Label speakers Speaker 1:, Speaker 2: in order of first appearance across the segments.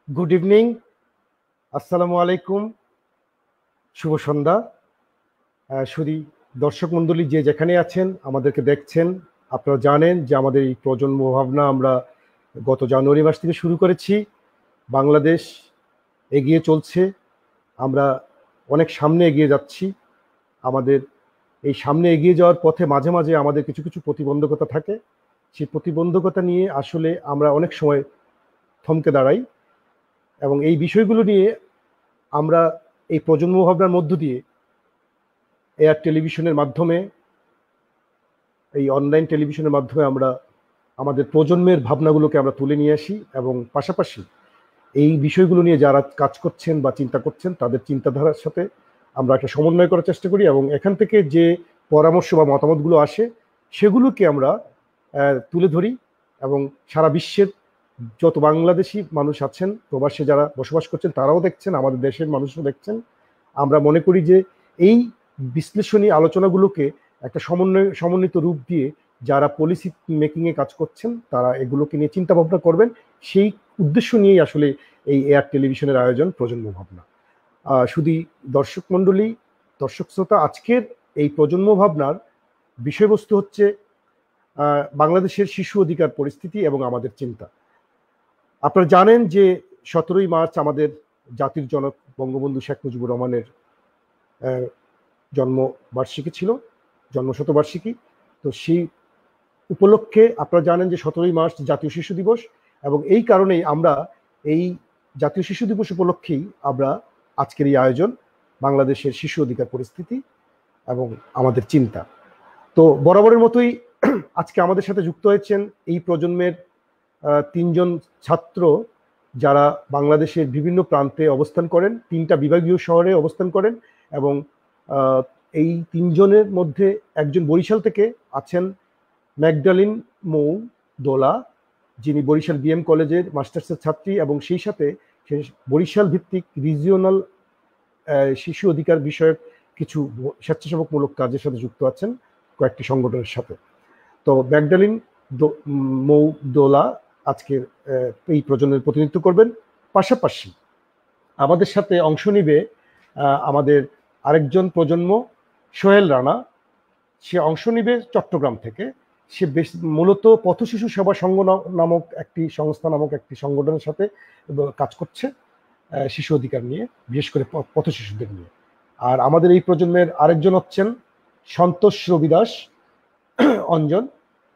Speaker 1: Good evening, আসসালামু আলাইকুম, শুভ সন্ধ্যা। শুধু দর্শক মণ্ডলী যে যেখানে আছেন আমাদেরকে দেখছেন, আপনারা জানেন যে আমাদের এই প্রজন্ম ভাবনা আমরা গত জানুয়ারি মাস থেকে শুরু করেছি। বাংলাদেশ এগিয়ে চলছে, আমরা অনেক সামনে এগিয়ে যাচ্ছি। আমাদের এই সামনে এগিয়ে যাওয়ার পথে মাঝে মাঝে আমাদের কিছু কিছু প্রতিবন্ধকতা থাকে। সেই প্রতিবন্ধকতা নিয়ে আসলে আমরা অনেক সময় থমকে দাঁড়াই, এবং এই বিষয়গুলো নিয়ে আমরা এই প্রজন্ম ভাবনার মধ্য দিয়ে এয়ার টেলিভিশনের মাধ্যমে, এই অনলাইন টেলিভিশনের মাধ্যমে আমরা আমাদের প্রজন্মের ভাবনাগুলোকে আমরা তুলে নিয়ে আসি, এবং পাশাপাশি এই বিষয়গুলো নিয়ে যারা কাজ করছেন বা চিন্তা করছেন তাদের চিন্তাধারার সাথে আমরা একটা সমন্বয় করার চেষ্টা করি, এবং এখান থেকে যে পরামর্শ বা মতামতগুলো আসে সেগুলোকে আমরা তুলে ধরি। এবং সারা বিশ্বের যত বাংলাদেশি মানুষ আছেন, প্রবাসে যারা বসবাস করছেন তারাও দেখছেন, আমাদের দেশের মানুষও দেখছেন। আমরা মনে করি যে এই বিশ্লেষণী আলোচনাগুলোকে একটা সমন্বিত রূপ দিয়ে যারা পলিসি মেকিংয়ে কাজ করছেন তারা এগুলোকে নিয়ে চিন্তা ভাবনা করবেন, সেই উদ্দেশ্য নিয়েই আসলে এই এয়ার টেলিভিশনের আয়োজন প্রজন্ম ভাবনা। শুধু দর্শক মণ্ডলী, দর্শক শ্রোতা, আজকের এই প্রজন্ম ভাবনার বিষয়বস্তু হচ্ছে বাংলাদেশের শিশু অধিকার পরিস্থিতি এবং আমাদের চিন্তা। আপনারা জানেন যে 17ই মার্চ আমাদের জাতির জনক বঙ্গবন্ধু শেখ মুজিবুর রহমানের জন্মবার্ষিকী ছিল, জন্মশতবার্ষিকী। তো সেই উপলক্ষে আপনারা জানেন যে 17ই মার্চ জাতীয় শিশু দিবস, এবং এই কারণেই আমরা এই জাতীয় শিশু দিবস উপলক্ষেই আমরা আজকের এই আয়োজন, বাংলাদেশের শিশু অধিকার পরিস্থিতি এবং আমাদের চিন্তা। তো বরাবরের মতোই আজকে আমাদের সাথে যুক্ত হয়েছেন এই প্রজন্মের 3জন ছাত্র, যারা বাংলাদেশের বিভিন্ন প্রান্তে অবস্থান করেন, 3টা বিভাগীয় শহরে অবস্থান করেন, এবং এই 3জনের মধ্যে একজন বরিশাল থেকে আছেন ম্যাগডালিন মৌ দোলা, যিনি বরিশাল বিএম কলেজের মাস্টার্সের ছাত্রী, এবং সেই সাথে বরিশাল ভিত্তিক রিজিওনাল শিশু অধিকার বিষয়ক কিছু স্বেচ্ছাসেবকমূলক কাজের সাথে যুক্ত আছেন কয়েকটি সংগঠনের সাথে। তো ম্যাগডালিন মৌ দোলা আজকের এই প্রজন্মের প্রতিনিধিত্ব করবেন। পাশাপাশি আমাদের সাথে অংশ নিবে আমাদের আরেকজন প্রজন্ম, সোহেল রানা। সে অংশ নিবে চট্টগ্রাম থেকে। সে মূলত পথ শিশু সেবা সংঘ নামক একটি সংস্থা, নামক একটি সংগঠনের সাথে কাজ করছে শিশু অধিকার নিয়ে, বিশেষ করে পথ শিশুদের নিয়ে। আর আমাদের এই প্রজন্মের আরেকজন হচ্ছেন সন্তোষ রবিদাস অঞ্জন।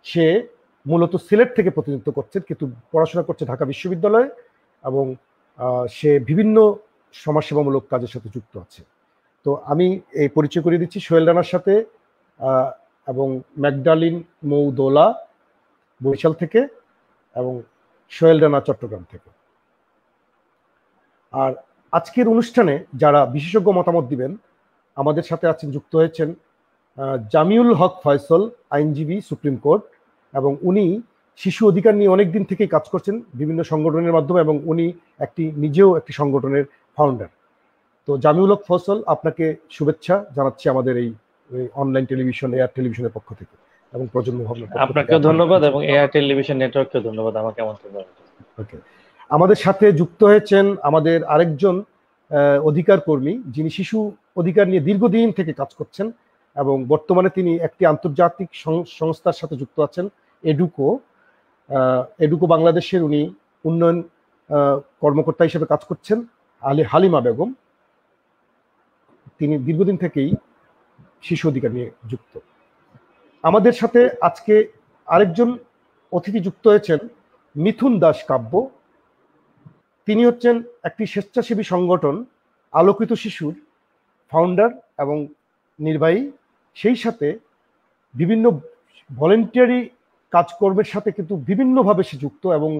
Speaker 1: সে মূলত সিলেট থেকে প্রতিনিধিত্ব করছেন, কিন্তু পড়াশোনা করছে ঢাকা বিশ্ববিদ্যালয়ে, এবং সে বিভিন্ন সমাজসেবামূলক কাজের সাথে যুক্ত আছে। তো আমি এই পরিচয় করিয়ে দিচ্ছি সোহেল রানার সাথে, এবং ম্যাগডালিন মৌ দোলা বরিশাল থেকে, এবং সোহেল রানা চট্টগ্রাম থেকে। আর আজকের অনুষ্ঠানে যারা বিশেষজ্ঞ মতামত দিবেন, আমাদের সাথে আছেন, যুক্ত হয়েছেন জামিউল হক ফয়সল, আইনজীবী, সুপ্রিম কোর্ট, এবং উনি শিশু অধিকার নিয়ে অনেক দিন থেকেই কাজ করছেন বিভিন্ন সংগঠনের মাধ্যমে, এবং উনি নিজেও একটি সংগঠনের ফাউন্ডার। তো জামিউল হক ফয়সল, আপনাকে শুভেচ্ছা জানাচ্ছি আমাদের এই অনলাইন টেলিভিশন, এয়ার টেলিভিশনের পক্ষ থেকে এবং প্রজন্ম ভাবনার পক্ষ থেকে।
Speaker 2: আপনাকেও ধন্যবাদ, এবং এয়ার টেলিভিশন নেটওয়ার্ককেও ধন্যবাদ আমাকে আমন্ত্রণ করার জন্য।
Speaker 1: ওকে, আমাদের সাথে যুক্ত হয়েছেন আমাদের আরেকজন অধিকার কর্মী, যিনি শিশু অধিকার নিয়ে দীর্ঘদিন থেকে কাজ করছেন, এবং বর্তমানে তিনি একটি আন্তর্জাতিক সংস্থার সাথে যুক্ত আছেন, এডুকো বাংলাদেশের উনি উন্নয়ন কর্মকর্তা হিসেবে কাজ করছেন, হালিমা বেগম। তিনি দীর্ঘদিন থেকেই শিশু অধিকার নিয়ে যুক্ত। আমাদের সাথে আজকে আরেকজন অতিথি যুক্ত হয়েছেন মিথুন দাস কাব্য। তিনি হচ্ছেন একটি স্বেচ্ছাসেবী সংগঠন আলোকিত শিশুর ফাউন্ডার এবং নির্বাহী, সেই সাথে বিভিন্ন ভলেন্টিয়ারি কাজকর্মের সাথে কিন্তু বিভিন্নভাবে সে যুক্ত, এবং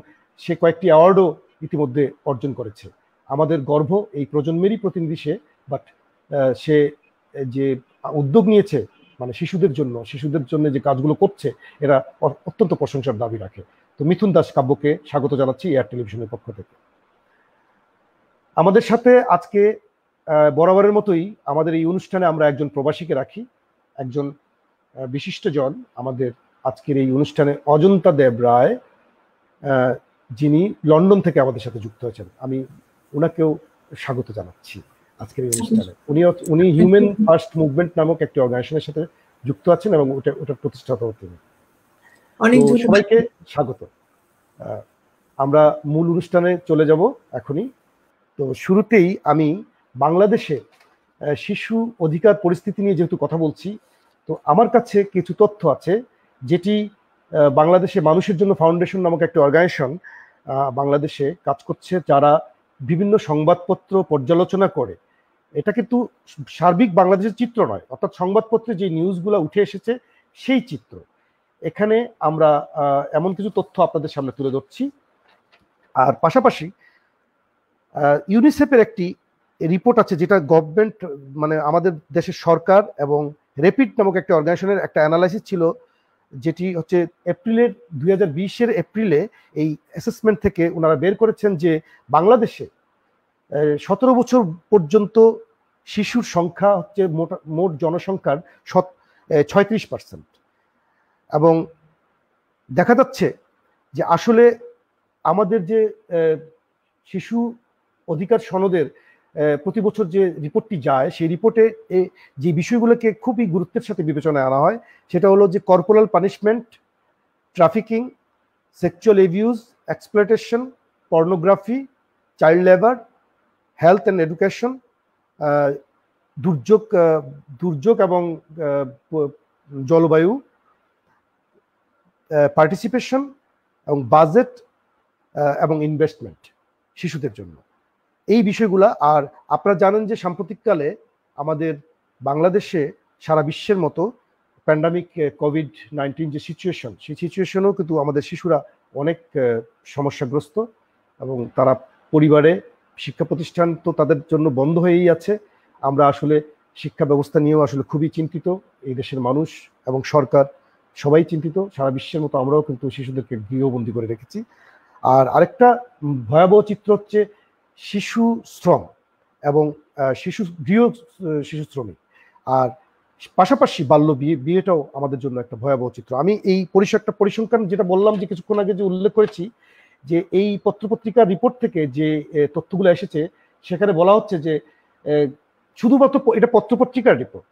Speaker 1: সে কয়েকটি অ্যাওয়ার্ডও ইতিমধ্যে অর্জন করেছে। আমাদের গর্ব এই প্রজন্মেরই প্রতিনিধি সে, বাট সে যে উদ্যোগ নিয়েছে, মানে শিশুদের জন্য যে কাজগুলো করছে, এরা অত্যন্ত প্রশংসার দাবি রাখে। তো মিথুন দাস কাব্যকে স্বাগত জানাচ্ছি এয়ার টেলিভিশনের পক্ষ থেকে। আমাদের সাথে আজকে বরাবরের মতোই আমাদের এই অনুষ্ঠানে আমরা একজন প্রবাসীকে রাখি, একজন বিশিষ্টজন আমাদের আজকের এই অনুষ্ঠানে অজন্তা দেব রায়। যিনি লন্ডন থেকে আমাদের সাথে যুক্ত হয়েছেন। আমি ওনাকেও স্বাগত জানাচ্ছি আজকের এই অনুষ্ঠানে। উনি হিউম্যান ফার্স্ট মুভমেন্ট নামক একটি অর্গানাইজেশনের সাথে যুক্ত আছেন এবং ওটার প্রতিষ্ঠাতা তিনি। সবাইকে স্বাগত। আমরা মূল অনুষ্ঠানে চলে যাব এখনই। তো শুরুতেই আমি বাংলাদেশে শিশু অধিকার পরিস্থিতি নিয়ে যেহেতু কথা বলছি, তো আমার কাছে কিছু তথ্য আছে যেটি বাংলাদেশে মানুষের জন্য ফাউন্ডেশন নামক একটি অর্গানাইজেশন বাংলাদেশে কাজ করছে, যারা বিভিন্ন সংবাদপত্র পর্যালোচনা করে। এটা কিন্তু সার্বিক বাংলাদেশের চিত্র নয়, অর্থাৎ সংবাদপত্রে যে নিউজগুলো উঠে এসেছে সেই চিত্র। এখানে আমরা এমন কিছু তথ্য আপনাদের সামনে তুলে ধরছি। আর পাশাপাশি ইউনিসেফের একটি রিপোর্ট আছে, যেটা গভর্নমেন্ট মানে আমাদের দেশের সরকার এবং রেপিড নামক একটা অর্গানাইজেশনের একটা অ্যানালাইসিস ছিল, যেটি হচ্ছে 2020 এপ্রিলে এই অ্যাসেসমেন্ট থেকে ওনারা বের করেছেন যে বাংলাদেশে 17 বছর পর্যন্ত শিশুর সংখ্যা হচ্ছে মোট জনসংখ্যার 36%। এবং দেখা যাচ্ছে যে আসলে আমাদের যে শিশু অধিকার সনদের প্রতি বছর যে রিপোর্টটি যায়, সেই রিপোর্টে যে বিষয়গুলোকে খুবই গুরুত্বের সাথে বিবেচনায় আনা হয়, সেটা হলো যে corporal punishment, trafficking, sexual abuse, exploitation, pornography, child labour, health and education, দুর্যোগ এবং জলবায়ু, পার্টিসিপেশন এবং বাজেট এবং ইনভেস্টমেন্ট শিশুদের জন্য, এই বিষয়গুলা। আর আপনারা জানেন যে সাম্প্রতিককালে আমাদের বাংলাদেশে সারা বিশ্বের মতো প্যান্ডামিক কোভিড-19 যে সিচুয়েশন, সেই সিচুয়েশনেও কিন্তু আমাদের শিশুরা অনেক সমস্যাগ্রস্ত এবং তারা পরিবারে, শিক্ষা প্রতিষ্ঠান তো তাদের জন্য বন্ধ হয়েই আছে। আমরা আসলে শিক্ষা ব্যবস্থা নিয়েও আসলে খুবই চিন্তিত, এই দেশের মানুষ এবং সরকার সবাই চিন্তিত। সারা বিশ্বের মতো আমরাও কিন্তু শিশুদেরকে গৃহবন্দী করে রেখেছি। আর আরেকটা ভয়াবহ চিত্র হচ্ছে শিশু শ্রম এবং শিশু শ্রমিক, আর পাশাপাশি বাল্য বিয়েটাও আমাদের জন্য একটা ভয়াবহ চিত্র। আমি এই পরিসংখ্যান যেটা বললাম যে কিছুক্ষণ আগে যে উল্লেখ করেছি, যে এই পত্রপত্রিকার রিপোর্ট থেকে যে তথ্যগুলো এসেছে, সেখানে বলা হচ্ছে যে শুধুমাত্র এটা পত্রপত্রিকার রিপোর্ট,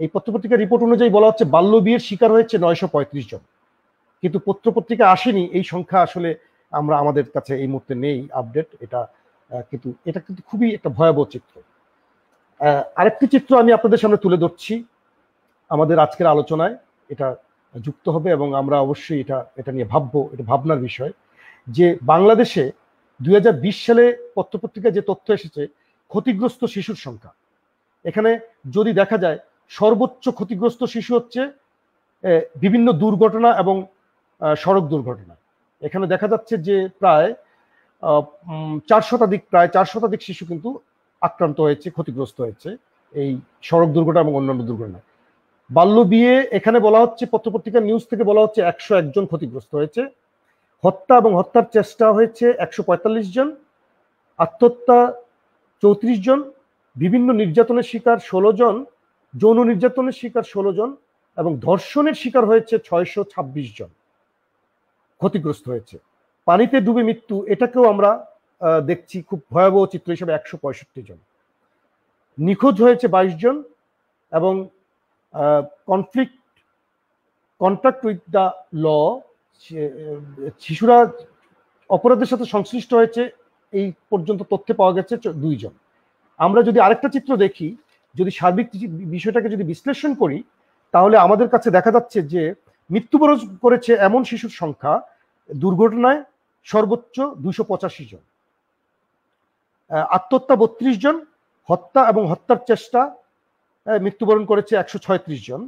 Speaker 1: এই পত্রপত্রিকার রিপোর্ট অনুযায়ী বলা হচ্ছে বাল্য বিয়ের শিকার হয়েছে 935 জন, কিন্তু পত্রপত্রিকা আসেনি এই সংখ্যা। আসলে আমাদের কাছে এই মুহূর্তে নেই আপডেট এটা, কিন্তু এটা কিন্তু খুবই একটা ভয়াবহ চিত্র। আরেকটি চিত্র আমি আপনাদের সামনে তুলে ধরছি, আমাদের আজকের আলোচনায় এটা যুক্ত হবে এবং আমরা অবশ্যই এটা নিয়ে ভাববো, এটা ভাবনার বিষয়। যে বাংলাদেশে 2020 সালে পত্রপত্রিকায় যে তথ্য এসেছে ক্ষতিগ্রস্ত শিশুর সংখ্যা, এখানে যদি দেখা যায় সর্বোচ্চ ক্ষতিগ্রস্ত শিশু হচ্ছে বিভিন্ন দুর্ঘটনা এবং সড়ক দুর্ঘটনা। এখানে দেখা যাচ্ছে যে প্রায় 4 শতাধিক শিশু কিন্তু আক্রান্ত হয়েছে, ক্ষতিগ্রস্ত হয়েছে এই সড়ক দুর্ঘটনা এবং অন্যান্য দুর্ঘটনা। বাল্য বিয়ে এখানে বলা হচ্ছে, পত্রপত্রিকার নিউজ থেকে বলা হচ্ছে 101 জন ক্ষতিগ্রস্ত হয়েছে। হত্যা এবং হত্যার চেষ্টা হয়েছে 145 জন, আত্মহত্যা 34 জন, বিভিন্ন নির্যাতনের শিকার 16 জন, যৌন নির্যাতনের শিকার 16 জন এবং ধর্ষণের শিকার হয়েছে 626 জন ক্ষতিগ্রস্ত হয়েছে। পানিতে ডুবে মৃত্যু, এটাকেও আমরা দেখছি খুব ভয়াবহ চিত্র হিসেবে 165 জন। নিখোঁজ হয়েছে 22 জন এবং কন্ট্যাক্ট উইথ দ্য ল, শিশুরা অপরাধের সাথে সংশ্লিষ্ট হয়েছে এই পর্যন্ত তথ্যে পাওয়া গেছে 2 জন। আমরা যদি আরেকটা চিত্র দেখি, যদি সার্বিক বিষয়টাকে যদি বিশ্লেষণ করি, তাহলে আমাদের কাছে দেখা যাচ্ছে যে মৃত্যুবরণ করেছে এমন শিশুর সংখ্যা দুর্ঘটনায় সর্বোচ্চ 285 জন, আত্মহত্যা 32 জন, হত্যা এবং হত্যার চেষ্টা মৃত্যুবরণ করেছে 136 জন,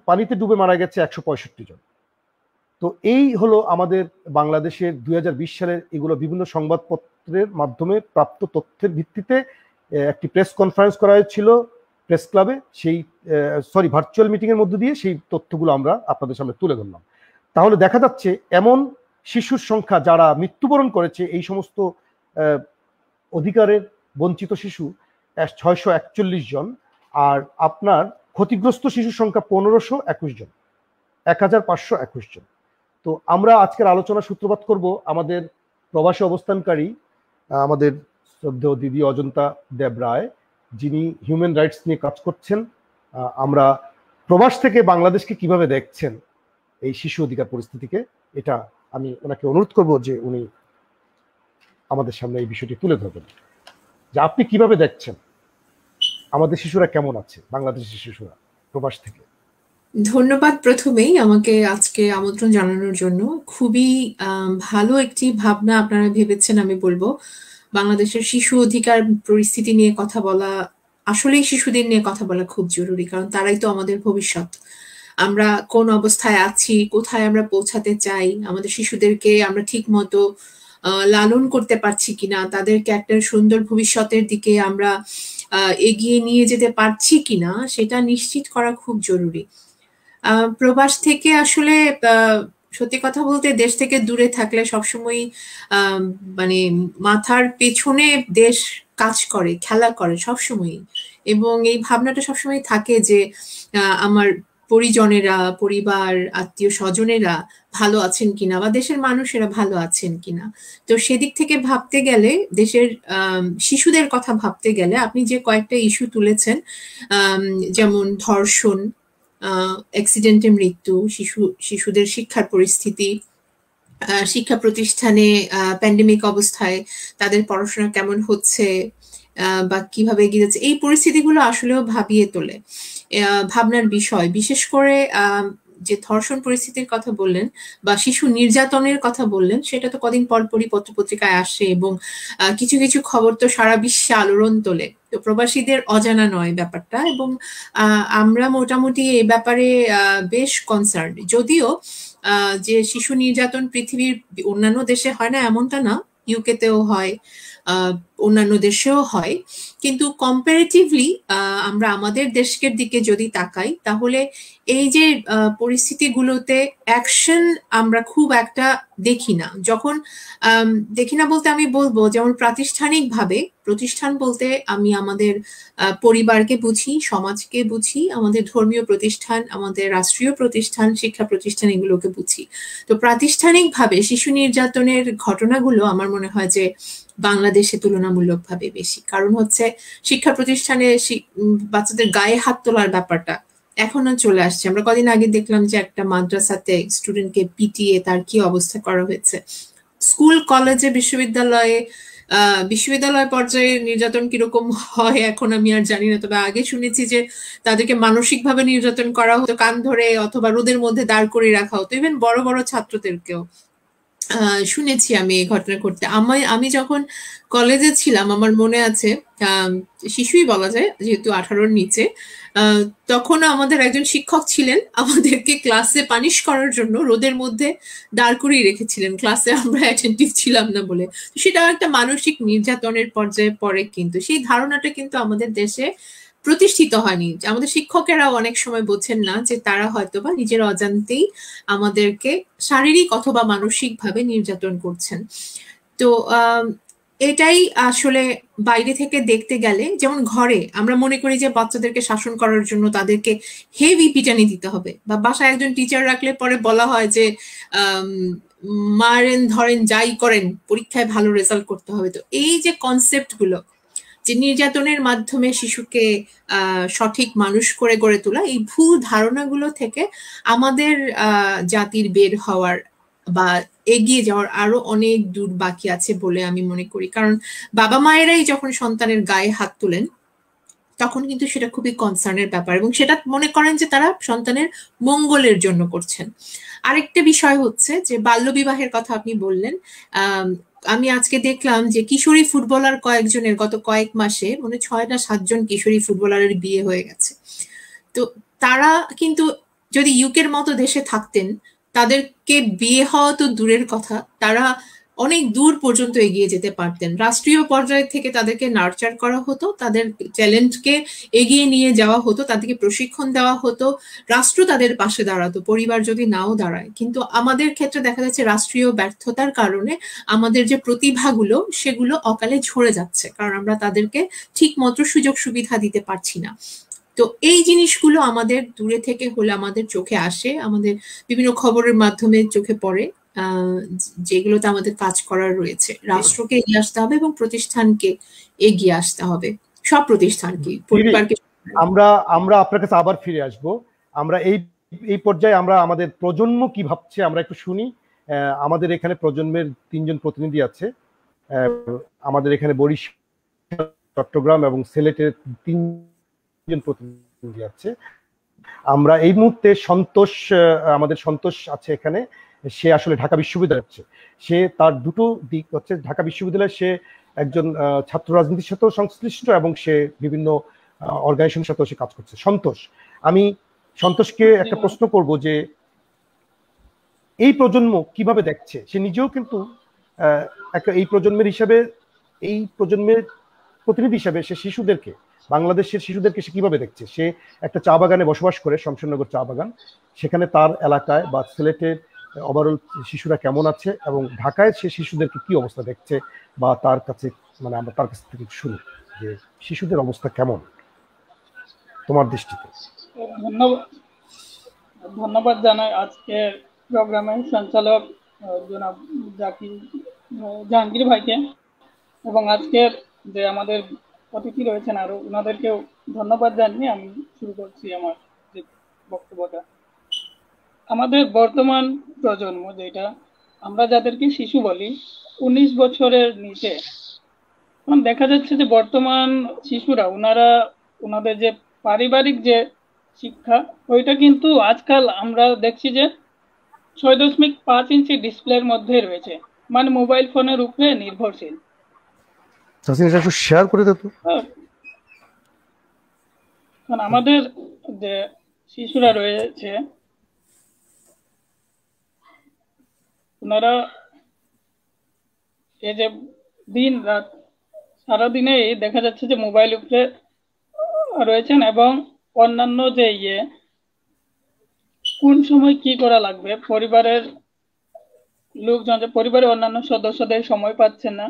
Speaker 1: পানিতে ডুবে মারা গেছে 165 জন। তো এই হলো আমাদের বাংলাদেশের 2020 সালের এগুলো বিভিন্ন সংবাদপত্রের মাধ্যমে প্রাপ্ত তথ্যের ভিত্তিতে একটি প্রেস কনফারেন্স করা হয়েছিল প্রেস ক্লাবে, সেই ভার্চুয়াল মিটিং এর মধ্য দিয়ে সেই তথ্যগুলো আমরা আপনাদের সামনে তুলে ধরলাম। তাহলে দেখা যাচ্ছে এমন শিশুর সংখ্যা যারা মৃত্যুবরণ করেছে, এই সমস্ত অধিকারের বঞ্চিত শিশু 641 জন, আর আপনার ক্ষতিগ্রস্ত শিশুর সংখ্যা 1521 জন, 1521 জন। তো আমরা আজকের আলোচনা সূত্রপাত করব আমাদের প্রবাসে অবস্থানকারী আমাদের শ্রদ্ধেয় দিদি অজন্তা দেব রায়, যিনি হিউম্যান রাইটস নিয়ে কাজ করছেন। আমরা প্রবাস থেকে বাংলাদেশকে কিভাবে দেখছেন এই শিশু অধিকার পরিস্থিতিকে, এটা আমি ওনাকে অনুরোধ করব যে উনি আমাদের সামনে এই বিষয়টি তুলে ধরবেন, যে আপনি কিভাবে দেখছেন আমাদের শিশুরা কেমন আছে, বাংলাদেশের শিশুরা প্রবাস থেকে।
Speaker 3: ধন্যবাদ প্রথমেই আমাকে আজকে আমন্ত্রণ জানানোর জন্য। খুবই ভালো একটি ভাবনা আপনারা ভেবেছেন। আমি বলবো বাংলাদেশের শিশু অধিকার পরিস্থিতি নিয়ে কথা বলা, আসলেই শিশুদের নিয়ে কথা বলা খুব জরুরি, কারণ তারাই তো আমাদের ভবিষ্যৎ। আমরা কোন অবস্থায় আছি, কোথায় আমরা পৌঁছাতে চাই, আমাদের শিশুদেরকে আমরা ঠিক মতো লালন করতে পারছি কিনা, তাদেরকে একটা সুন্দর ভবিষ্যতের দিকে আমরা এগিয়ে নিয়ে যেতে পারছি কিনা, সেটা নিশ্চিত করা খুব জরুরি। প্রবাস থেকে আসলে সত্যি কথা বলতে দেশ থেকে দূরে থাকলে সবসময় মানে মাথার পেছনে দেশ কাজ করে, খেলা করে সবসময়, এবং এই ভাবনাটা সবসময় থাকে যে আমার পরিজনেরা, পরিবার, আত্মীয় স্বজনেরা ভালো আছেন কিনা, বা দেশের মানুষেরা ভালো আছেন কিনা। তো সেদিক থেকে ভাবতে গেলে, দেশের শিশুদের কথা ভাবতে গেলে আপনি যে কয়েকটা ইস্যু তুলেছেন, যেমন ধর্ষণ, অ্যাক্সিডেন্টে মৃত্যু, শিশুদের শিক্ষার পরিস্থিতি, শিক্ষা প্রতিষ্ঠানে প্যান্ডেমিক অবস্থায় তাদের পড়াশোনা কেমন হচ্ছে বা কিভাবে এগিয়ে যাচ্ছে, এই পরিস্থিতিগুলো আসলেও ভাবিয়ে তোলে, ভাবনার বিষয়। বিশেষ করে যে ধর্ষণ পরিস্থিতির কথা বললেন বা শিশু নির্যাতনের কথা বললেন, সেটা তো কদিন পর পরই পত্রপত্রিকায় আসে, এবং কিছু কিছু খবর তো সারা বিশ্বে আলোড়ন তোলে। তো প্রবাসীদের অজানা নয় ব্যাপারটা, এবং আমরা মোটামুটি এই ব্যাপারে বেশ কনসার্ন। যদিও যে শিশু নির্যাতন পৃথিবীর অন্যান্য দেশে হয় না এমনটা না, ইউকেতেও হয়, অন্যান্য দেশেও হয়, কিন্তু কম্পারেটিভলি আমরা আমাদের দেশের দিকে যদি তাকাই, তাহলে এই যে পরিস্থিতিগুলোতে অ্যাকশন আমরা খুব একটা দেখি না। যখন দেখি না বলতে আমি বলবো, যেমন প্রাতিষ্ঠানিকভাবে, প্রতিষ্ঠান বলতে আমি আমাদের পরিবারকে বুঝি, সমাজকে বুঝি, আমাদের ধর্মীয় প্রতিষ্ঠান, আমাদের রাষ্ট্রীয় প্রতিষ্ঠান, শিক্ষা প্রতিষ্ঠান, এগুলোকে বুঝি। তো প্রাতিষ্ঠানিকভাবে শিশু নির্যাতনের ঘটনাগুলো আমার মনে হয় যে বাংলাদেশে তুলনামূলকভাবে বেশি। কারণ হচ্ছে শিক্ষা প্রতিষ্ঠানে বাচ্চাদের গায়ে হাত তোলার ব্যাপারটা এখনো চলে আসছে। আমরা কদিন আগে দেখলাম যে একটা মাদ্রাসাতে স্টুডেন্টকে পিটিয়ে তার কি অবস্থা করা হয়েছে। স্কুল, কলেজে, বিশ্ববিদ্যালয় পর্যায়ে নির্যাতন কিরকম হয় এখন আমি আর জানি না, তবে আগে শুনেছি যে তাদেরকে মানসিকভাবে নির্যাতন করা হতো, কান ধরে অথবা রোদের মধ্যে দাঁড় করে রাখা হতো, ইভেন বড় বড় ছাত্রদেরকেও শুনেছি আমি এই ঘটনা ঘটতে। আমি যখন কলেজে ছিলাম, আমার মনে আছে, শিশুই বলা যায় যেহেতু 18-র নিচে, তখন আমাদের একজন শিক্ষক ছিলেন, আমাদেরকে ক্লাসে পানিশ করার জন্য রোদের মধ্যে দাঁড় করিয়ে রেখেছিলেন, ক্লাসে আমরা অ্যাটেন্টিভ ছিলাম না বলে। সেটা একটা মানসিক নির্যাতনের পর্যায়ে পড়ে, কিন্তু সেই ধারণাটা কিন্তু আমাদের দেশে প্রতিষ্ঠিত হয়নি। আমাদের শিক্ষকেরাও অনেক সময় বোঝেন না যে তারা হয়তোবা নিজের অজান্তেই আমাদেরকে শারীরিক অথবা মানসিকভাবে নির্যাতন করছেন। তো এটাই আসলে বাইরে থেকে দেখতে গেলে, যেমন ঘরে আমরা মনে করি যে বাচ্চাদেরকে শাসন করার জন্য তাদেরকে হেভি পিটানি দিতে হবে, বা বাসায় একজন টিচার রাখলে পরে বলা হয় যে মারেন, ধরেন, যাই করেন, পরীক্ষায় ভালো রেজাল্ট করতে হবে। তো এই যে কনসেপ্ট গুলো, যে নির্যাতনের মাধ্যমে শিশুকে সঠিক মানুষ করে গড়ে তোলা, এই ভুল ধারণাগুলো থেকে আমাদের জাতির বের হওয়ার বা এগিয়ে যাওয়ার আরো অনেক দূর বাকি আছে বলে আমি মনে করি। কারণ বাবা মায়েরাই যখন সন্তানের গায়ে হাত তোলেন, তখন কিন্তু সেটা খুবই কনসার্নের ব্যাপার, এবং সেটা মনে করেন যে তারা সন্তানের মঙ্গলের জন্য করছেন। আরেকটা বিষয় হচ্ছে যে বাল্যবিবাহের কথা আপনি বললেন। আমি আজকে দেখলাম যে কিশোরী ফুটবলার কয়েকজনের গত কয়েক মাসে 6 না 7 জন কিশোরী ফুটবলারের বিয়ে হয়ে গেছে। তো তারা কিন্তু যদি ইউকের মতো দেশে থাকতেন, তাদেরকে বিয়ে হওয়া তো দূরের কথা, তারা অনেক দূর পর্যন্ত এগিয়ে যেতে পারতেন। রাষ্ট্রীয় পর্যায় থেকে তাদেরকে নার্চার করা হতো, তাদের ট্যালেন্টকে এগিয়ে নিয়ে যাওয়া হতো, তাদেরকে প্রশিক্ষণ দেওয়া হতো, রাষ্ট্র তাদের পাশে দাঁড়াতো, পরিবার যদি নাও দাঁড়ায়। কিন্তু আমাদের ক্ষেত্রে দেখা যাচ্ছে রাষ্ট্রীয় ব্যর্থতার কারণে আমাদের যে প্রতিভাগুলো, সেগুলো অকালে ঝরে যাচ্ছে, কারণ আমরা তাদেরকে ঠিক মতো সুযোগ সুবিধা দিতে পারছি না। তো এই জিনিসগুলো আমাদের দূরে থেকে হলে আমাদের চোখে আসে, আমাদের বিভিন্ন খবরের মাধ্যমে চোখে পড়ে, যেগুলোতে আমাদের কাজ করার রয়েছে। রাষ্ট্রকে এগিয়ে আসতে হবে এবং প্রতিষ্ঠানকে এগিয়ে আসতে হবে, সব প্রতিষ্ঠানকে, পরিবারকে।
Speaker 1: আমরা আমরা আপনার কাছে আবার ফিরে আসব। আমরা এই পর্যায়ে আমরা আমাদের প্রজন্ম কি ভাবছে আমরা একটু শুনি। আমাদের এখানে প্রজন্মের 3 জন প্রতিনিধি আছে। আমাদের এখানে বরিশাল, চট্টগ্রাম এবং সিলেটের 3 জন প্রতিনিধি আছে। আমরা এই মুহূর্তে আমাদের সন্তোষ আছে এখানে। সে আসলে ঢাকা বিশ্ববিদ্যালয়ে আছে। সে তার দুটো দিক হচ্ছে, ঢাকা বিশ্ববিদ্যালয়ে সে একজন ছাত্র রাজনীতির সাথেও সংশ্লিষ্ট এবং সে বিভিন্ন অর্গানাইজেশনের সাথেও সে কাজ করছে। আমি সন্তোষকে একটা প্রশ্ন করব যে এই প্রজন্ম কিভাবে দেখছে। সে নিজেও কিন্তু একটা এই প্রজন্মের প্রতিনিধি হিসাবে সে শিশুদেরকে, বাংলাদেশের শিশুদেরকে সে কিভাবে দেখছে। সে একটা চা বাগানে বসবাস করে, শমশেরনগর চা বাগান। সেখানে তার এলাকায় বা সিলেটের ওভারঅল শিশুরা কেমন আছে এবং ঢাকায় সে শিশুদেরকে কি অবস্থা দেখছে, বা তার কাছে মানে আমরা তার কাছ থেকে শুনি যে শিশুদের অবস্থা কেমন তোমার দৃষ্টিতে।
Speaker 4: ধন্যবাদ জানাই আজকে প্রোগ্রামের সঞ্চালক জনাব জাহাঙ্গীর ভাইকে, এবং আজকের যে আমাদের অতিথি রয়েছেন আরো ওনাদেরকেও ধন্যবাদ জানিয়ে আমি শুরু করছি আমার যে বক্তব্যটা। আমাদের বর্তমান প্রজন্ম, যেটা আমরা যাদেরকে শিশু বলি, 19 বছরের নিচে, দেখা যাচ্ছে যে বর্তমান শিশুরা ওনাদের যে পারিবারিক যে শিক্ষা, ওইটা কিন্তু আজকাল আমরা দেখছি যে 6.5 ইঞ্চি ডিসপ্লের মধ্যে রয়েছে, মানে মোবাইল ফোনের উপরে নির্ভরশীল।
Speaker 1: শেয়ার করে দাও তো।
Speaker 4: আমাদের যে শিশুরা রয়েছে ওনারা এই যে দিন রাত সারাদিনে দেখা যাচ্ছে যে মোবাইল উপরে রয়েছেন, এবং অন্যান্য যে কোন সময় কি করা লাগবে, পরিবারের লোকজন, যে পরিবারের অন্যান্য সদস্যদের সময় পাচ্ছেন না,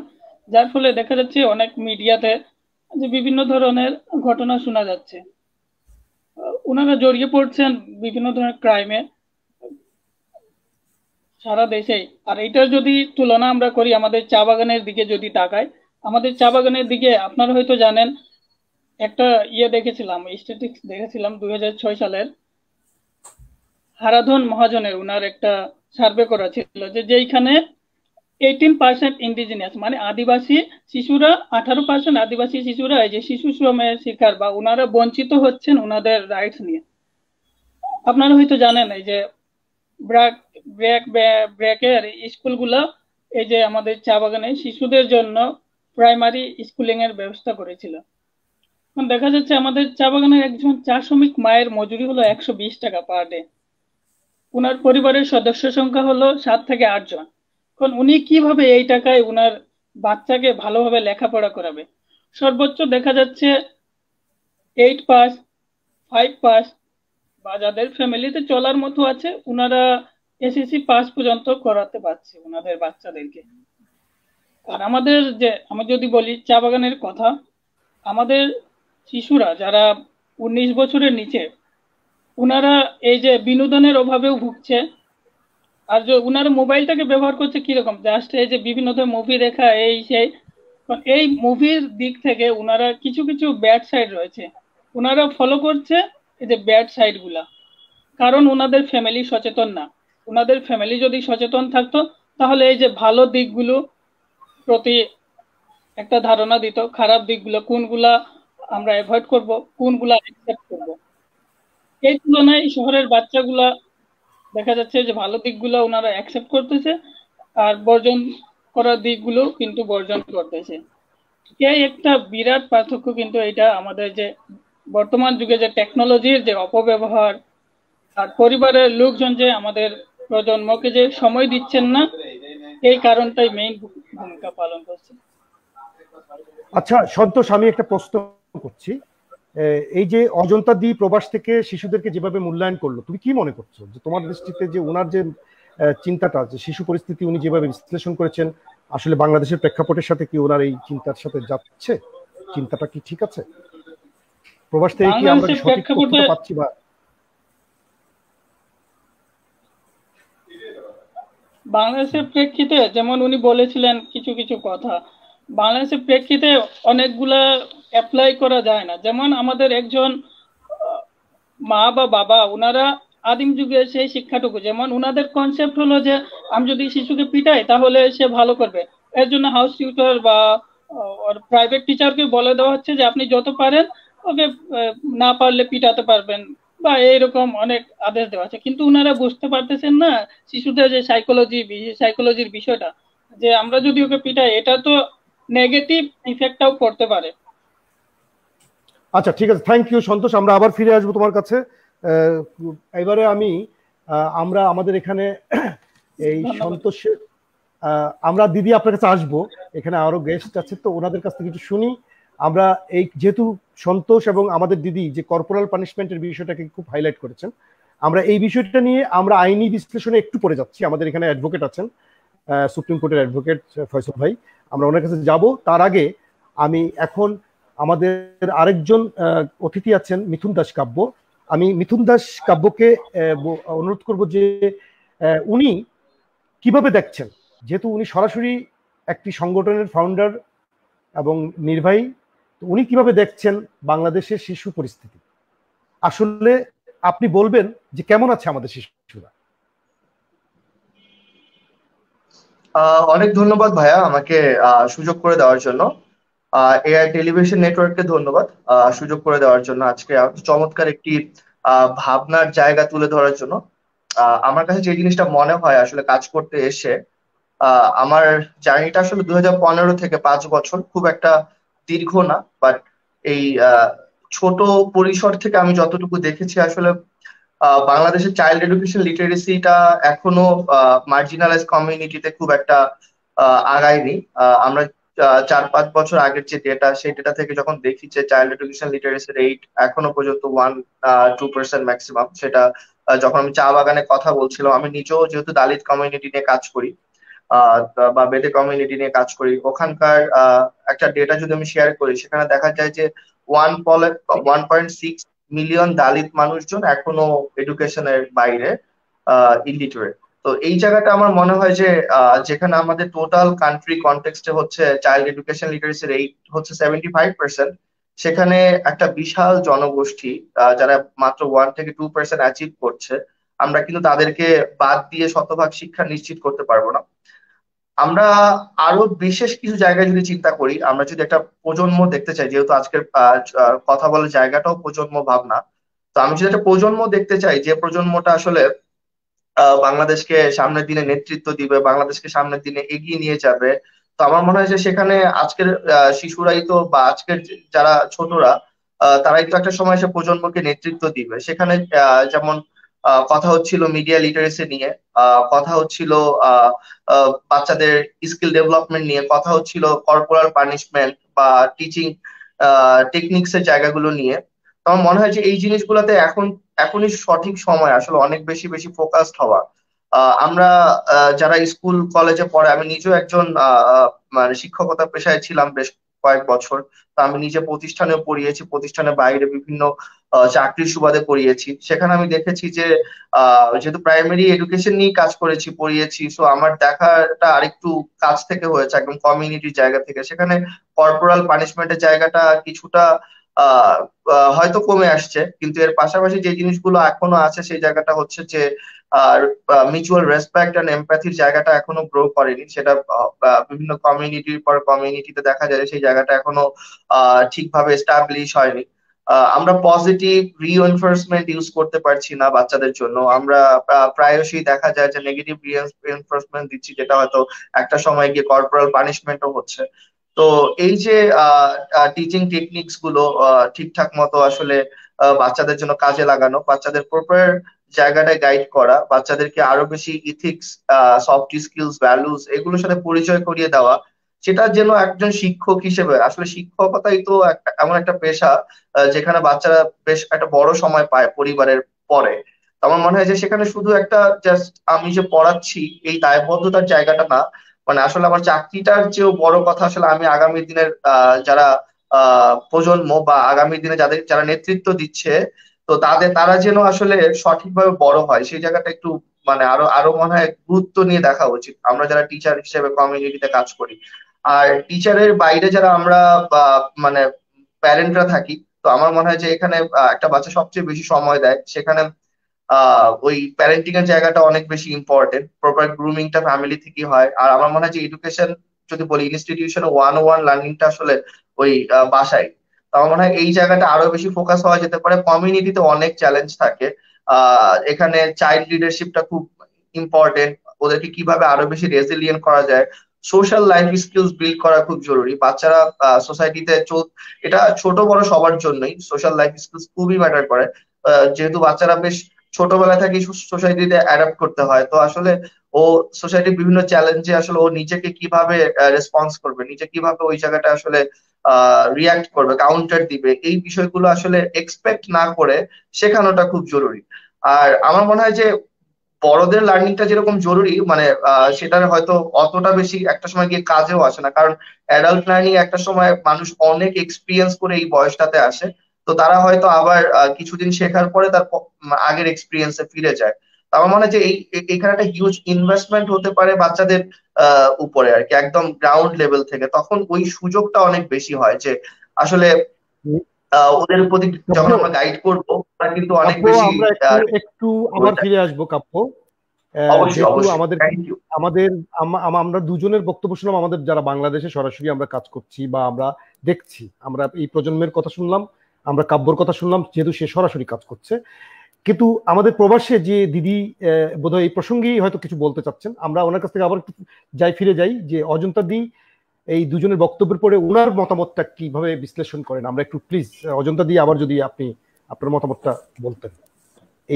Speaker 4: যার ফলে দেখা যাচ্ছে অনেক মিডিয়াতে যে বিভিন্ন ধরনের ঘটনা শোনা যাচ্ছে। ওনারা জড়িয়ে পড়ছেন বিভিন্ন ধরনের ক্রাইমে সারা দেশেই। আর এটার যদি তুলনা আমরা করি আমাদের চা বাগানের দিকে যদি তাকাই, আমাদের চা বাগানের দিকে আপনারা হয়তো জানেন, একটা দেখেছিলাম, স্ট্যাটিস্টিক্স দেখেছিলাম 2006 সালের হারাধন মহাজনের ওনার একটা সার্ভে করা ছিল, যেখানে 18% ইন্ডিজিনিয়াস মানে আদিবাসী শিশুরা, 18% আদিবাসী শিশুরা এই যে শিশু শ্রমের শিকার বা ওনারা বঞ্চিত হচ্ছেন ওনাদের রাইটস নিয়ে। আপনারা হয়তো জানেন এই যে ব্র্যাকের স্কুলগুলো এই যে আমাদের চা বাগানে শিশুদের জন্য প্রাইমারি স্কুলিং এর ব্যবস্থা করেছিল। দেখা যাচ্ছে আমাদের চা বাগানের একজন চা শ্রমিক মায়ের মজুরি হলো 120 টাকা পার ডে। উনার পরিবারের সদস্য সংখ্যা হলো 7 থেকে 8 জন। এখন উনি কিভাবে এই টাকায় উনার বাচ্চাকে ভালোভাবে লেখাপড়া করাবে? সর্বোচ্চ দেখা যাচ্ছে 8 পাস, 5 পাস, বা যাদের ফ্যামিলিতে চলার মতো আছে উনারা এসএসসি পাস পর্যন্ত করাতে পারছে উনাদের বাচ্চাদেরকে। আর আমাদের যে, আমি যদি বলি চা বাগানের কথা, আমাদের শিশুরা যারা 19 বছরের নিচে, উনারা এই যে বিনোদনের অভাবেও ভুগছে। আর যে উনারা মোবাইলটাকে ব্যবহার করছে কিরকম, জাস্ট এই যে বিভিন্ন ধরনের মুভি দেখা, এই মুভির দিক থেকে উনারা কিছু কিছু ব্যাড সাইড রয়েছে, উনারা ফলো করছে এই যে ব্যাড সাইড গুলা, কারণ উনাদের ফ্যামিলি সচেতন না। উনাদের ফ্যামিলি যদি সচেতন থাকতো তাহলে এই যে ভালো দিকগুলো প্রতি একটা ধারণা দিত, খারাপ দিকগুলো কোনগুলা আমরা অ্যাভয়েড করব, কোনগুলা অ্যাকসেপ্ট করব। এই তুলনায় শহরের বাচ্চাগুলা দেখা যাচ্ছে যে ভালো দিকগুলো ওনারা অ্যাকসেপ্ট করতেছে, আর বর্জন করার দিকগুলো কিন্তু বর্জন করতেছে। এই একটা বিরাট পার্থক্য কিন্তু এটা আমাদের যে বর্তমান যুগে যে টেকনোলজির যে অপব্যবহার, আর পরিবারের লোকজন যে আমাদের প্রজন্মকে যে সময় দিচ্ছেন না, এই কারণটাই মেইন ভূমিকা পালন করছে।
Speaker 1: আচ্ছা সন্তোষ, আমি একটা প্রশ্ন করছি। এই যে অজন্তা দ্বীপ প্রবাস থেকে শিশুদেরকে যেভাবে মূল্যায়ন করলো, তুমি কি মনে করছো যে তোমার দৃষ্টিতে যে ওনার যে চিন্তাটা, যে শিশু পরিস্থিতি উনি যেভাবে বিশ্লেষণ করেছেন, আসলে বাংলাদেশের প্রেক্ষাপটের সাথে কি ওনার এই চিন্তার সাথে যাচ্ছে? চিন্তাটা কি ঠিক আছে? প্রবাস থেকে কি আমরা
Speaker 4: বাংলাদেশের
Speaker 1: সঠিক
Speaker 4: প্রেক্ষাপটে
Speaker 1: তথ্যটা পাচ্ছি? বা
Speaker 4: বাংলাদেশের প্রেক্ষিতে যেমন উনি বলেছিলেন কিছু কিছু কথা, বাংলাদেশের প্রেক্ষিতে অনেকগুলা অ্যাপ্লাই করা যায় না। যেমন আমাদের একজন মা বা বাবা, ওনারা আদিম যুগের সেই শিক্ষাটুকু, যেমন ওনাদের কনসেপ্ট হলো যে আমি যদি শিশুকে পিটাই তাহলে সে ভালো করবে, এর জন্য হাউস টিউটর বা প্রাইভেট টিচারকে বলে দেওয়া হচ্ছে যে আপনি যত পারেন ওকে না পারলে পিটাতে পারবেন, বা এইরকম অনেক আদেশ দেওয়া আছে। কিন্তু ওনারা বুঝতে পারতেছেন না শিশুদের যে সাইকোলজির বিষয়টা, যে আমরা যদি ওকে পিটাই এটা তো নেগেটিভ ইফেক্টটাও করতে পারে।
Speaker 1: আচ্ছা, ঠিক আছে, থ্যাংক ইউ সন্তোষ। আমরা আবার ফিরে আসবো তোমার কাছে। এবারে আমরা আমাদের এখানে এই সন্তোষের আমরা দিদি আপনার কাছে আসবো, এখানে আরো গেস্ট আছে, তো ওনাদের কাছ থেকে একটু শুনি। আমরা এই যেহেতু সন্তোষ এবং আমাদের দিদি যে কর্পোরাল পানিশমেন্টের বিষয়টাকে খুব হাইলাইট করেছেন, আমরা এই বিষয়টা নিয়ে আমরা আইনি বিশ্লেষণে একটু পড়ে যাচ্ছি। আমাদের এখানে অ্যাডভোকেট আছেন, সুপ্রিম কোর্টের অ্যাডভোকেট ফয়সাল ভাই, আমরা ওনার কাছে যাব। তার আগে আমি এখন আমাদের আরেকজন অতিথি আছেন মিথুন দাস কাব্য। আমি মিথুন দাস কাব্যকে অনুরোধ করব যে উনি কিভাবে দেখছেন, যেহেতু উনি সরাসরি একটি সংগঠনের ফাউন্ডার এবং নির্বাহী, তো উনি কিভাবে দেখছেন বাংলাদেশের শিশু পরিস্থিতি। আসলে আপনি বলবেন যে কেমন আছে আমাদের শিশুরা।
Speaker 5: অনেক ধন্যবাদ ভাইয়া আমাকে সুযোগ করে দেওয়ার জন্য। এআই টেলিভিশন নেটওয়ার্ককে ধন্যবাদ সুযোগ করে দেওয়ার জন্য, আজকে চমৎকার একটি ভাবনার জায়গা তুলে ধরার জন্য। আমার কাছে যে জিনিসটা মনে হয় আসলে কাজ করতে এসে, আমার জার্নিটা আসলে 2015 থেকে 5 বছর, খুব একটা দীর্ঘ না, বাট এই ছোট পরিসর থেকে আমি যতটুকু দেখেছি আসলে বাংলাদেশের চাইল্ড এডুকেশন লিটারেসিটা এখনো মার্জিনালাইজ কমিউনিটিতে খুব একটা আগায়নি। আমরা 4-5 বছর আগের যে ডেটা, সেই ডেটা থেকে যখন দেখি যে চাইল্ড এডুকেশন লিটারেসি রেট এখনো পর্যন্ত 1-2% ম্যাক্সিমাম, সেটা যখন আমি চা বাগানে কথা বলছিলাম, আমি নিজেও যেহেতু দালিত কমিউনিটি নিয়ে কাজ করি বা বেদে কমিউনিটি নিয়ে কাজ করি, ওখানকার একটা ডেটা যদি আমি শেয়ার করি, সেখানে দেখা যায় যে 1.6 মিলিয়ন দালিত মানুষজন এখনো এডুকেশনের বাইরে ইলিটারেট। তো এই জায়গাটা আমার মনে হয় যে যেখানে আমাদের টোটাল কান্ট্রি কনটেক্সটে হচ্ছে চাইল্ড এডুকেশন লিটারেসি রেট হচ্ছে 75%, সেখানে একটা বিশাল জনগোষ্ঠী যারা মাত্র 1-2% অ্যাচিভ করছে, আমরা কিন্তু তাদেরকে বাদ দিয়ে শতভাগ শিক্ষা নিশ্চিত করতে পারবো না। আমরা আরো বিশেষ কিছু জায়গায় যদি চিন্তা করি, আমরা যদি একটা প্রজন্ম দেখতে চাই, যেহেতু আজকের কথা বলার জায়গাটাও প্রজন্ম ভাবনা, তো আমি যদি একটা প্রজন্ম দেখতে চাই, যে প্রজন্মটা আসলে বাংলাদেশকে সামনের দিনে নেতৃত্ব দিবে, বাংলাদেশকে সামনের দিনে এগিয়ে নিয়ে যাবে, তো আমার মনে হয় যে সেখানে আজকের শিশুরাই তো, বা আজকের যারা ছোটরা, তারাই তো একটা সময় সে প্রজন্মকে নেতৃত্ব দিবে। সেখানে যেমন কথা হচ্ছিল মিডিয়া লিটারেসি নিয়ে, কথা হচ্ছিল বাচ্চাদের স্কিল ডেভেলপমেন্ট নিয়ে, কথা হচ্ছিল কর্পোরাল পানিশমেন্ট বা টিচিং টেকনিক্স এর জায়গাগুলো নিয়ে। তো আমার মনে হয় যে এই জিনিসগুলোতে এখনই সঠিক সময় আসলে অনেক বেশি বেশি ফোকাসড হওয়া। আমরা যারা স্কুল কলেজে পড়ে, আমি নিজেও একজন মানে শিক্ষকতা পেশায় ছিলাম বেশ কয়েক বছর। তো আমি নিজে প্রতিষ্ঠানেও পড়িয়েছি, প্রতিষ্ঠানের বাইরে বিভিন্ন চাকরির সুবাদে পড়িয়েছি। সেখানে আমি দেখেছি যে যেহেতু প্রাইমারি এডুকেশন নিয়ে কাজ করেছি, পড়িয়েছি, সো আমার দেখাটা আরেকটু কাছ থেকে হয়েছে, একদম কমিউনিটির জায়গা থেকে। সেখানে কর্পোরাল পানিশমেন্টের জায়গাটা কিছুটা আহ হয়তো কমে আসছে, কিন্তু এর পাশাপাশি যে জিনিসগুলো এখনো আছে সেই জায়গাটা হচ্ছে যে আর মিউচুয়াল রেসপেক্ট এন্ড এমপ্যাথির জায়গাটা এখনো গ্রো করেনি। সেটা বিভিন্ন কমিউনিটির পর কমিউনিটিতে দেখা যায় যে সেই জায়গাটা এখনো ঠিকভাবে এস্টাবলিশ হয়নি। আমরা পজিটিভ রিইনফোর্সমেন্ট ইউজ করতে পারছি না বাচ্চাদের জন্য। আমরা প্রায়শই দেখা যায় যে নেগেটিভ রিইনফোর্সমেন্ট দিচ্ছি, যেটা হয়তো একটা সময় গিয়ে কর্পোরাল পানিশমেন্টও হচ্ছে। তো এই যে টিচিং টেকনিক্স গুলো ঠিকঠাক মতো আসলে বাচ্চাদের জন্য কাজে লাগানো, বাচ্চাদের প্রপার জায়গাটায় গাইড করা, বাচ্চাদেরকে আরো বেশি ইথিক্স, সফট স্কিলস, ভ্যালুস এগুলোর সাথে পরিচয় করিয়ে দেওয়া, সেটা যেন একজন শিক্ষক হিসেবে, আসলে শিক্ষকতাই তো এমন একটা পেশা যেখানে বাচ্চারা বেশ একটা বড় সময় পায় পরিবারের পরে। তো আমার মনে হয় যে সেখানে শুধু একটা জাস্ট আমি যে পড়াচ্ছি এই দায়বদ্ধতার জায়গাটা না, মানে আসলে আমার চাকরিটার চেয়েও বড় কথা আসলে আমি আগামী দিনের যারা প্রজন্ম বা আগামী দিনে যারা নেতৃত্ব দিচ্ছে, তো তারা যেন আসলে সঠিকভাবে বড় হয়, সেই জায়গাটা একটু মানে আরো আরো মনে হয় গুরুত্ব নিয়ে দেখা উচিত আমরা যারা টিচার হিসেবে কমিউনিটিতে কাজ করি। আর টিচারের বাইরে যারা আমরা মানে প্যারেন্টরা থাকি, তো আমার মনে হয় যে এখানে একটা বাচ্চা সবচেয়ে বেশি সময় দেয়, সেখানে ওই প্যারেন্টিং এর জায়গাটা অনেক বেশি ইম্পর্টেন্ট। প্রপার গ্রুমিংটা ফ্যামিলি থেকেই হয়। আর আমার মনে হয় যে এডুকেশন যদি বলি ইনস্টিটিউশনে 101 লার্নিংটা আসলে ওই বাসায়। তো আমার মনে হয় এই জায়গাটা আরো বেশি ফোকাস হওয়া যেতে পারে। কমিউনিটিতে অনেক চ্যালেঞ্জ থাকে, এখানে চাইল্ড লিডারশিপটা খুব ইম্পর্টেন্ট। ওদেরকে কিভাবে আরো বেশি রেজিলিয়েন্ট করা যায়, সোশ্যাল লাইফ স্কিলস বিল্ড করা খুব জরুরি। বাচ্চারা সোসাইটিতে এটা ছোট বড় সবার জন্যই সোশ্যাল লাইফ স্কিলস খুবই ম্যাটার করে। যেহেতু বাচ্চারা বেশ ছোটবেলা থেকে সোসাইটিতে অ্যাডাপ্ট করতে হয়, তো আসলে ও সোসাইটির বিভিন্ন চ্যালেঞ্জে আসলে ও নিজেকে কিভাবে রেসপন্স করবে, নিজে কিভাবে ওই জায়গাটা আসলে রিয়াক্ট করবে, কাউন্টার দিবে, এই বিষয়গুলো আসলে এক্সপেক্ট না করে শেখানোটা খুব জরুরি। আর আমার মনে হয় যে বড়দের লার্নিংটা যেরকম জরুরি, মানে সেটার হয়তো অতটা বেশি একটা সময় গিয়ে কাজেও আসে না, কারণ অ্যাডাল্ট লার্নিং একটা সময় মানুষ অনেক এক্সপিরিয়েন্স করে এই বয়সটাতে আসে। তো তারা হয়তো আবার কিছুদিন শেখার পরে তার আগের এক্সপিরিয়েন্সে ফিরে যায়। তো আমার মনে হয় যে এখানে একটা হিউজ ইনভেস্টমেন্ট হতে পারে বাচ্চাদের উপরে আর কি, একদম গ্রাউন্ড লেভেল থেকে। তখন ওই সুযোগটা অনেক বেশি হয় যে আসলে ওদের প্রতি যখন আমরা গাইড করবো তারা কিন্তু অনেক বেশি।
Speaker 1: আমরা একটু আবার ফিরে আসবো কাপ্য, যেহেতু আমরা দুজনের বক্তব্য শুনলাম, আমাদের যারা বাংলাদেশে সরাসরি আমরা কাজ করছি বা আমরা দেখছি, আমরা এই প্রজন্মের কথা শুনলাম, আমরা কাব্যর কথা শুনলাম যেহেতু সে সরাসরি কাজ করছে। কিন্তু আমাদের প্রবাসে যে দিদি বোধহয় এই প্রসঙ্গেই হয়তো কিছু বলতে চাচ্ছেন, আমরা ওনার কাছ থেকে আবার ফিরে যাই যে অজন্তা দি এই দুজনের বক্তব্যের পরে ওনার মতামতটা কিভাবে বিশ্লেষণ করেন। আমরা একটু প্লিজ অজন্তা দি আবার যদি আপনি আপনার মতামতটা বলতেন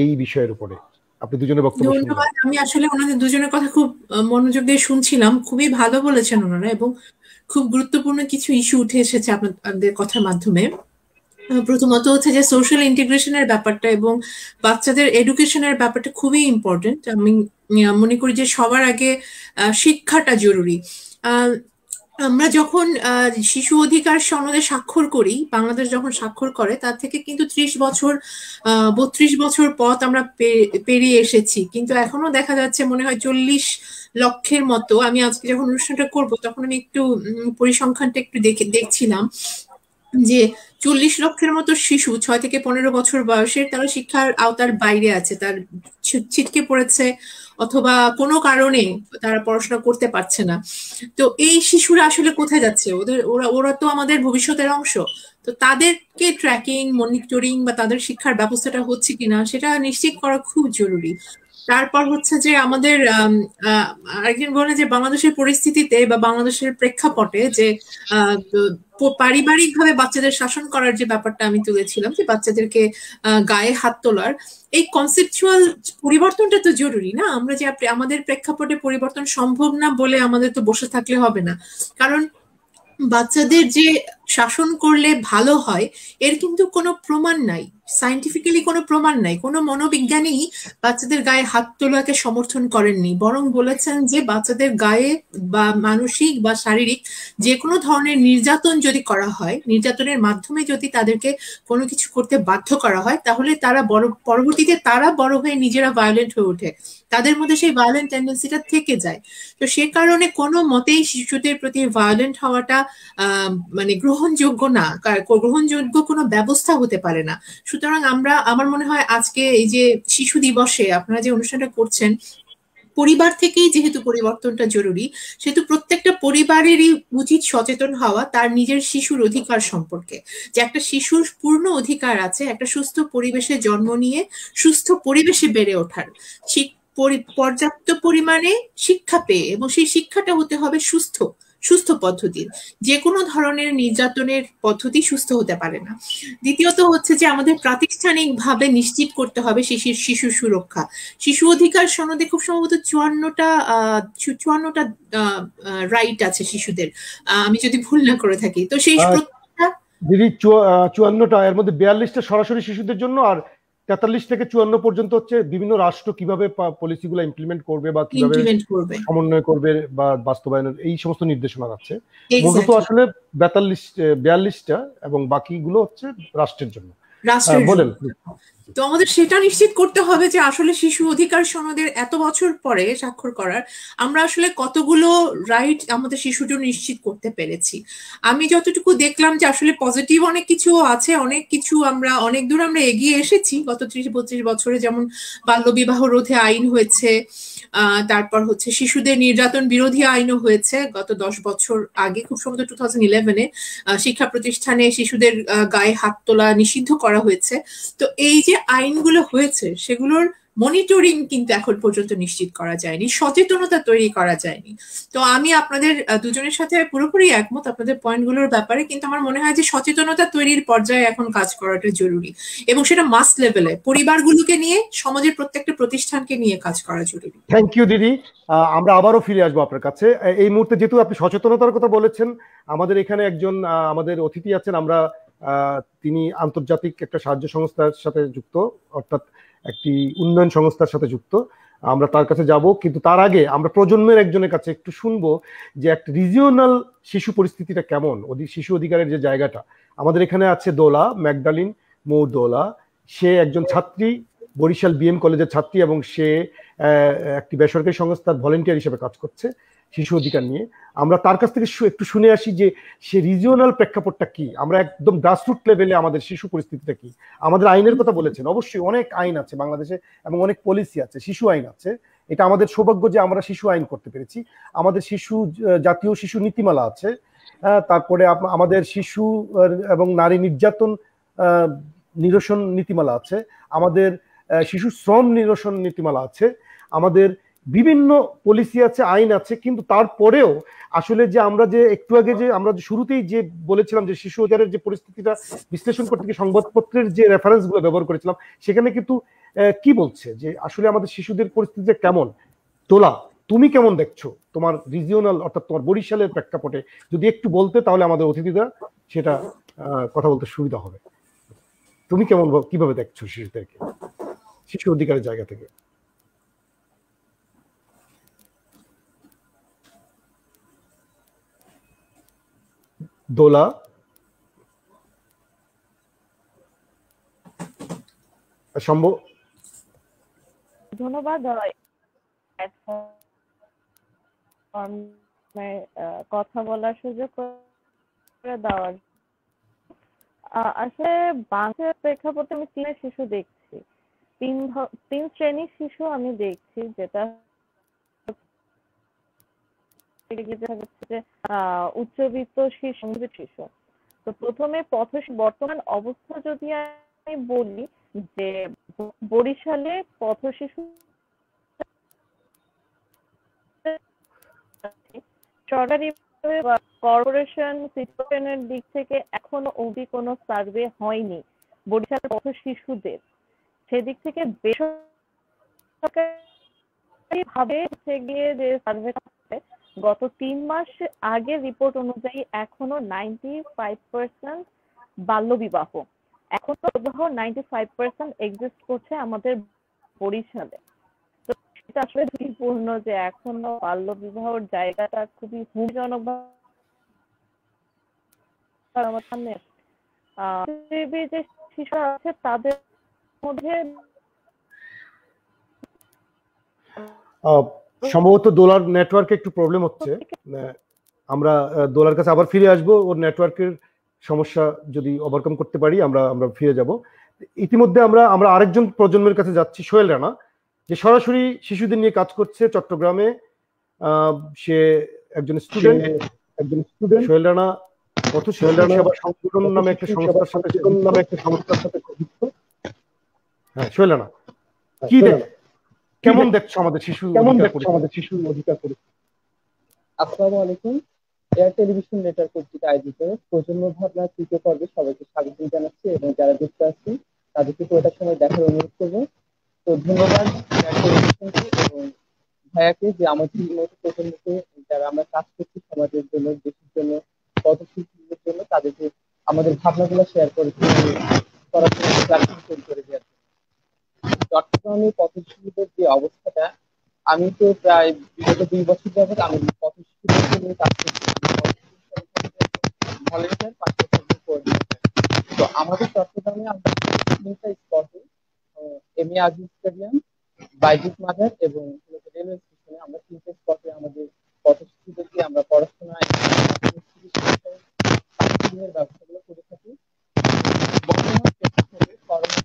Speaker 1: এই বিষয়ের উপরে। আপনি দুজনের বক্তব্য শুনলেন।
Speaker 3: ধন্যবাদ। আমি আসলে ওনাদের দুজনের কথা খুব মনোযোগ দিয়ে শুনছিলাম, খুবই ভালো বলেছেন ওনারা, এবং খুব গুরুত্বপূর্ণ কিছু ইস্যু উঠে এসেছে আপনাদের কথার মাধ্যমে। প্রথমত হচ্ছে যে সোশ্যাল ইন্টিগ্রেশনের ব্যাপারটা এবং বাচ্চাদের এডুকেশনের ব্যাপারটা খুবই ইম্পর্টেন্ট। আমি মনে করি যে সবার আগে শিক্ষাটা জরুরি। আমরা যখন শিশু অধিকার সনদে স্বাক্ষর করি, বাংলাদেশ যখন স্বাক্ষর করে, তার থেকে কিন্তু 30 বছর 32 বছর পথ আমরা পেরিয়ে এসেছি, কিন্তু এখনো দেখা যাচ্ছে মনে হয় 40 লক্ষের মতো। আমি আজকে যখন অনুষ্ঠানটা করব তখন আমি একটু পরিসংখ্যানটা একটু দেখছিলাম যে 40 লক্ষের মতো শিশু 6 থেকে 15 বছর বয়সের, তারা শিক্ষার আওতার বাইরে আছে, তার ছিটকে পড়েছে অথবা কোনো কারণে তারা পড়াশোনা করতে পারছে না। তো এই শিশুরা আসলে কোথায় যাচ্ছে? ওরা তো আমাদের ভবিষ্যতের অংশ। তো তাদেরকে ট্র্যাকিং, মনিটরিং বা তাদের শিক্ষার ব্যবস্থাটা হচ্ছে কিনা সেটা নিশ্চিত করা খুব জরুরি। তারপর হচ্ছে যে আমাদের আরেকজন বলে যে বাংলাদেশের পরিস্থিতিতে বা বাংলাদেশের প্রেক্ষাপটে যে পারিবারিকভাবে বাচ্চাদের শাসন করার যে ব্যাপারটা আমি তুলেছিলাম, যে বাচ্চাদেরকে গায়ে হাত তোলার এই কনসেপচুয়াল পরিবর্তনটা তো জরুরি না? আমরা যে আমাদের প্রেক্ষাপটে পরিবর্তন সম্ভব না বলে আমাদের তো বসে থাকলে হবে না, কারণ বাচ্চাদের যে শাসন করলে ভালো হয় এর কিন্তু কোনো প্রমাণ নাই, সায়েন্টিফিক্যালি কোনো প্রমাণ নাই। কোনো মনোবিজ্ঞানী বাচ্চাদের গায়ে হাত তোলাকে সমর্থন করেননি, বরং বলেছেন যে বাচ্চাদের গায়ে বা মানসিক বা শারীরিক যে কোনো ধরনের নির্যাতন যদি করা হয়, নির্যাতনের মাধ্যমে যদি তাদেরকে কোনো কিছু করতে বাধ্য করা হয়, তাহলে তারা পরবর্তীতে তারা বড় হয়ে নিজেরা ভায়োলেন্ট হয়ে ওঠে, তাদের মধ্যে সেই ভায়োলেন্ট টেন্ডেন্সিটা থেকে যায়। তো সে কারণে কোনো মতেই শিশুদের প্রতি ভায়োলেন্ট হওয়াটা মানে গ্রহণযোগ্য না, গ্রহণযোগ্য কোনো ব্যবস্থা হতে পারে না। সুতরাং আমার মনে হয় আজকে এই যে শিশু দিবসে আপনারা যে অনুষ্ঠানটা করছেন, পরিবার থেকেই যেহেতু পরিবর্তনটা জরুরি, সেহেতু প্রত্যেকটা পরিবারেরই উচিত সচেতন হওয়া তার নিজের শিশুর অধিকার সম্পর্কে, যে একটা শিশুর পূর্ণ অধিকার আছে একটা সুস্থ পরিবেশে জন্ম নিয়ে সুস্থ পরিবেশে বেড়ে ওঠার, পর্যাপ্ত পরিমাণে শিক্ষা পেয়ে, এবং সেই শিক্ষাটা হতে হবে সুস্থ পদ্ধতির। যে কোনো ধরনের নির্যাতনের পদ্ধতি সুস্থ হতে পারে না। দ্বিতীয়ত হচ্ছে যে আমাদের প্রাতিষ্ঠানিকভাবে নিশ্চিত করতে হবে শিশু সুরক্ষা। শিশু অধিকার সনদে খুব সম্ভবত 54টা রাইট আছে শিশুদের, আমি যদি ভুল না করে থাকি। তো সেই
Speaker 1: দিদি 54টা, এর মধ্যে 42টা সরাসরি শিশুদের জন্য আর 43 থেকে 54 পর্যন্ত হচ্ছে বিভিন্ন রাষ্ট্র কিভাবে পলিসিগুলো ইমপ্লিমেন্ট করবে বা কিভাবে সমন্বয় করবে বা বাস্তবায়নের এই সমস্ত নির্দেশনা আছে। মূলত আসলে 42টা এবং বাকিগুলো হচ্ছে রাষ্ট্রের জন্য। বলেন।
Speaker 3: তো আমাদের সেটা নিশ্চিত করতে হবে যে আসলে শিশু অধিকার সনদের এত বছর পরে স্বাক্ষর করার আমরা আসলে কতগুলো রাইট আমাদের শিশুর জন্য নিশ্চিত করতে পেরেছি। আমি যতটুকু দেখলাম যে আসলে পজিটিভ অনেক কিছু আছে, অনেক কিছু আমরা অনেক দূর আমরা এগিয়ে এসেছি গত 30-32 বছরে। যেমন বাল্যবিবাহ রোধে আইন হয়েছে, তারপর হচ্ছে শিশুদের নির্যাতন বিরোধী আইনও হয়েছে গত 10 বছর আগে, খুব সম্ভবত 2011-এ শিক্ষা প্রতিষ্ঠানে শিশুদের গায়ে হাত তোলা নিষিদ্ধ করা হয়েছে। তো এই যে আইনগুলো হয়েছে সেগুলোর মনিটরিং কিন্তু এখন পর্যন্ত নিশ্চিত করা যায়নি, সচেতনতা তৈরি করা যায়নি। তো আমি আপনাদের দুজনের সাথে পুরোপুরি একমত আপনাদের পয়েন্টগুলোর ব্যাপারে, কিন্তু আমার মনে হয় যে সচেতনতা তৈরির পর্যায়ে এখন কাজ করাটা জরুরি, এবং সেটা মাস লেভেলে পরিবারগুলোকে নিয়ে, সমাজের প্রত্যেকটা প্রতিষ্ঠানকে নিয়ে কাজ করা জরুরি।
Speaker 1: থ্যাংক ইউ দিদি। আমরা আবারও ফিরে আসবো আপনার কাছে। এই মুহূর্তে যেহেতু আপনি সচেতনতার কথা বলেছেন, আমাদের এখানে একজন আমাদের অতিথি আছেন, আমরা তিনি আন্তর্জাতিক একটা সাহায্য সংস্থার সাথে যুক্ত, অর্থাৎ একটি উন্নয়ন সংস্থার সাথে যুক্ত। আমরা তার কাছে যাব, কিন্তু তার আগে আমরা প্রজন্মের একজনের কাছে একটু শুনবো যে একটা রিজিওনাল শিশু পরিস্থিতিটা কেমন, শিশু অধিকারের যে জায়গাটা। আমাদের এখানে আছে দোলা, ম্যাকডালিন মৌ দোলা। সে একজন ছাত্রী, বরিশাল বিএম কলেজের ছাত্রী, এবং সে একটি বেসরকারি সংস্থার ভলেন্টিয়ার হিসেবে কাজ করছে শিশু অধিকার নিয়ে। আমরা তার কাছ থেকে একটু শুনে আসি যে সে রিজিওনাল প্রেক্ষাপটটা কি, আমরা একদম গ্রাসরুট লেভেলে আমাদের শিশু পরিস্থিতিটা কি। আমাদের আইনের কথা বলেছেন, অবশ্যই অনেক আইন আছে বাংলাদেশে এবং অনেক পলিসি আছে, শিশু আইন আছে। এটা আমাদের সৌভাগ্য যে আমরা শিশু আইন করতে পেরেছি। আমাদের জাতীয় শিশু নীতিমালা আছে, তারপরে আমাদের শিশু এবং নারী নির্যাতন নিরসন নীতিমালা আছে, আমাদের শিশু শ্রম নিরসন নীতিমালা আছে, আমাদের বিভিন্ন পলিসি আছে, আইন আছে। কিন্তু তারপরেও আসলে যে আমরা যে একটু আগে যে আমরা শুরুতেই যে বলেছিলাম যে শিশু অধিকারের যে পরিস্থিতিটা বিশ্লেষণ করতে গিয়ে সংবাদপত্রের যে রেফারেন্স গুলো ব্যবহার করেছিলাম, সেখানে কিন্তু কি বলছে যে আসলে আমাদের শিশুদের পরিস্থিতিটা কেমন। তোলা, তুমি কেমন দেখছো তোমার রিজিওনাল অর্থাৎ তোমার বরিশালের প্রেক্ষাপটে যদি একটু বলতে, তাহলে আমাদের অতিথিরা সেটা কথা বলতে সুবিধা হবে। তুমি কেমন, কিভাবে দেখছো শিশুদেরকে শিশু অধিকারের জায়গা থেকে? দোলা, সম্ভব।
Speaker 6: ধন্যবাদ কথা বলার সুযোগ করে দেওয়ার। আসলে বাংলাদেশের প্রেক্ষাপটে আমি 3 শিশু দেখছি, 3 শ্রেণীর শিশু আমি দেখছি, যেটা উচ্চবিত্ত শিশু। তো প্রথমে বর্তমান অবস্থা যদি আমি বলি যে বরিশালে পথ শিশু সরকারি কর্পোরেশন সিস্টেমের দিক থেকে এখনো অবধি কোনো সার্ভে হয়নি বরিশালের পথ শিশুদের। সেদিক থেকে বেসরকারি ভাবে গিয়ে যে সার্ভে গত 3 মাস আগে রিপোর্ট অনুযায়ী এখনো 95% বাল্যবিবাহ, এখন বিবাহ 95% এক্সিস্ট করছে আমাদের বরিশালে। তো সেটা আসলে ঝুঁকিপূর্ণ যে এখনো বাল্যবিবাহর জায়গাটা খুবই হুমকিজনক আমার সামনে। যে শিশুরা আছে তাদের মধ্যে
Speaker 1: সম্ভবত দোলার নেটওয়ার্কে একটু প্রবলেম হচ্ছে। আমরা দোলার কাছে আবার ফিরে আসবো, ওর নেটওয়ার্কের সমস্যা যদি ওভারকাম করতে পারি আমরা ফিরে যাব। ইতিমধ্যে আমরা আরেকজন প্রজন্মের কাছে যাচ্ছি, সোহেল রানা, যে সরাসরি শিশুদের নিয়ে কাজ করছে চট্টগ্রামে। সে একজন স্টুডেন্ট। সোহেল রানা সেবা সংগঠন নামে একটা সংস্থার সাথে যুক্ত। হ্যাঁ সোহেল রানা, কি কেমন দেখছো আমাদের শিশু অধিকার পরিস্থিতি?
Speaker 7: আসসালামু আলাইকুম। এয়ার টেলিভিশন নেটওয়ার্ক কর্তৃক আয়োজিত প্রজন্ম ভাবনা 3য় পর্বে সবাইকে স্বাগত জানাচ্ছি, এবং যারা যুক্ত আছেন তাদেরকে পুরোটার সময় দেখার অনুরোধ করবো। তো ধন্যবাদ এয়ার টেলিভিশনকে এবং ভাইয়াকে যে আমাদের মতো প্রজন্মকে, যারা আমরা কাজ করছি সমাজের জন্য, দেশের জন্য, পথশিশুদের জন্য, তাদেরকে আমাদের ভাবনাগুলো শেয়ার করার জন্য করে দেওয়ার জন্য। চট্টগ্রামে পথশিশুদের যে অবস্থাটা, আমি তো প্রায় বিগত 2 বছর যাবত আমি পথশিশুদের নিয়ে কাজ করছি, ভলেন্টিয়ার পাশাপাশি কোঅর্ডিনেটর। তো আমাদের চট্টগ্রামে আমরা 3টা স্পটে, এম এ আজিজ স্টেডিয়াম, বাইজিৎ মাজার এবং রেলওয়ে স্টেশনে, আমরা 3টে স্পটে আমাদের পথশিশুদেরকে আমরা পড়াশোনায় ব্যবস্থাগুলো করে থাকি। বর্তমান প্রেক্ষাপটে করোনার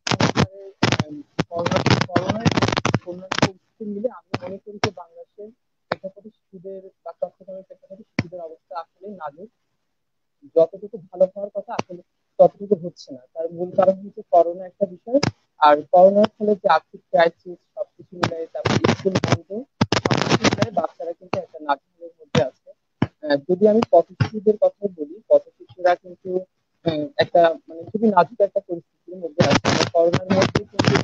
Speaker 7: অন্যান্য পরিস্থিতি মিলে আমি মনে করি যে বাংলাদেশের প্রেক্ষাপটে শিশুদের বা চট্টগ্রামের প্রেক্ষাপটে শিশুদের অবস্থা আসলে নাজুক। যতটুকু ভালো হওয়ার কথা আসলে ততটুকু হচ্ছে না। তার মূল কারণ হচ্ছে করোনা একটা বিষয়, আর করোনার ফলে যে আর্থিক ক্রাইসিস সবকিছু মিলাই, তারপর স্কুল বন্ধ, সবকিছু মিলাই বাচ্চারা কিন্তু একটা নাজুকের মধ্যে আছে। যদি আমি পথশিশুদের কথা বলি, পথশিশুরা কিন্তু একটা মানে খুবই নাজুক একটা পরিস্থিতির মধ্যে আছে। আমরা করোনার মধ্যে কিন্তু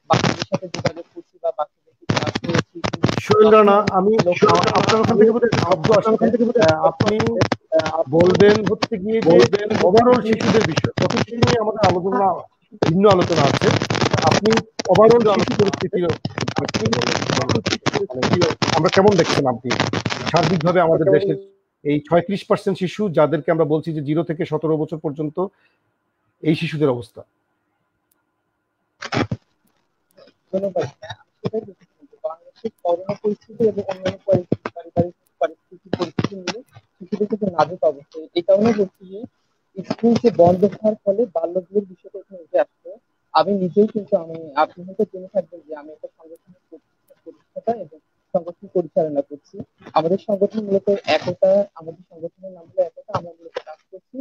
Speaker 7: বাচ্চাদের সাথে যোগাযোগ করছি বা বাচ্চাদেরকে ক্লাস করেছি,
Speaker 1: সোহেল রানা, আমি আপনার ওখান থেকে বোধহয় শব্দ আসছে। আপনি বলবেন হচ্ছে গিয়ে যে ওভারঅল শিশুদের বিষয়, প্রতিটি নিয়ে আমাদের আলোচনা, ভিন্ন আলোচনা আছে। আপনি ওভারঅল শিশু পরিস্থিতির আমরা কেমন দেখছেন আপনি সার্বিকভাবে আমাদের দেশের এই 36% শিশু যাদেরকে আমরা বলছি যে 0 থেকে 17 বছর পর্যন্ত, এই শিশুদের অবস্থা?
Speaker 7: ধন্যবাদ। বাংলাদেশের করোনা পরিস্থিতি এবং অন্যান্য পারিবারিক পরিস্থিতি মিলে শিশুদের কিন্তু নাজুক অবস্থা। এই কারণে বলছি যে স্কুল যে বন্ধ হওয়ার ফলে বাল্য বিয়ের বিষয়টা এখানে উঠে আসছে। আমি নিজেই কিন্তু আপনি হয়তো জেনে থাকবেন যে আমি একটা সংগঠনের প্রতিষ্ঠাতা এবং সংগঠন পরিচালনা করছি। আমাদের সংগঠন মূলত একতা, আমাদের সংগঠনের নাম হলো একতা। আমরা মূলত কাজ করছি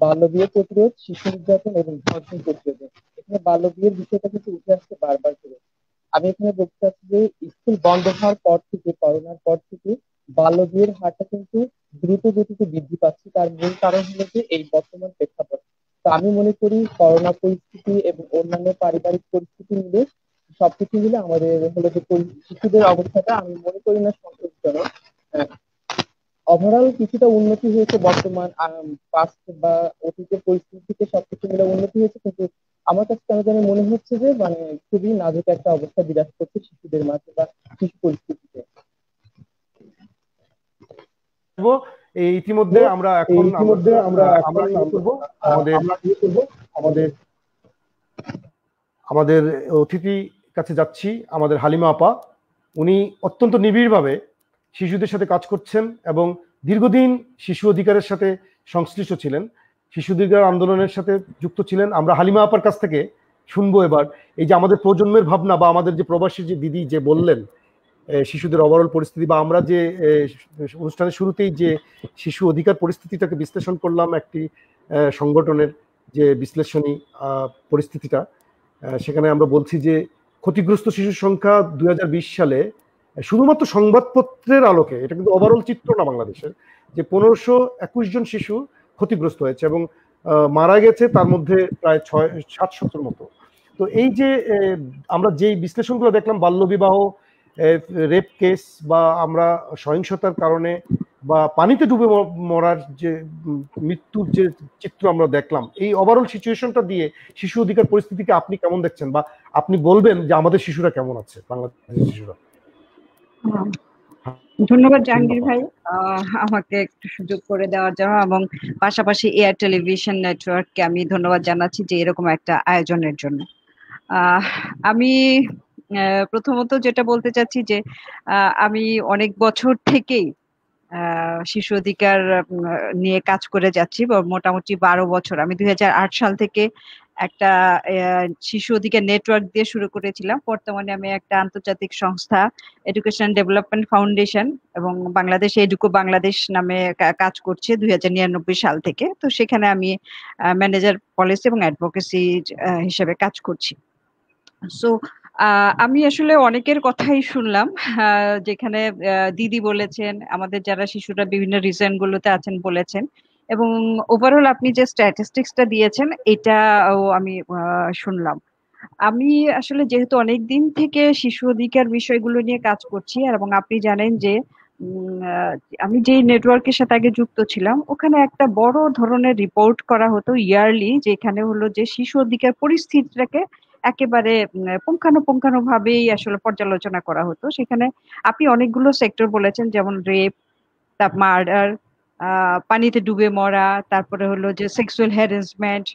Speaker 7: বাল্য বিয়ে প্রতিরোধ, শিশু নির্যাতন এবং ধর্ষণ প্রতিরোধে। এখানে বাল্য বিয়ের বিষয়টা কিন্তু উঠে আসছে বারবার করে। আমি এখানে বলতে চাচ্ছি যে স্কুল বন্ধ হওয়ার পর থেকে, করোনার পর থেকে বাল্য বিয়ের হারটা কিন্তু দ্রুত গতিতে বৃদ্ধি পাচ্ছে। তার মূল কারণ হলো যে এই বর্তমান প্রেক্ষাপট। তো আমি মনে করি করোনা পরিস্থিতি এবং অন্যান্য পারিবারিক পরিস্থিতি মিলে, সবকিছু মিলে আমাদের হলো যে শিশুদের অবস্থাটা আমি মনে করি না সন্তোষজনক। ওভারঅল কিছুটা উন্নতি হয়েছে বর্তমান পাস্ট বা অতীতের পরিস্থিতি থেকে, সবকিছু মিলে উন্নতি হয়েছে, কিন্তু আমার কাছে কেন জানি মনে হচ্ছে যে মানে খুবই নাজুক একটা অবস্থা বিরাজ করছে শিশুদের মাঝে বা শিশু পরিস্থিতিতে।
Speaker 1: এই ইতিমধ্যে আমরা এখন আমাদের অতিথি কাছে যাচ্ছি, আমাদের হালিমা আপা। উনি অত্যন্ত নিবিড়ভাবে শিশুদের সাথে কাজ করছেন এবং দীর্ঘদিন শিশু অধিকারের সাথে সংশ্লিষ্ট ছিলেন, শিশু অধিকার আন্দোলনের সাথে যুক্ত ছিলেন। আমরা হালিমা আপার কাছ থেকে শুনবো এবার এই যে আমাদের প্রজন্মের ভাবনা বা আমাদের যে প্রবাসী যে দিদি যে বললেন শিশুদের ওভারঅল পরিস্থিতি, বা আমরা যে অনুষ্ঠানের শুরুতেই যে শিশু অধিকার পরিস্থিতিটাকে বিশ্লেষণ করলাম, একটি সংগঠনের যে বিশ্লেষণী পরিস্থিতিটা, সেখানে আমরা বলছি যে ক্ষতিগ্রস্ত শিশুর সংখ্যা 2020 সালে শুধুমাত্র সংবাদপত্রের আলোকে, এটা কিন্তু ওভারঅল চিত্র না বাংলাদেশের, যে 1521 জন শিশু ক্ষতিগ্রস্ত হয়েছে এবং মারা গেছে তার মধ্যে প্রায় 700-র মতো। তো এই যে আমরা যেই বিশ্লেষণগুলো দেখলাম, বাল্যবিবাহ, রেপ কেস, বা আমরা সহিংসতার কারণে বা পানিতে ডুবে মরার যে মৃত্যুর যে চিত্র আমরা দেখলাম, এই ওভারঅল সিচুয়েশনটা দিয়ে শিশু অধিকার পরিস্থিতিকে আপনি কেমন দেখছেন, বা আপনি বলবেন যে আমাদের শিশুরা কেমন আছে, বাংলাদেশের শিশুরা?
Speaker 8: ধন্যবাদ জাহাঙ্গীর ভাই আমাকে একটু সুযোগ করে দেওয়ার জন্য, এবং পাশাপাশি এয়ার টেলিভিশন নেটওয়ার্ককে আমি ধন্যবাদ জানাচ্ছি যে এরকম একটা আয়োজনের জন্য। আমি প্রথমত যেটা বলতে চাচ্ছি যে আমি অনেক বছর থেকেই শিশু অধিকার নিয়ে কাজ করে যাচ্ছি, মোটামুটি 12 বছর। আমি 2008 সাল থেকে একটা শিশু অধিকার নেটওয়ার্ক দিয়ে শুরু করেছিলাম। বর্তমানে আমি একটা আন্তর্জাতিক সংস্থা এডুকেশন ডেভেলপমেন্ট ফাউন্ডেশন এবং বাংলাদেশ এডুকো বাংলাদেশ নামে কাজ করছে 2099 সাল থেকে। তো সেখানে আমি ম্যানেজার পলিসি এবং অ্যাডভোকেসি হিসেবে কাজ করছি। সো আমি আসলে অনেকের কথাই শুনলাম, যেখানে দিদি বলেছেন, আমাদের যারা শিশুরা বিভিন্ন রিজন গুলোতে আছেন বলেছেন, এবং ওভারঅল আপনি যে স্ট্যাটিস্টিক্সটা দিয়েছেন এটাও আমি শুনলাম। আমি আসলে যেহেতু অনেক দিন থেকে শিশু অধিকার বিষয়গুলো নিয়ে কাজ করছি, এবং আপনি জানেন যে আমি যেই নেটওয়ার্কের সাথে আগে যুক্ত ছিলাম ওখানে একটা বড় ধরনের রিপোর্ট করা হতো ইয়ারলি, যেখানে হলো যে শিশু অধিকার পরিস্থিতিটাকে একেবারে পুঙ্খানুপুঙ্খানুভাবেই আসলে পর্যালোচনা করা হতো। সেখানে আপনি অনেকগুলো সেক্টর বলেছেন, যেমন রেপ, মার্ডার, পানিতে ডুবে মরা, তারপরে হলো যে সেক্সুয়াল হ্যারাসমেন্ট,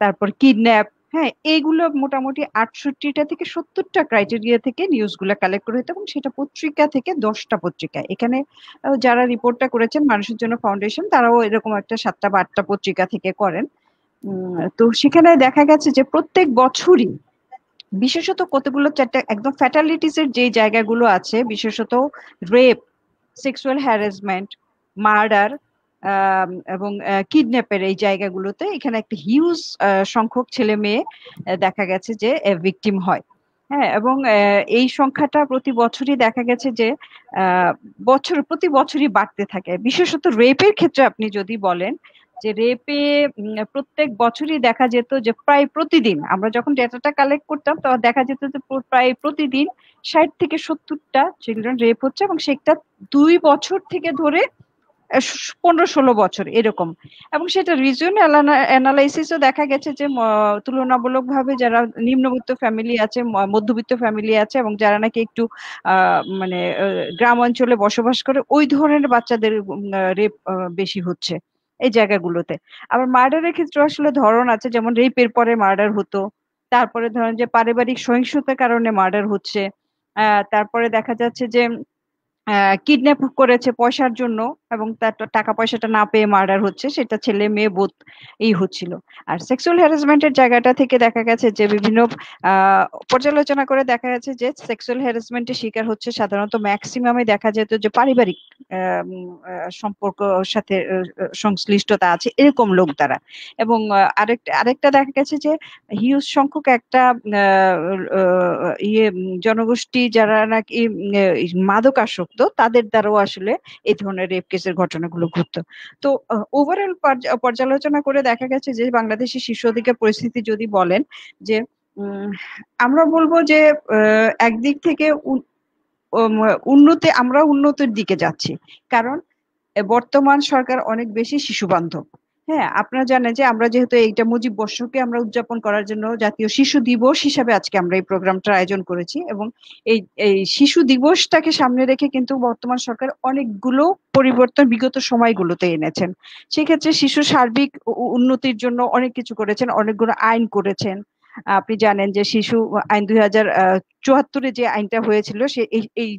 Speaker 8: তারপর কিডন্যাপ। হ্যাঁ, এইগুলো মোটামুটি 68টা থেকে 70টা ক্রাইটেরিয়া থেকে নিউজগুলো কালেক্ট করে হতো, এবং সেটা পত্রিকা থেকে 10টা পত্রিকা। এখানে যারা রিপোর্টটা করেছেন মানুষের জন্য ফাউন্ডেশন, তারাও এরকম একটা 7টা বা 8টা পত্রিকা থেকে করেন। তো সেখানে দেখা গেছে যে প্রত্যেক বছরই বিশেষত কতগুলো চারটা একদম ফ্যাটালিটিস এর যে জায়গাগুলো আছে, বিশেষত রেপ, সেক্সুয়াল হ্যারাসমেন্ট, মার্ডার এবং কিডন্যাপের এই জায়গাগুলোতে এখানে একটা হিউজ সংখ্যক ছেলে মেয়ে দেখা গেছে যে ভিকটিম হয়। হ্যাঁ, এবং এই সংখ্যাটা প্রতি বছরই দেখা গেছে যে প্রতি বছরই বাড়তে থাকে। বিশেষত রেপের ক্ষেত্রে আপনি যদি বলেন যে রেপে প্রত্যেক বছরই দেখা যেত যে প্রায় প্রতিদিন, আমরা যখন ডেটাটা কালেক্ট করতাম তখন দেখা যেত যে প্রায় প্রতিদিন 60 থেকে 70টা চিলড্রেন রেপ হচ্ছে, এবং সেটা 2 বছর থেকে ধরে 15-16 বছর এরকম। এবং সেটা রিজিওনাল অ্যানালাইসিসও দেখা গেছে যে তুলনামূলকভাবে যারা নিম্নবিত্ত ফ্যামিলি আছে, মধ্যবিত্ত ফ্যামিলি আছে, এবং যারা নাকি একটু মানে গ্রাম অঞ্চলে বসবাস করে, ওই ধরনের বাচ্চাদের রেপ বেশি হচ্ছে এই জায়গাগুলোতে। আবার মার্ডারের ক্ষেত্রে আসলে ধরন আছে, যেমন রেপের পরে মার্ডার হতো, তারপরে ধরেন যে পারিবারিক সহিংসতার কারণে মার্ডার হচ্ছে, তারপরে দেখা যাচ্ছে যে কিডন্যাপ করেছে পয়সার জন্য, এবং তার টাকা পয়সাটা না পেয়ে মার্ডার হচ্ছে, সেটা ছেলে মেয়ে বোধ এই হচ্ছিল। আর সেক্সুয়াল হ্যারাসমেন্টের জায়গাটা থেকে দেখা গেছে যে বিভিন্ন পর্যালোচনা করে দেখা গেছে যে সেক্সুয়াল হ্যারাসমেন্টের শিকার হচ্ছে সাধারণত ম্যাক্সিমামে দেখা যেত যে পারিবারিক সম্পর্ক সাথে সংশ্লিষ্টতা আছে এরকম লোক দ্বারা। এবং আরেকটা দেখা গেছে যে হিউজ সংখ্যক একটা জনগোষ্ঠী যারা নাকি মাদকাসক্ত, তাদের দ্বারাও আসলে এই ধরনের রেপ কেসের ঘটনাগুলো ঘটতো। তো ওভারঅল পর্যালোচনা করে দেখা গেছে যে বাংলাদেশের শিশু অধিকার পরিস্থিতি যদি বলেন যে আমরা বলবো যে একদিক থেকে আমরা উন্নতির দিকে যাচ্ছি, কারণ বর্তমান সরকার অনেক বেশি শিশু বান্ধব। হ্যাঁ, আপনারা জানেন যে আমরা যেহেতু এইটা মুজিব বর্ষকে আমরা উদযাপন করার জন্য জাতীয় শিশু দিবস হিসাবে আজকে আমরা এই প্রোগ্রামটার আয়োজন করেছি, এবং এই শিশু দিবসটাকে সামনে রেখে কিন্তু বর্তমান সরকার অনেকগুলো পরিবর্তন বিগত সময়গুলোতে এনেছেন। সেক্ষেত্রে শিশু সার্বিক উন্নতির জন্য অনেক কিছু করেছেন, অনেকগুলো আইন করেছেন। আপনি জানেন যে শিশু আইন 2074-এ যে আইনটা হয়েছিল, সে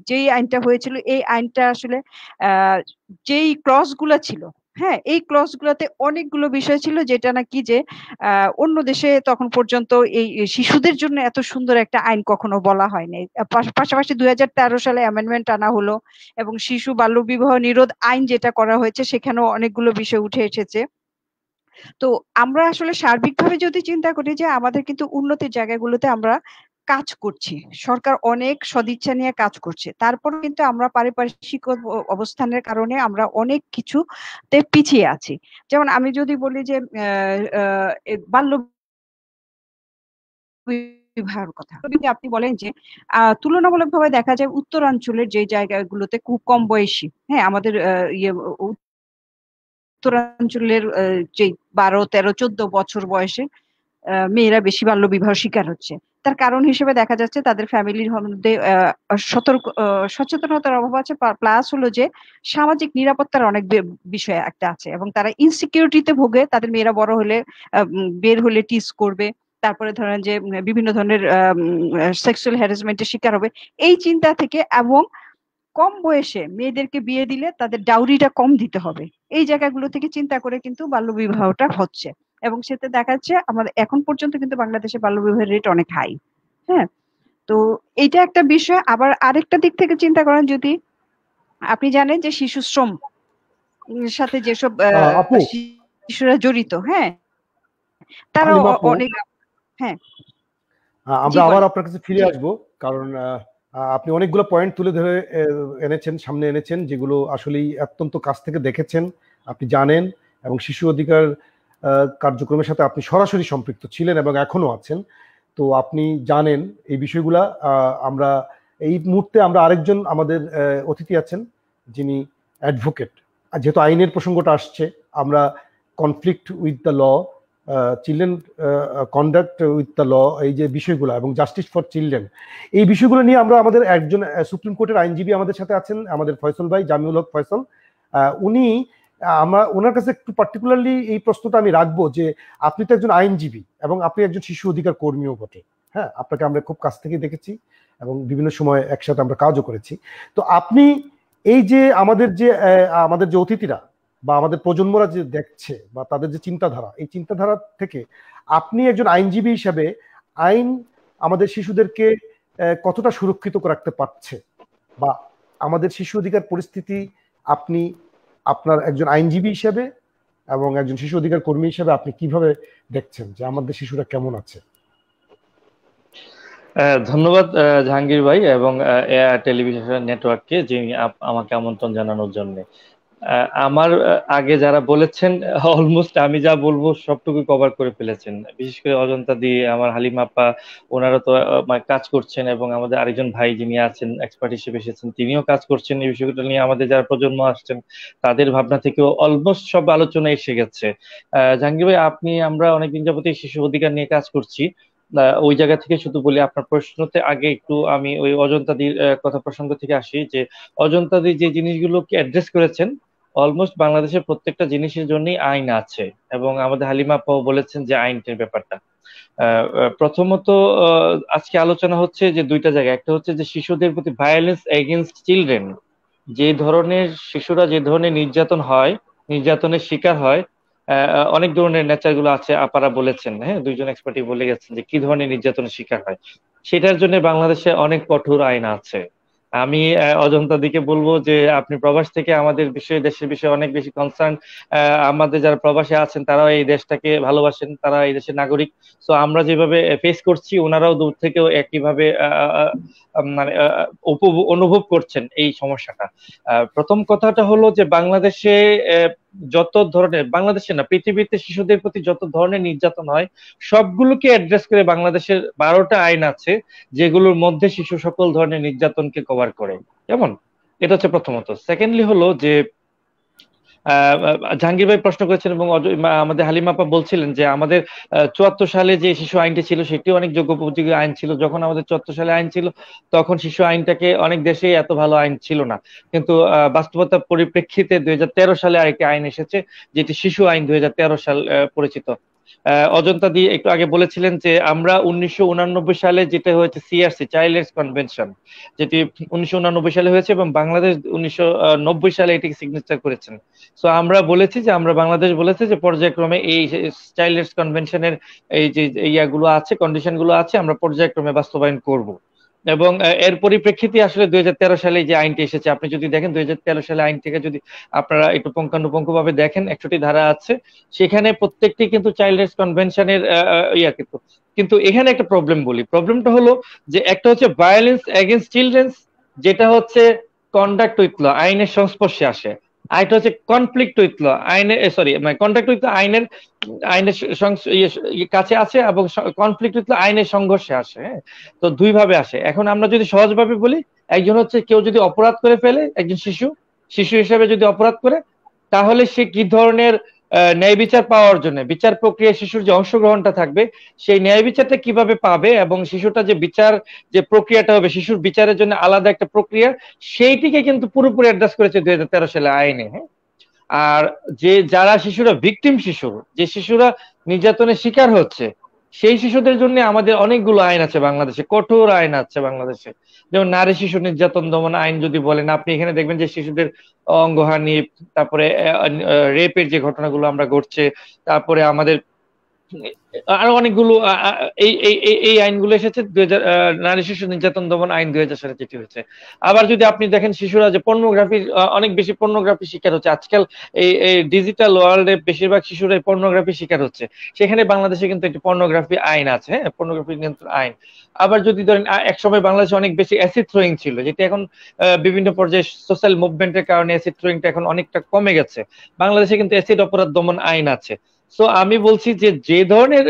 Speaker 8: যেই আইনটা হয়েছিল, এই আইনটা আসলে যেই ক্লজ গুলা ছিল, হ্যাঁ, এই ক্লজ গুলাতে অনেকগুলো বিষয় ছিল যেটা নাকি যে অন্য দেশে তখন পর্যন্ত এই শিশুদের জন্য এত সুন্দর একটা আইন কখনো বলা হয়নি। পাশাপাশি 2013 সালে অ্যামেন্ডমেন্ট আনা হলো, এবং শিশু বাল্য বিবাহ নিরোধ আইন যেটা করা হয়েছে সেখানেও অনেকগুলো বিষয় উঠে এসেছে। তো আমরা আসলে সার্বিকভাবে যদি চিন্তা করি যে আমাদের কিন্তু উন্নতির জায়গাগুলোতে আমরা কাজ করছি, সরকার অনেক সদিচ্ছা নিয়ে কাজ করছে, তারপর কিন্তু আমরা পারিপার্শ্বিক অবস্থানের কারণে আমরা অনেক কিছুতে পিছিয়ে আছি। যেমন আমি যদি বলি যে বাল্য বিবাহের কথা, যদি আপনি বলেন যে তুলনামূলকভাবে দেখা যায় উত্তরাঞ্চলের যে জায়গাগুলোতে খুব কম বয়সী, হ্যাঁ, আমাদের উত্তরাঞ্চলের যে 12, 13, 14 বছর বয়সে মেয়েরা বেশি বাল্য বিবাহ শিকার হচ্ছে। তার কারণ হিসেবে দেখা যাচ্ছে তাদের ফ্যামিলির মধ্যে সচেতনতার অভাব আছে, প্লাস হলো যে সামাজিক নিরাপত্তার অনেক বিষয় একটা আছে, এবং তারা ইনসিকিউরিটিতে ভোগে। তাদের মেয়েরা বড় হলে বের হলে টিজ করবে, তারপরে ধরেন যে বিভিন্ন ধরনের সেক্সুয়াল হ্যারাসমেন্টের শিকার হবে, এই চিন্তা থেকে, এবং কম বয়সে মেয়েদেরকে বিয়ে দিলে তাদের ডাউরিটা কম দিতে হবে, এই জায়গাগুলো থেকে চিন্তা করে কিন্তু বাল্যবিবাহটা হচ্ছে। এবং সেটা দেখা যাচ্ছে আমাদের এখন পর্যন্ত কিন্তু বাংলাদেশে বাল্যবিবাহের রেট অনেক হাই। হ্যাঁ, তো এইটা একটা বিষয়। আবার আরেকটা দিক থেকে চিন্তা করেন, যদি আপনি জানেন যে শিশু শ্রম সাথে যেসব শিশুরা জড়িত, হ্যাঁ, তারা অনেক, হ্যাঁ,
Speaker 1: আমরা আবার আপনার কাছে ফিরে আসবো, কারণ আপনি অনেকগুলো পয়েন্ট তুলে ধরে সামনে এনেছেন যেগুলো আসলেই অত্যন্ত কাছ থেকে দেখেছেন, আপনি জানেন, এবং শিশু অধিকার কার্যক্রমের সাথে আপনি সরাসরি সম্পৃক্ত ছিলেন এবং এখনো আছেন। তো আপনি জানেন এই বিষয়গুলা। আমরা এই মুহূর্তে আমরা আরেকজন আমাদের অতিথি আছেন যিনি অ্যাডভোকেট। যেহেতু আইনের প্রসঙ্গটা আসছে, আমরা conflict with the law children conduct with the law, এই যে বিষয়গুলো এবং জাস্টিস ফর চিলড্রেন, এই বিষয়গুলো নিয়ে আমরা আমাদের একজন সুপ্রিম কোর্টের আইনজীবী আমাদের সাথে আছেন, আমাদের ফয়সল ভাই, জামিউল হক ফয়সল। উনি ওনার কাছে একটু পার্টিকুলারলি এই প্রশ্নটা আমি রাখবো যে আপনি তো একজন আইনজীবী এবং আপনি একজন শিশু অধিকার কর্মীও বটে। হ্যাঁ, আপনাকে আমরা খুব কাছ থেকে দেখেছি এবং বিভিন্ন সময় একসাথে আমরা কাজও করেছি। তো আপনি এই যে আমাদের যে অতিথিরা বা আমাদের প্রজন্মরা যে দেখছে বা তাদের যে চিন্তাধারা, এই চিন্তাধারা থেকে আপনি একজন আইনজীবী হিসেবে আইন আমাদের শিশুদেরকে কতটা সুরক্ষিত রাখতে পারছে, বা আমাদের শিশু অধিকার পরিস্থিতি আপনি আপনার একজন আইনজীবী হিসেবে এবং একজন শিশু অধিকার কর্মী হিসেবে আপনি কিভাবে দেখছেন যে আমাদের শিশুরা কেমন আছে?
Speaker 2: ধন্যবাদ জাহাঙ্গীর ভাই এবং এআর টেলিভিশন নেটওয়ার্ককে যে আমাকে আমন্ত্রণ জানানোর জন্য। আমার আগে যারা বলেছেন অলমোস্ট আমি যা বলবো সবটুকু কভার করে ফেলেছেন। বিশেষ করে অজন্তা দি, আমার হালিমা আপা, ওনারা তো কাজ করছেন এবং আমাদের আরেকজন ভাই যিনি আছেন এক্সপার্ট হিসেবে এসেছেন তিনিও কাজ করছেন এই বিষয়টা নিয়ে। আমাদের যারা প্রজন্ম আসছেন তাদের ভাবনা থেকেও অলমোস্ট সব আলোচনা এসে গেছে। জাহাঙ্গীর ভাই, আমরা অনেকদিন যাবতীয় শিশু অধিকার নিয়ে কাজ করছি। ওই জায়গা থেকে শুধু বলি, আপনার প্রশ্নতে আগে একটু আমি ওই অজন্তাদির কথা প্রসঙ্গ থেকে আসি যে অজন্তাদি যে জিনিসগুলোকে অ্যাড্রেস করেছেন অলমোস্ট বাংলাদেশের প্রত্যেকটা জিনিসের জন্যই আইন আছে এবং আমাদের হালিমা আপাও বলেছেন যে আইনের ব্যাপারটা। প্রথমত আজকে আলোচনা হচ্ছে যে দুইটা জায়গায়, একটা হচ্ছে যে শিশুদের প্রতি ভায়োলেন্স এগেইনস্ট চিলড্রেন, যে ধরনের শিশুরা যে ধরনের নির্যাতন হয়, নির্যাতনের শিকার হয়, অনেক ধরনের নেচার গুলো আছে আপারা বলেছেন। হ্যাঁ, দুইজন এক্সপার্টই বলে গেছেন যে কি ধরনের নির্যাতনের শিকার হয়, সেটার জন্য বাংলাদেশে অনেক কঠোর আইন আছে। আমি অজন্তা দিকে বলবো যে আপনি প্রবাস থেকে আমাদের বিষয়ে, দেশের বিষয়ে অনেক বেশি কনসার্ন। আমাদের যারা প্রবাসে আছেন তারাও এই দেশটাকে ভালোবাসেন, তারা এই দেশের নাগরিক। তো আমরা যেভাবে ফেস করছি ওনারাও দূর থেকেও একইভাবে মানে অনুভব করছেন এই সমস্যাটা। প্রথম কথাটা হলো যে বাংলাদেশে যত ধরনের, বাংলাদেশে না পৃথিবীতে শিশুদের প্রতি যত ধরনের নির্যাতন হয় সবগুলোকে অ্যাড্রেস করে বাংলাদেশের 12টা আইন আছে যেগুলোর মধ্যে শিশু সকল ধরনের নির্যাতনকে কভার করে। কেমন, এটা হচ্ছে প্রথমত। সেকেন্ডলি হলো যে জাহাঙ্গীর ভাই প্রশ্ন করেছেন এবং আমাদের হালিমা আপা বলছিলেন যে আমাদের 74 সালে যে শিশু আইনটি ছিল সেটি অনেক যোগ্যোপযোগী আইন ছিল। যখন আমাদের 74 সালে আইন ছিল তখন শিশু আইনটাকে অনেক দেশে এত ভালো আইন ছিল না, কিন্তু বাস্তবতার পরিপ্রেক্ষিতে 2013 সালে আরেকটি আইন এসেছে যেটি শিশু আইন 2013 সাল পরিচিত। অজন্তা দিয়ে একটু আগে বলেছিলেন যে আমরা 1989 সালে যেটা হয়েছে সিআরসি, চাইল্ড রাইটস কনভেনশন, যেটি 1989 সালে হয়েছে এবং বাংলাদেশ 1990 সালে এটিকে সিগনেচার করেছেন। সো আমরা বলেছি যে বাংলাদেশ বলেছে যে পর্যায়ক্রমে এই চাইল্ড রাইটস কনভেনশনের এই যে ইয়াগুলো আছে, কন্ডিশন গুলো আছে, আমরা পর্যায়ক্রমে বাস্তবায়ন করব। এবং এর পরিপ্রেক্ষিতে আসলে 2013 সালে যে আইনটি এসেছে, আপনি যদি দেখেন 2013 সালে আইনটিকে যদি আপনারা একটু পুঙ্খানুপুঙ্খ ভাবে দেখেন, 61টি ধারা আছে, সেখানে প্রত্যেকটি কিন্তু চাইল্ড রাইটস কনভেনশনের কিন্তু এখানে একটা প্রবলেম বলি। প্রবলেমটা হলো যে একটা হচ্ছে ভায়োলেন্স এগেইনস্ট চিলড্রেন, যেটা হচ্ছে কন্ডাক্ট উইথ ল, আইনের সংস্পর্শে আসে। আরেকটা হচ্ছে conflict with law, contact with আইনের কাছে আছে এবং কনফ্লিক্ট উইথ আইনের সংঘর্ষে আসে। হ্যাঁ, তো দুই ভাবে আসে। এখন আমরা যদি সহজভাবে বলি, একজন হচ্ছে কেউ যদি অপরাধ করে ফেলে, একজন শিশু হিসেবে যদি অপরাধ করে, তাহলে সে কি ধরনের ন্যায় বিচার পাওয়ার জন্য, বিচার প্রক্রিয়ায় শিশুর যে অংশগ্রহণটা থাকবে সেই ন্যায় বিচারটা কিভাবে পাবে এবং শিশুটা যে বিচার যে প্রক্রিয়াটা হবে, শিশুর বিচারের জন্য আলাদা একটা প্রক্রিয়া, সেইটিকে কিন্তু পুরোপুরি অ্যাড্রেস করেছে 2013 সালে আইনে। হ্যাঁ, আর যারা শিশুরা ভিকটিম শিশু, যে শিশুরা নির্যাতনের শিকার হচ্ছে, সেই শিশুদের জন্য আমাদের অনেকগুলো আইন আছে বাংলাদেশে, কঠোর আইন আছে বাংলাদেশে। যেমন নারী শিশু নির্যাতন দমন আইন যদি বলেন, আপনি এখানে দেখবেন যে শিশুদের অঙ্গহানি, তারপরে রেপের যে ঘটনাগুলো আমরা ঘটছে, তারপরে আমাদের আরো অনেকগুলো এই আইনগুলো এসেছে। নারী শিশু নির্যাতন দমন আইন 2000 সালে যেটি হয়েছে। আবার যদি আপনি দেখেন শিশুরা যে পর্নোগ্রাফির, অনেক বেশি পর্নোগ্রাফি শিকার হচ্ছে আজকাল, এই ডিজিটাল ওয়ার্ল্ডে বেশিরভাগ শিশুরা পর্নোগ্রাফি শিকার হচ্ছে, সেখানে বাংলাদেশে কিন্তু একটি পর্নোগ্রাফি আইন আছে, হ্যাঁ, পর্নোগ্রাফি নিয়ন্ত্রণ আইন। আবার যদি ধরেন একসময় বাংলাদেশে অনেক বেশি অ্যাসিড থ্রোয়িং ছিল, যেটি এখন বিভিন্ন পর্যায়ে সোশ্যাল মুভমেন্টের কারণে অ্যাসিড থ্রোয়িংটা এখন অনেকটা কমে গেছে। বাংলাদেশে কিন্তু অ্যাসিড অপরাধ দমন আইন আছে। সো আমি বলছি যে ধরনের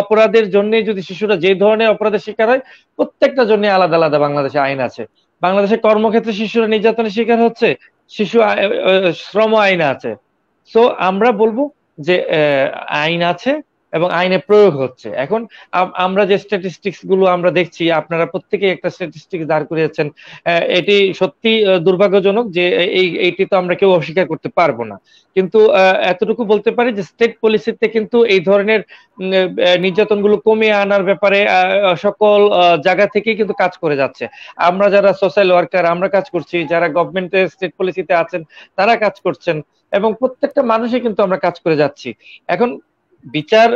Speaker 2: অপরাধের জন্য, যদি শিশুরা যে ধরনের অপরাধের শিকার হয়, প্রত্যেকটা জন্য আলাদা আলাদা বাংলাদেশে আইন আছে। বাংলাদেশে কর্মক্ষেত্রে শিশুরা নির্যাতনের শিকার হচ্ছে, শিশু শ্রম আইন আছে। সো আমরা বলবো যে আইন আছে, এবং আইনে প্রয়োগ হচ্ছে। এখন আমরা যে স্ট্যাটিস্টিক্স গুলো আমরা দেখছি, আপনারা প্রত্যেকেই একটা স্ট্যাটিস্টিক্স দাঁড় করিয়েছেন, এটি সত্যি দুর্ভাগ্যজনক যে এইটি তো আমরা কেউ অস্বীকার করতে পারবো না। কিন্তু এতটুকু বলতে পারি যে স্টেট পলিসিতে কিন্তু এই ধরনের নির্যাতনগুলো কমিয়ে আনার ব্যাপারে সকল জায়গা থেকেই কিন্তু কাজ করে যাচ্ছে। আমরা যারা সোশ্যাল ওয়ার্কার আমরা কাজ করছি, যারা গভর্নমেন্টের স্টেট পলিসিতে আছেন তারা কাজ করছেন, এবং প্রত্যেকটা মানুষই কিন্তু আমরা কাজ করে যাচ্ছি। এখন বিচার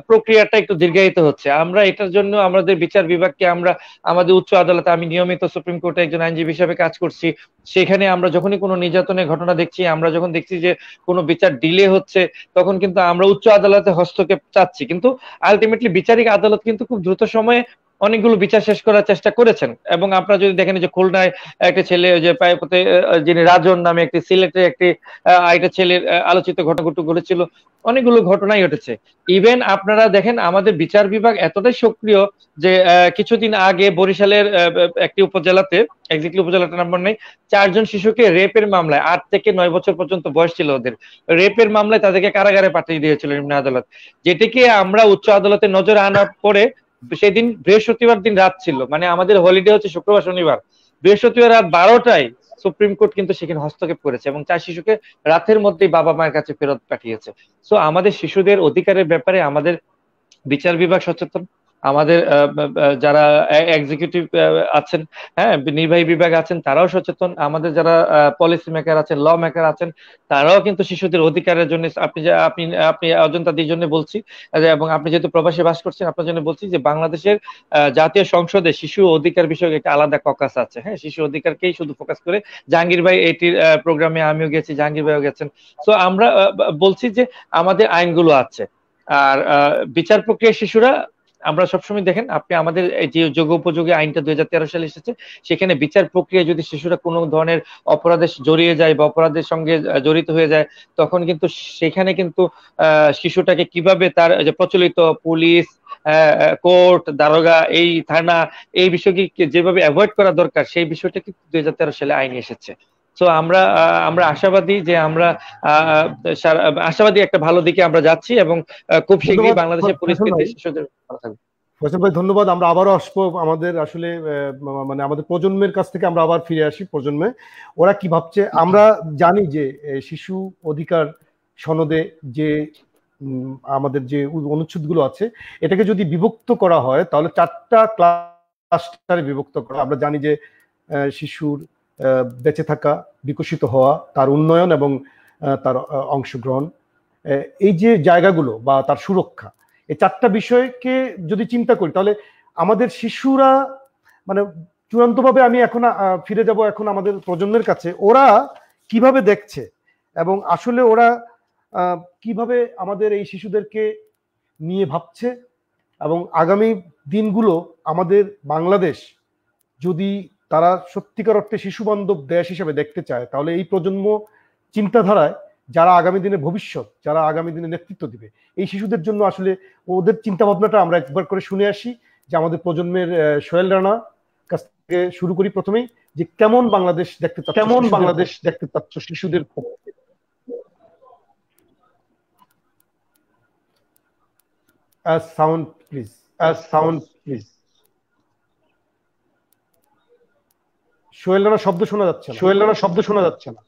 Speaker 2: প্রক্রিয়াটা একটু দীর্ঘায়িত হচ্ছে। আমরা এটার জন্য আমাদের বিচার বিভাগকে আমরা আমাদের উচ্চ আদালতে, আমি নিয়মিত সুপ্রিম কোর্টে একজন আইনজীবী হিসেবে কাজ করছি, সেখানে আমরা যখনই কোনো নির্যাতনের ঘটনা দেখছি, আমরা যখন দেখছি যে কোনো বিচার ডিলে হচ্ছে, তখন কিন্তু আমরা উচ্চ আদালতে হস্তক্ষেপ চাচ্ছি, কিন্তু আলটিমেটলি বিচারিক আদালত কিন্তু খুব দ্রুত সময়ে অনেকগুলো বিচার শেষ করার চেষ্টা করেছেন। এবং আপনারা যদি দেখেন যে খুলনায় একটা ছেলে যে পায়পথে যিনি রাজন নামে একটি সিলেটের একটি একটা ছেলের আলোচিত ঘটনা ঘটেছিল, অনেকগুলো ঘটনাই ঘটেছে। ইভেন আপনারা দেখেন আমাদের বিচার বিভাগ এতটাই সক্রিয় যে কিছুদিন আগে বরিশালের একটি উপজেলাতে, এক্স্যাক্টলি উপজেলাটার নাম মনে নেই, 4 জন শিশুকে রেপের মামলায়, 8 থেকে 9 বছর পর্যন্ত বয়স ছিল ওদের, রেপের মামলায় তাদেরকে কারাগারে পাঠিয়ে দিয়েছিল নিম্ন আদালত, যেটিকে আমরা উচ্চ আদালতে নজরে আনার পরে সেদিন বৃহস্পতিবার দিন রাত ছিল, মানে আমাদের হলিডে হচ্ছে শুক্রবার শনিবার, বৃহস্পতিবার রাত 12টায় সুপ্রিম কোর্ট কিন্তু সেখানে হস্তক্ষেপ করেছে এবং 4 শিশুকে রাতের মধ্যেই বাবা মায়ের কাছে ফেরত পাঠিয়েছে। সো আমাদের শিশুদের অধিকারের ব্যাপারে আমাদের বিচার বিভাগ সচেতন, আমাদের যারা এক্সিকিউটিভ আছেন, হ্যাঁ নির্বাহী বিভাগ আছেন তারাও সচেতন, আমাদের যারা পলিসি মেকার আছেন, ল মেকার আছেন, তারাও কিন্তু শিশুদের অধিকারের জন্য, আপনি অজন্তা দির জন্য বলছি, এবং আপনি যেহেতু প্রবাসী বাস করছেন আপনার জন্য বলছি যে বাংলাদেশের জাতীয় সংসদে শিশু অধিকার বিষয়ক একটা আলাদা ককাস আছে, হ্যাঁ শিশু অধিকারকেই শুধু ফোকাস করে। জাহাঙ্গীর ভাই এটির প্রোগ্রামে আমিও গেছি, জাহাঙ্গীর ভাইও গেছেন। সো আমরা বলছি যে আমাদের আইনগুলো আছে, আর বিচার প্রক্রিয়া শিশুরা, আমরা সবসময় দেখেন আপনি আমাদের যে যোগ্য উপযোগী আইনটা 2013 সালে এসেছে, সেখানে বিচার প্রক্রিয়া যদি শিশুরা কোনো ধরনের অপরাধে জড়িয়ে যায় বা অপরাধের সঙ্গে জড়িত হয়ে যায়, তখন কিন্তু সেখানে কিন্তু শিশুটাকে কিভাবে তার যে প্রচলিত পুলিশ, কোর্ট, দারোগা, এই থানা, এই বিষয়কে যেভাবে অ্যাভয়েড করা দরকার, সেই বিষয়টা কিন্তু 2013 সালে আইন এসেছে। তো আমরা আশাবাদী যে আমরা আশাবাদী একটা ভালো দিকে আমরা যাচ্ছি, এবং খুব শীঘ্রই বাংলাদেশের পরিস্থিতি শিশুদের ভালো থাকবে।
Speaker 1: ফয়সাল ভাই ধন্যবাদ। আমরা আবারও আসবো আমাদের আসলে মানে আমাদের প্রজন্মের কাছ থেকে আমরা আবার ফিরে আসি প্রজন্মে, ওরা কি ভাবছে। আমরা জানি যে শিশু অধিকার সনদে যে আমাদের যে অনুচ্ছেদগুলো আছে, এটাকে যদি বিভক্ত করা হয় তাহলে 4টা ক্লাস্টারে বিভক্ত করা। আমরা জানি যে শিশুর বেঁচে থাকা, বিকশিত হওয়া, তার উন্নয়ন এবং তার অংশগ্রহণ, এই যে জায়গাগুলো বা তার সুরক্ষা, এই 4টা বিষয়কে যদি চিন্তা করি তাহলে আমাদের শিশুরা মানে চূড়ান্তভাবে, আমি এখন ফিরে যাব এখন আমাদের প্রজন্মের কাছে, ওরা কিভাবে দেখছে এবং আসলে ওরা কিভাবে আমাদের এই শিশুদেরকে নিয়ে ভাবছে, এবং আগামী দিনগুলো আমাদের বাংলাদেশ যদি তারা সত্যিকার অর্থে শিশু বান্ধব দেশ হিসেবে দেখতে চায়, তাহলে এই প্রজন্ম চিন্তাধারায় যারা আগামী দিনে ভবিষ্যৎ, যারা আগামী দিনে নেতৃত্ব দিবে, এই শিশুদের জন্য আসলে ওদের চিন্তা ভাবনাটা আমরা একবার করে শুনে আসি। যে আমাদের প্রজন্মের সোহেল রানা কাছ থেকে শুরু করি প্রথমেই, যে কেমন বাংলাদেশ দেখতে চাচ্ছ শিশুদের পক্ষে। Sound please. সোহেল রানা শব্দ শোনা যাচ্ছে না।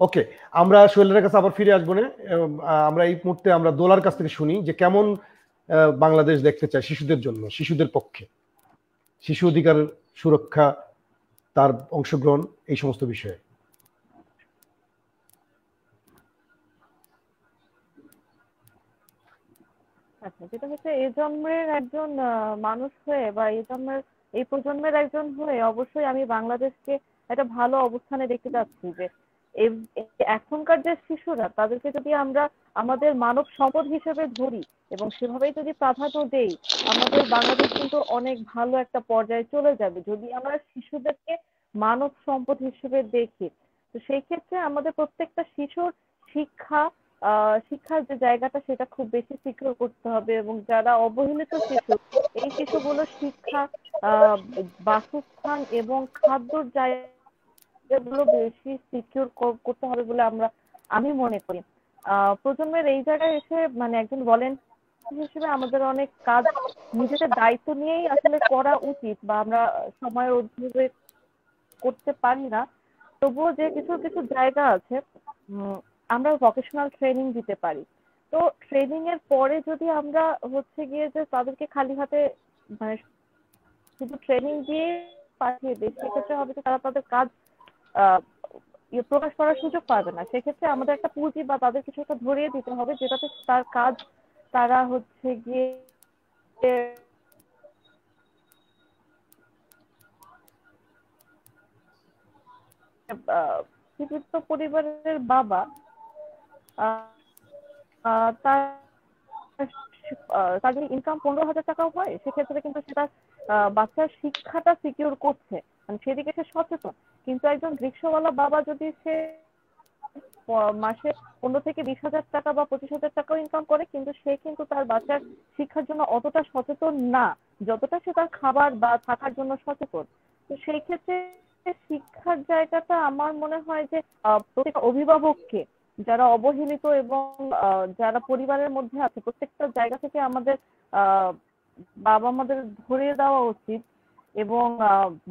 Speaker 1: ওকে, আমরা সোহেল রানার কাছে আবার ফিরে আসবো না। আমরা এই মুহূর্তে আমরা দোলার কাছ থেকে শুনি যে কেমন বাংলাদেশ দেখতে চায় শিশুদের জন্য, শিশুদের পক্ষে, শিশু অধিকার সুরক্ষা, তার অংশগ্রহণ, এই সমস্ত বিষয়ে।
Speaker 6: আচ্ছা, যেটা হচ্ছে এই জন্মের একজন মানুষ হয়ে বা এই প্রজন্মের একজন হয়ে অবশ্যই আমি বাংলাদেশকে একটা ভালো অবস্থানে দেখতে চাচ্ছি। যে এখনকার যে শিশুরা, তাদেরকে যদি আমরা আমাদের মানব সম্পদ হিসেবে ধরি এবং সেভাবেই যদি প্রাধান্য দেই, আমাদের বাংলাদেশ কিন্তু অনেক ভালো একটা পর্যায়ে চলে যাবে যদি আমরা শিশুদেরকে মানব সম্পদ হিসেবে দেখি। তো সেই ক্ষেত্রে আমাদের প্রত্যেকটা শিশুর শিক্ষার যে জায়গাটা, সেটা খুব বেশি সিকিউর করতে হবে, এবং যারা অবহেলিত শিশু, এই শিশুগুলোর শিক্ষা, বাসস্থান এবং খাদ্যর জায়গা যেগুলো বেশি সিকিউর করতে হবে বলে আমি মনে করি। প্রজন্মের এই জায়গায় এসে মানে একজন ভলেন্টিয়ার হিসেবে আমাদের অনেক কাজ নিজেদের দায়িত্ব নিয়েই আসলে করা উচিত, বা আমরা সময়ের অভাবে করতে পারি না। তবুও যে কিছু কিছু জায়গা আছে আমরা ভোকেশনাল ট্রেনিং দিতে পারি। তো ট্রেনিং এর পরে যদি আমরা হচ্ছে গিয়ে যে তাদেরকে খালি হাতে মানে শুধু ট্রেনিং দিয়ে পাঠিয়ে দিই, সেক্ষেত্রে হবে যে তারা তাদের কাজ প্রকাশ করার সুযোগ পাবে না। সেক্ষেত্রে আমাদের একটা পুঁজি বা তাদের কিছু একটা ধরিয়ে দিতে হবে যেটাতে তার কাজ তারা হচ্ছে গিয়ে শিক্ষিত পরিবারের বাবা তার যদি ইনকাম 15,000 টাকাও হয়, সেক্ষেত্রে কিন্তু সেটা বাচ্চার শিক্ষাটা সিকিউর করছে, মানে সেদিকে সে সচেতন। কিন্তু একজন রিক্সাওয়ালা বাবা যদি সে মাসে 15 থেকে 20,000 টাকা বা 25,000 টাকাও ইনকাম করে, কিন্তু সে কিন্তু তার বাচ্চার শিক্ষার জন্য অতটা সচেতন না যতটা সে তার খাবার বা থাকার জন্য সচেতন। তো সেই ক্ষেত্রে শিক্ষার জায়গাটা আমার মনে হয় যে প্রত্যেক অভিভাবককে, যারা অবহেলিত এবং যারা পরিবারের মধ্যে আছে, প্রত্যেকটা জায়গা থেকে আমাদের বাবা মাদের ধরিয়ে দেওয়া উচিত। এবং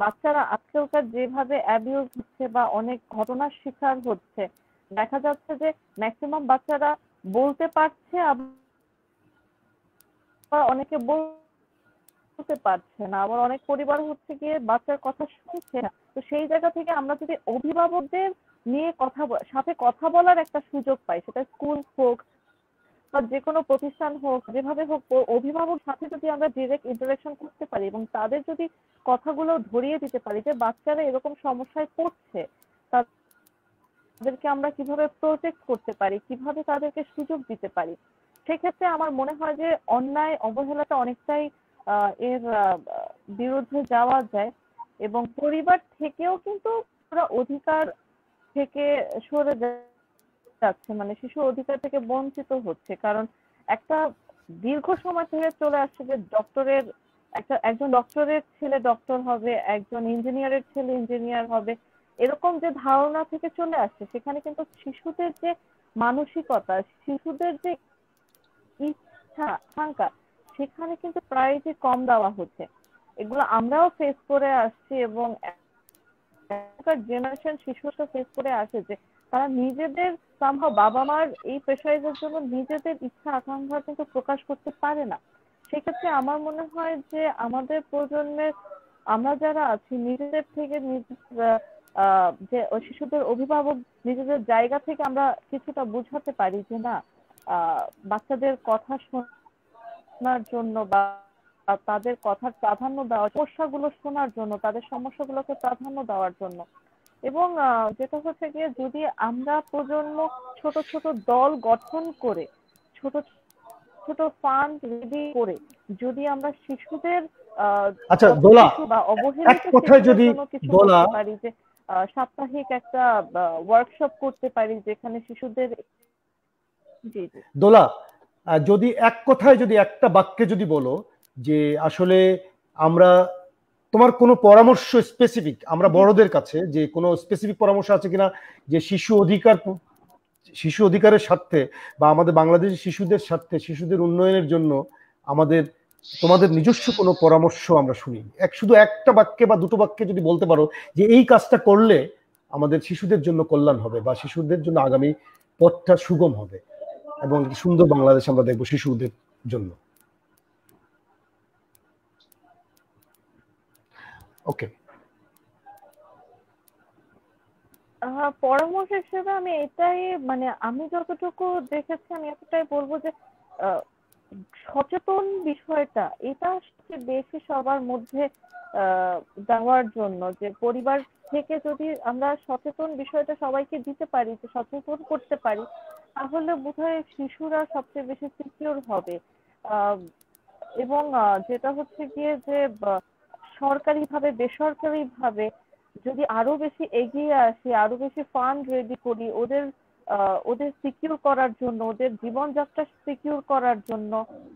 Speaker 6: বাচ্চারা আজকালকার যেভাবে অ্যাবিউজ হচ্ছে বা অনেক ঘটনার শিকার হচ্ছে, দেখা যাচ্ছে যে ম্যাক্সিমাম বাচ্চারা বলতে পারছে, আবার অনেকে বলতে পারছে না, আবার অনেক পরিবার হচ্ছে গিয়ে বাচ্চার কথা শুনছে না। তো সেই জায়গা থেকে আমরা যদি অভিভাবকদের নিয়ে সাথে কথা বলার একটা সুযোগ পাই, সেটা স্কুল হোক বা যে কোনো প্রতিষ্ঠান হোক, যেভাবে হোক, অভিভাবক সাথে যদি আমরা ডিরেক্ট ইন্টারাকশন করতে পারি এবং তাদের যদি কথাগুলো ধরিয়ে দিতে পারি যে বাচ্চারা এরকম সমস্যায় পড়ছে, তাদেরকে আমরা কিভাবে প্রোটেক্ট করতে পারি, কিভাবে তাদেরকে সুযোগ দিতে পারি, সেক্ষেত্রে আমার মনে হয় যে অন্যায় অবহেলাটা অনেকটাই এর বিরুদ্ধে যাওয়া যায়। এবং পরিবার থেকেও কিন্তু পুরো অধিকার থেকে সরে যাচ্ছে, মানে শিশু অধিকার থেকে বঞ্চিত হচ্ছে। কারণ একটা দীর্ঘ সময় থেকে চলে আসছে যে একজন ডক্টরের ছেলে ডক্টর হবে, একজন ইঞ্জিনিয়ারের ছেলে ইঞ্জিনিয়ার হবে, এরকম যে ধারণা থেকে চলে আসছে, সেখানে কিন্তু শিশুদের যে মানসিকতা, শিশুদের যে ইচ্ছা আকাঙ্ক্ষা, সেখানে কিন্তু প্রায়োরিটি কম দেওয়া হচ্ছে। এগুলো আমরাও ফেস করে আসছি এবং এখনকার জেনারেশন শিশুরা ফেস করে আসে যে তারা নিজেদের সম্ভব বাবা মার এই প্রেশারাইজের জন্য নিজেদের ইচ্ছা আকাঙ্ক্ষা কিন্তু প্রকাশ করতে পারে না। সেক্ষেত্রে আমার মনে হয় যে আমাদের প্রজন্মের আমরা যারা আছি নিজেদের থেকে যে শিশুদের অভিভাবক নিজেদের জায়গা থেকে আমরা কিছুটা বোঝাতে পারি যে না, বাচ্চাদের কথা শোনার জন্য বা তাদের কথার প্রাধান্য দেওয়ার, সমস্যাগুলো শোনার জন্য, তাদের সমস্যাগুলোকে প্রাধান্য দেওয়ার জন্য। এবং যেটা হচ্ছে গিয়ে যদি আমরা প্রজন্ম ছোট ছোট দল গঠন করে, ছোট ছোট ফান্ড রেডি করে যদি আমরা শিশুদের
Speaker 1: আচ্ছা দোলা,
Speaker 6: বা অবহেলিত
Speaker 1: যদি
Speaker 6: কিছু
Speaker 1: দোলা
Speaker 6: করতে পারি, যে সাপ্তাহিক একটা ওয়ার্কশপ করতে পারি যেখানে শিশুদের জি জি
Speaker 1: দোলা, যদি এক কথায় যদি একটা বাক্যে যদি বলো যে আসলে আমরা তোমার কোনো পরামর্শ স্পেসিফিক আমরা বড়দের কাছে, যে কোনো স্পেসিফিক পরামর্শ আছে কিনা যে শিশু অধিকারের স্বার্থে বা আমাদের বাংলাদেশের শিশুদের স্বার্থে, শিশুদের উন্নয়নের জন্য তোমাদের নিজস্ব কোনো পরামর্শ আমরা শুনি। শুধু একটা বাক্যে বা দুটো বাক্যে যদি বলতে পারো যে এই কাজটা করলে আমাদের শিশুদের জন্য কল্যাণ হবে বা শিশুদের জন্য আগামী পথটা সুগম হবে এবং সুন্দর বাংলাদেশ আমরা দেখবো শিশুদের জন্য। ওকে,
Speaker 6: পরামর্শ হিসেবে আমি এটাই মানে আমি যতটুকু দেখেছি আমি এতটাই বলবো যে সচেতন বিষয়টা এটা বেশি সবার মধ্যে দেওয়ার জন্য, যে পরিবার থেকে যদি আমরা সচেতন বিষয়টা সবাইকে দিতে পারি, যে সচেতন করতে পারি, তাহলে বোধহয় শিশুরা সবচেয়ে বেশি সিকিউর হবে। এবং যেটা হচ্ছে গিয়ে যে সরকারিভাবে বেসরকারিভাবে যদি আরো বেশি এগিয়ে আসি, আরো বেশি ফান্ড রেডি করি ওদের সিকিউর করার জন্য, ওদের জীবনযাত্রা সিকিউর করার জন্য,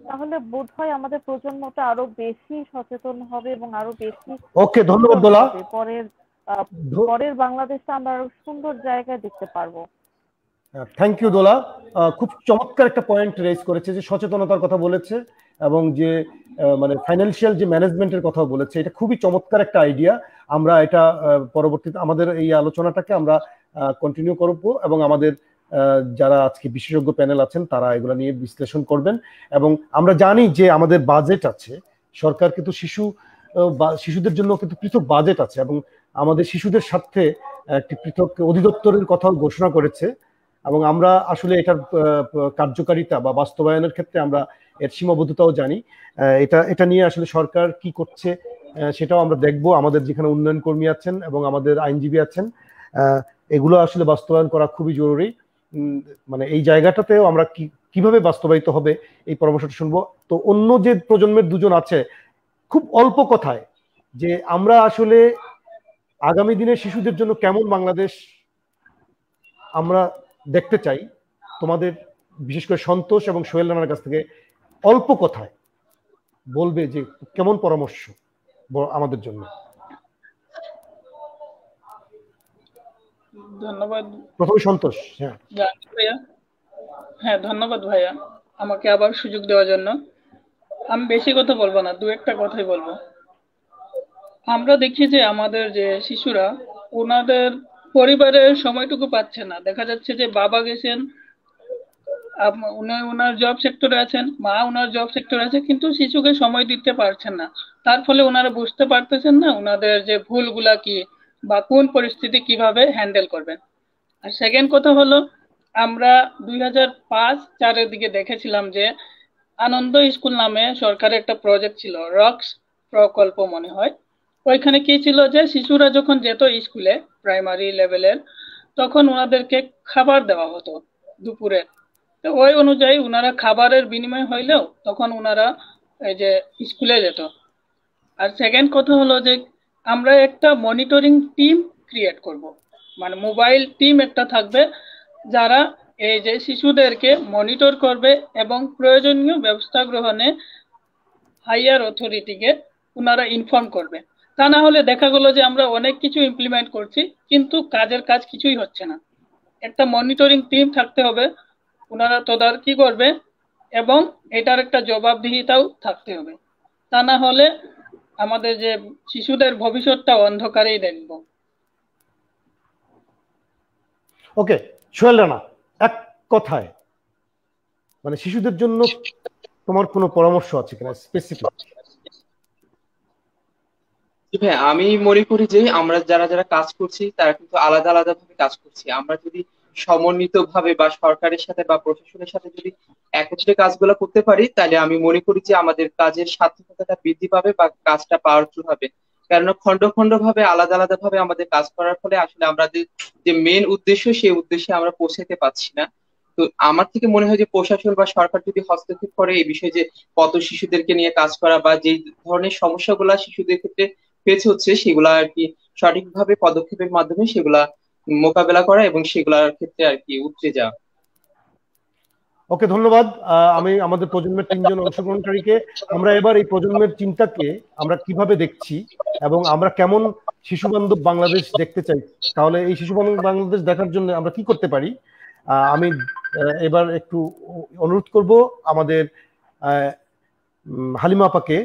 Speaker 6: তাহলে বোধহয় আমাদের প্রজন্মটা আরো বেশি সচেতন হবে এবং আরো বেশি।
Speaker 1: ওকে, ধন্যবাদ দোলা।
Speaker 6: পরের পরের বাংলাদেশটা আমরা আরো সুন্দর জায়গায় দেখতে পারবো।
Speaker 1: থ্যাংক ইউ দোলা, খুব চমৎকার একটা পয়েন্ট রেজ করেছে, যে সচেতনতার কথা বলেছে এবং যে মানে ফাইন্যান্সিয়াল যে ম্যানেজমেন্টের কথা বলেছে, এটা খুবই চমৎকার একটা আইডিয়া। আমরা এটা পরবর্তীতে আমাদের এই আলোচনাটাকে আমরা কন্টিনিউ করব এবং আমাদের যারা আজকে বিশেষজ্ঞ প্যানেল আছেন তারা এগুলো নিয়ে বিশ্লেষণ করবেন। এবং আমরা জানি যে আমাদের বাজেট আছে, সরকার কিন্তু শিশুদের জন্য কিন্তু পৃথক বাজেট আছে এবং আমাদের শিশুদের স্বার্থে একটি পৃথক অধিদপ্তরের কথাও ঘোষণা করেছে। এবং আমরা আসলে এটার কার্যকারিতা বা বাস্তবায়নের ক্ষেত্রে আমরা এর সীমাবদ্ধতাও জানি। এটা নিয়ে আসলে সরকার কি করছে সেটাও আমরা দেখব। আমাদের যেখানে উন্নয়ন কর্মী আছেন এবং আমাদের আইনজীবী আছেন, এগুলো আসলে বাস্তবায়ন করা খুবই জরুরি। মানে এই জায়গাটাতেও আমরা কিভাবে বাস্তবায়িত হবে এই পরামর্শটা শুনবো। তো অন্য যে প্রজন্মের দুজন আছে, খুব অল্প কথায়, যে আমরা আসলে আগামী দিনে শিশুদের জন্য কেমন বাংলাদেশ আমরা দেখতে চাই, তোমাদের বিশেষ করে সন্তোষ এবং সোহেল রানার কাছ থেকে অল্প কথায় বলবে যে কেমন পরামর্শ আমাদের জন্য।
Speaker 4: ধন্যবাদ।
Speaker 1: প্রথমে সন্তোষ।
Speaker 4: হ্যাঁ, ধন্যবাদ ভাইয়া আমাকে আবার সুযোগ দেওয়ার জন্য। আমি বেশি কথা বলবো না, দু একটা কথাই বলবো। আমরা দেখি যে আমাদের যে শিশুরা ওনাদের পরিবারের সময়টুকু পাচ্ছে না। দেখা যাচ্ছে যে বাবা গেছেন, ওনার জব সেক্টরে আছেন, মা ওনার জব সেক্টরে আছে, কিন্তু শিশুকে সময় দিতে পারছেন না। তার ফলে ওনারা বুঝতে পারতেছেন না ওনাদের যে ভুলগুলা কি বা কোন পরিস্থিতি কিভাবে হ্যান্ডেল করবেন। আর সেকেন্ড কথা হলো, আমরা 2005-04 দিকে দেখেছিলাম যে আনন্দ স্কুল নামে সরকারের একটা প্রজেক্ট ছিল, রক্স প্রকল্প মনে হয়। ওইখানে কি ছিল যে শিশুরা যখন যেত স্কুলে প্রাইমারি লেভেলের, তখন ওনাদেরকে খাবার দেওয়া হতো দুপুরে। তো ওই অনুযায়ী ওনারা খাবারের বিনিময় হইলেও তখন ওনারা এই যে স্কুলে যেত। আর সেকেন্ড কথা হলো যে আমরা একটা মনিটরিং টিম ক্রিয়েট করব, মানে মোবাইল টিম একটা থাকবে যারা এই যে শিশুদেরকে মনিটর করবে এবং প্রয়োজনীয় ব্যবস্থা গ্রহণে হাইয়ার অথরিটিকে ওনারা ইনফর্ম করবে। তা না হলে দেখা গেল যে আমরা অনেক কিছু ইমপ্লিমেন্ট করছি কিন্তু কাজের কাজ কিছুই হচ্ছে না। একটা মনিটরিং টিম থাকতে হবে, ওনারা তদারকি করবে এবং এটার একটা জবাবদিহিতাও থাকতে হবে। তা না হলে আমাদের যে শিশুদের ভবিষ্যৎটা অন্ধকারেই দেখব।
Speaker 1: ওকে, সোহেল রানা, এক কথায় মানে শিশুদের জন্য তোমার কোনো পরামর্শ আছে কিনা স্পেসিফিক?
Speaker 9: ভাই, আমি মনে করি যে আমরা যারা যারা কাজ করছি তারা কিন্তু আলাদা আলাদা ভাবে কাজ করছি। আমরা যদি সমন্বিত ভাবে বা সরকারের সাথে বা প্রশাসনের সাথে যদি একত্রে কাজগুলো করতে পারি, তাহলে আমি মনে করি যে আমাদের কাজের সার্থকতাটা বৃদ্ধি পাবে বা কাজটা পাওয়ারফুল হবে। কেননা খন্ড খন্ড ভাবে আলাদা আলাদা ভাবে আমাদের কাজ করার ফলে আসলে আমাদের যে মেন উদ্দেশ্য সেই উদ্দেশ্যে আমরা পৌঁছাতে পারছি না। তো আমার থেকে মনে হয় যে প্রশাসন বা সরকার যদি হস্তক্ষেপ করে এই বিষয়ে, যে কত শিশুদেরকে নিয়ে কাজ করা বা যে ধরনের সমস্যাগুলা শিশুদের ক্ষেত্রে ফেস হচ্ছে সেগুলা আর কি সঠিকভাবে পদক্ষেপের মাধ্যমে সেগুলা মোকাবেলা করা এবং সেগুলার ক্ষেত্রে আর কি উতরে যাওয়া।
Speaker 1: ওকে, ধন্যবাদ। আমি আমাদের প্রজন্মের তিনজন অংশগ্রহণকারীকে, আমরা এবার এই প্রজন্মের চিন্তাকে আমরা কিভাবে দেখছি এবং আমরা কেমন শিশু বান্ধব বাংলাদেশ দেখতে চাই, তাহলে এই শিশু বান্ধব বাংলাদেশ দেখার জন্য আমরা কি করতে পারি, আমি এবার একটু অনুরোধ করব আমাদের হালিমা আপাকে,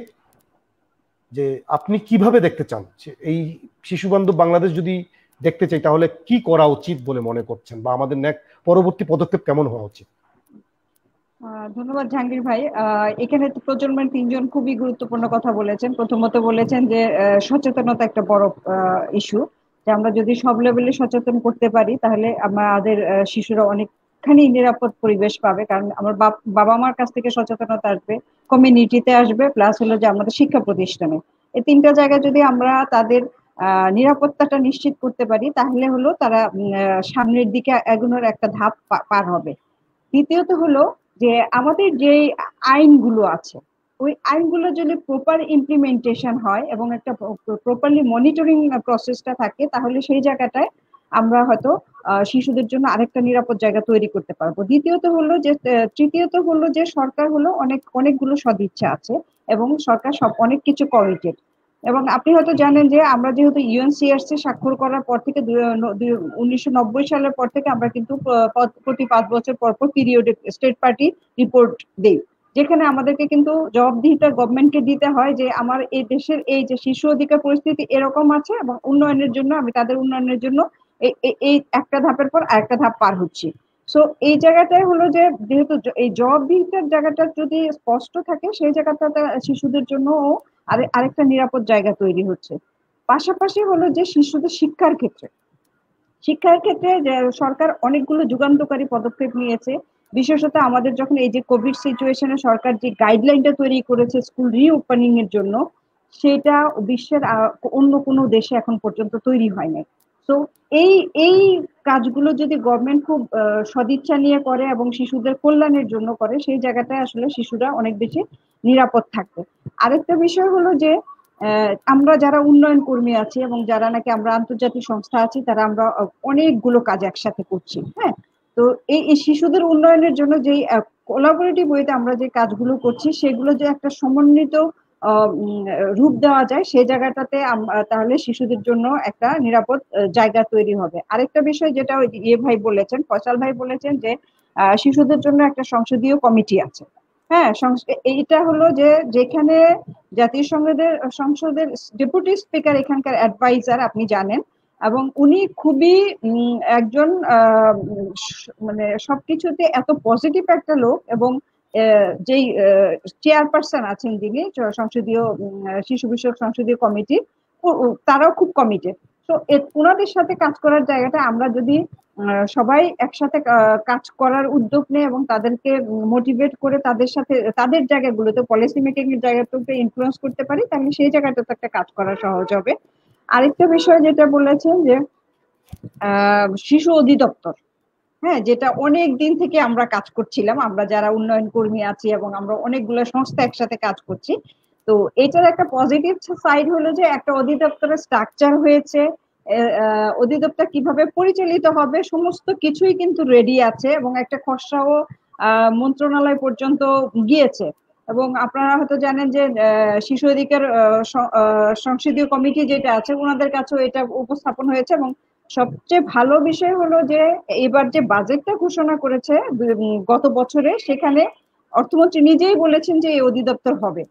Speaker 1: যে আপনি কিভাবে দেখতে চান এই শিশু বান্ধব বাংলাদেশ যদি দেখতে চাই তাহলে কি করা উচিত বলে মনে করছেন, বা আমাদের পরবর্তী পদক্ষেপ কেমন হওয়া উচিত?
Speaker 8: ধন্যবাদ জাহাঙ্গীর ভাই। এখানে তো প্রজন্মের তিনজন খুবই গুরুত্বপূর্ণ কথা বলেছেন। প্রথমত বলেছেন যে সচেতনতা একটা বড় ইস্যু, যে আমরা যদি সব লেভেলে সচেতন করতে পারি তাহলে আমাদের শিশুরা অনেকখানি নিরাপদ পরিবেশ পাবে। কারণ আমার বাবা মার কাছ থেকে সচেতনতা আসবে, কমিউনিটিতে আসবে, প্লাস হলো যে আমাদের শিক্ষা প্রতিষ্ঠানে। এই তিনটা জায়গায় যদি আমরা তাদের নিরাপত্তাটা নিশ্চিত করতে পারি তাহলে হলো তারা সামনের দিকে এগোনোর একটা ধাপ পার হবে। দ্বিতীয়ত হলো যে আমাদের যে আইনগুলো আছে ওই আইনগুলো যদি প্রপার ইমপ্লিমেন্টেশন হয় এবং একটা প্রপারলি মনিটরিং প্রসেসটা থাকে তাহলে সেই জায়গাটায় আমরা হয়তো শিশুদের জন্য আরেকটা নিরাপদ জায়গা তৈরি করতে পারবো। তৃতীয়ত হলো যে সরকার হলো অনেকগুলো সদিচ্ছা আছে এবং সরকার অনেক কিছু কমিটেড। এবং আপনি হয়তো জানেন যে আমরা যেহেতু ইউএনসিআরসি স্বাক্ষর করার পর থেকে 1990 সালের পর থেকে আমরা কিন্তু প্রতি 5 বছর পর পর পিরিয়ডে স্টেট পার্টি রিপোর্ট দেই, যেখানে আমাদেরকে কিন্তু জবাবদিহিতা গভর্নমেন্টকে দিতে হয় যে আমার এই দেশের এই যে শিশু অধিকার পরিস্থিতি এরকম আছে এবং উন্নয়নের জন্য আমি তাদের উন্নয়নের জন্য এই একটা ধাপের পর আরেকটা ধাপ পার হচ্ছি। সো এই জায়গাটাই হলো যে যেহেতু এই জবাবদিহিতার জায়গাটা যদি স্পষ্ট থাকে সেই জায়গাটাতে শিশুদের জন্য আরেকটা নিরাপদ জায়গা তৈরি হচ্ছে। পাশাপাশি হলো যে শিশুদের শিক্ষার ক্ষেত্রে সরকার অনেকগুলো যুগান্তকারী পদক্ষেপ নিয়েছে। বিশেষত আমাদের যখন এই যে কোভিড সিচুয়েশনে সরকার যে গাইডলাইনটা তৈরি করেছে স্কুল রিওপেনিং এর জন্য, সেটা বিশ্বের অন্য কোনো দেশে এখন পর্যন্ত তৈরি হয় নাই। তো এই কাজগুলো যদি গভর্নমেন্ট খুব সদিচ্ছা নিয়ে করে এবং শিশুদের কল্যাণের জন্য করে, সেই জায়গাটায় আসলে শিশুরা অনেক বেশি নিরাপদ থাকবে। আরেকটা বিষয় হলো যে আমরা যারা উন্নয়ন কর্মী আছি এবং যারা নাকি আমরা আন্তর্জাতিক সংস্থা আছি, তারা আমরা অনেকগুলো কাজ একসাথে করছি। হ্যাঁ, তো এই শিশুদের উন্নয়নের জন্য যে কোলাবোরেটিভ ওয়েতে আমরা যে কাজগুলো করছি, সেগুলো যে একটা সমন্বিত রূপ দেওয়া যায়, সেই জায়গাটাতে তাহলে শিশুদের জন্য একটা নিরাপদ জায়গা তৈরি হবে। আরেকটা বিষয় যেটা ভাই বলেছেন, ফয়সাল ভাই বলেছেন যে শিশুদের জন্য একটা সংসদীয় কমিটি আছে। হ্যাঁ, এইটা হলো যে যেখানে জাতীয় সংসদের ডেপুটি স্পিকার এখানকার অ্যাডভাইজার, আপনি জানেন, এবং উনি খুবই একজন মানে সবকিছুতে এত পজিটিভ একটা লোক, এবং যেই চেয়ারপারসন আছেন যিনি সংসদীয় শিশু বিষয়ক সংসদীয় কমিটি, তারাও খুব কমিটেড। তো ওনাদের সাথে কাজ করার জায়গাটা আমরা যদি সবাই একসাথে কাজ করার উদ্যোগ নেই এবং তাদেরকে মোটিভেট করে তাদের সাথে তাদের জায়গাগুলোতে পলিসি মেকিং এর জায়গাটাতে ইনফ্লুয়েন্স করতে পারি, তাহলে সেই জায়গাটাতে একটা কাজ করা সহজ হবে। আরেকটা বিষয় যেটা বলেছেন যে শিশু অধিদপ্তর, হ্যাঁ, যেটা অনেক দিন থেকে আমরা কাজ করছিলাম, আমরা যারা উন্নয়ন কর্মী আছি এবং আমরা অনেকগুলো সংস্থা একসাথে কাজ করছি। তো এটার একটা পজিটিভ সাইড হলো যে একটা অধিদপ্তরের স্ট্রাকচার হয়েছে, অধিদপ্তর কিভাবে পরিচালিত হবে সমস্ত কিছুই কিন্তু রেডি আছে এবং একটা খসড়াও মন্ত্রণালয় পর্যন্ত গিয়েছে। এবং আপনারা হয়তো জানেন যে শিশু অধিকার সংসদীয় কমিটি যেটা আছে, ওনাদের কাছেও এটা উপস্থাপন হয়েছে। এবং সবচেয়ে ভালো বিষয় হলো যে এবার যে বাজেটটা ঘোষণা করেছে গত বছরে, সেখানে অর্থমন্ত্রী নিজেই বলেছেন যে এই অধিদপ্তর হবে।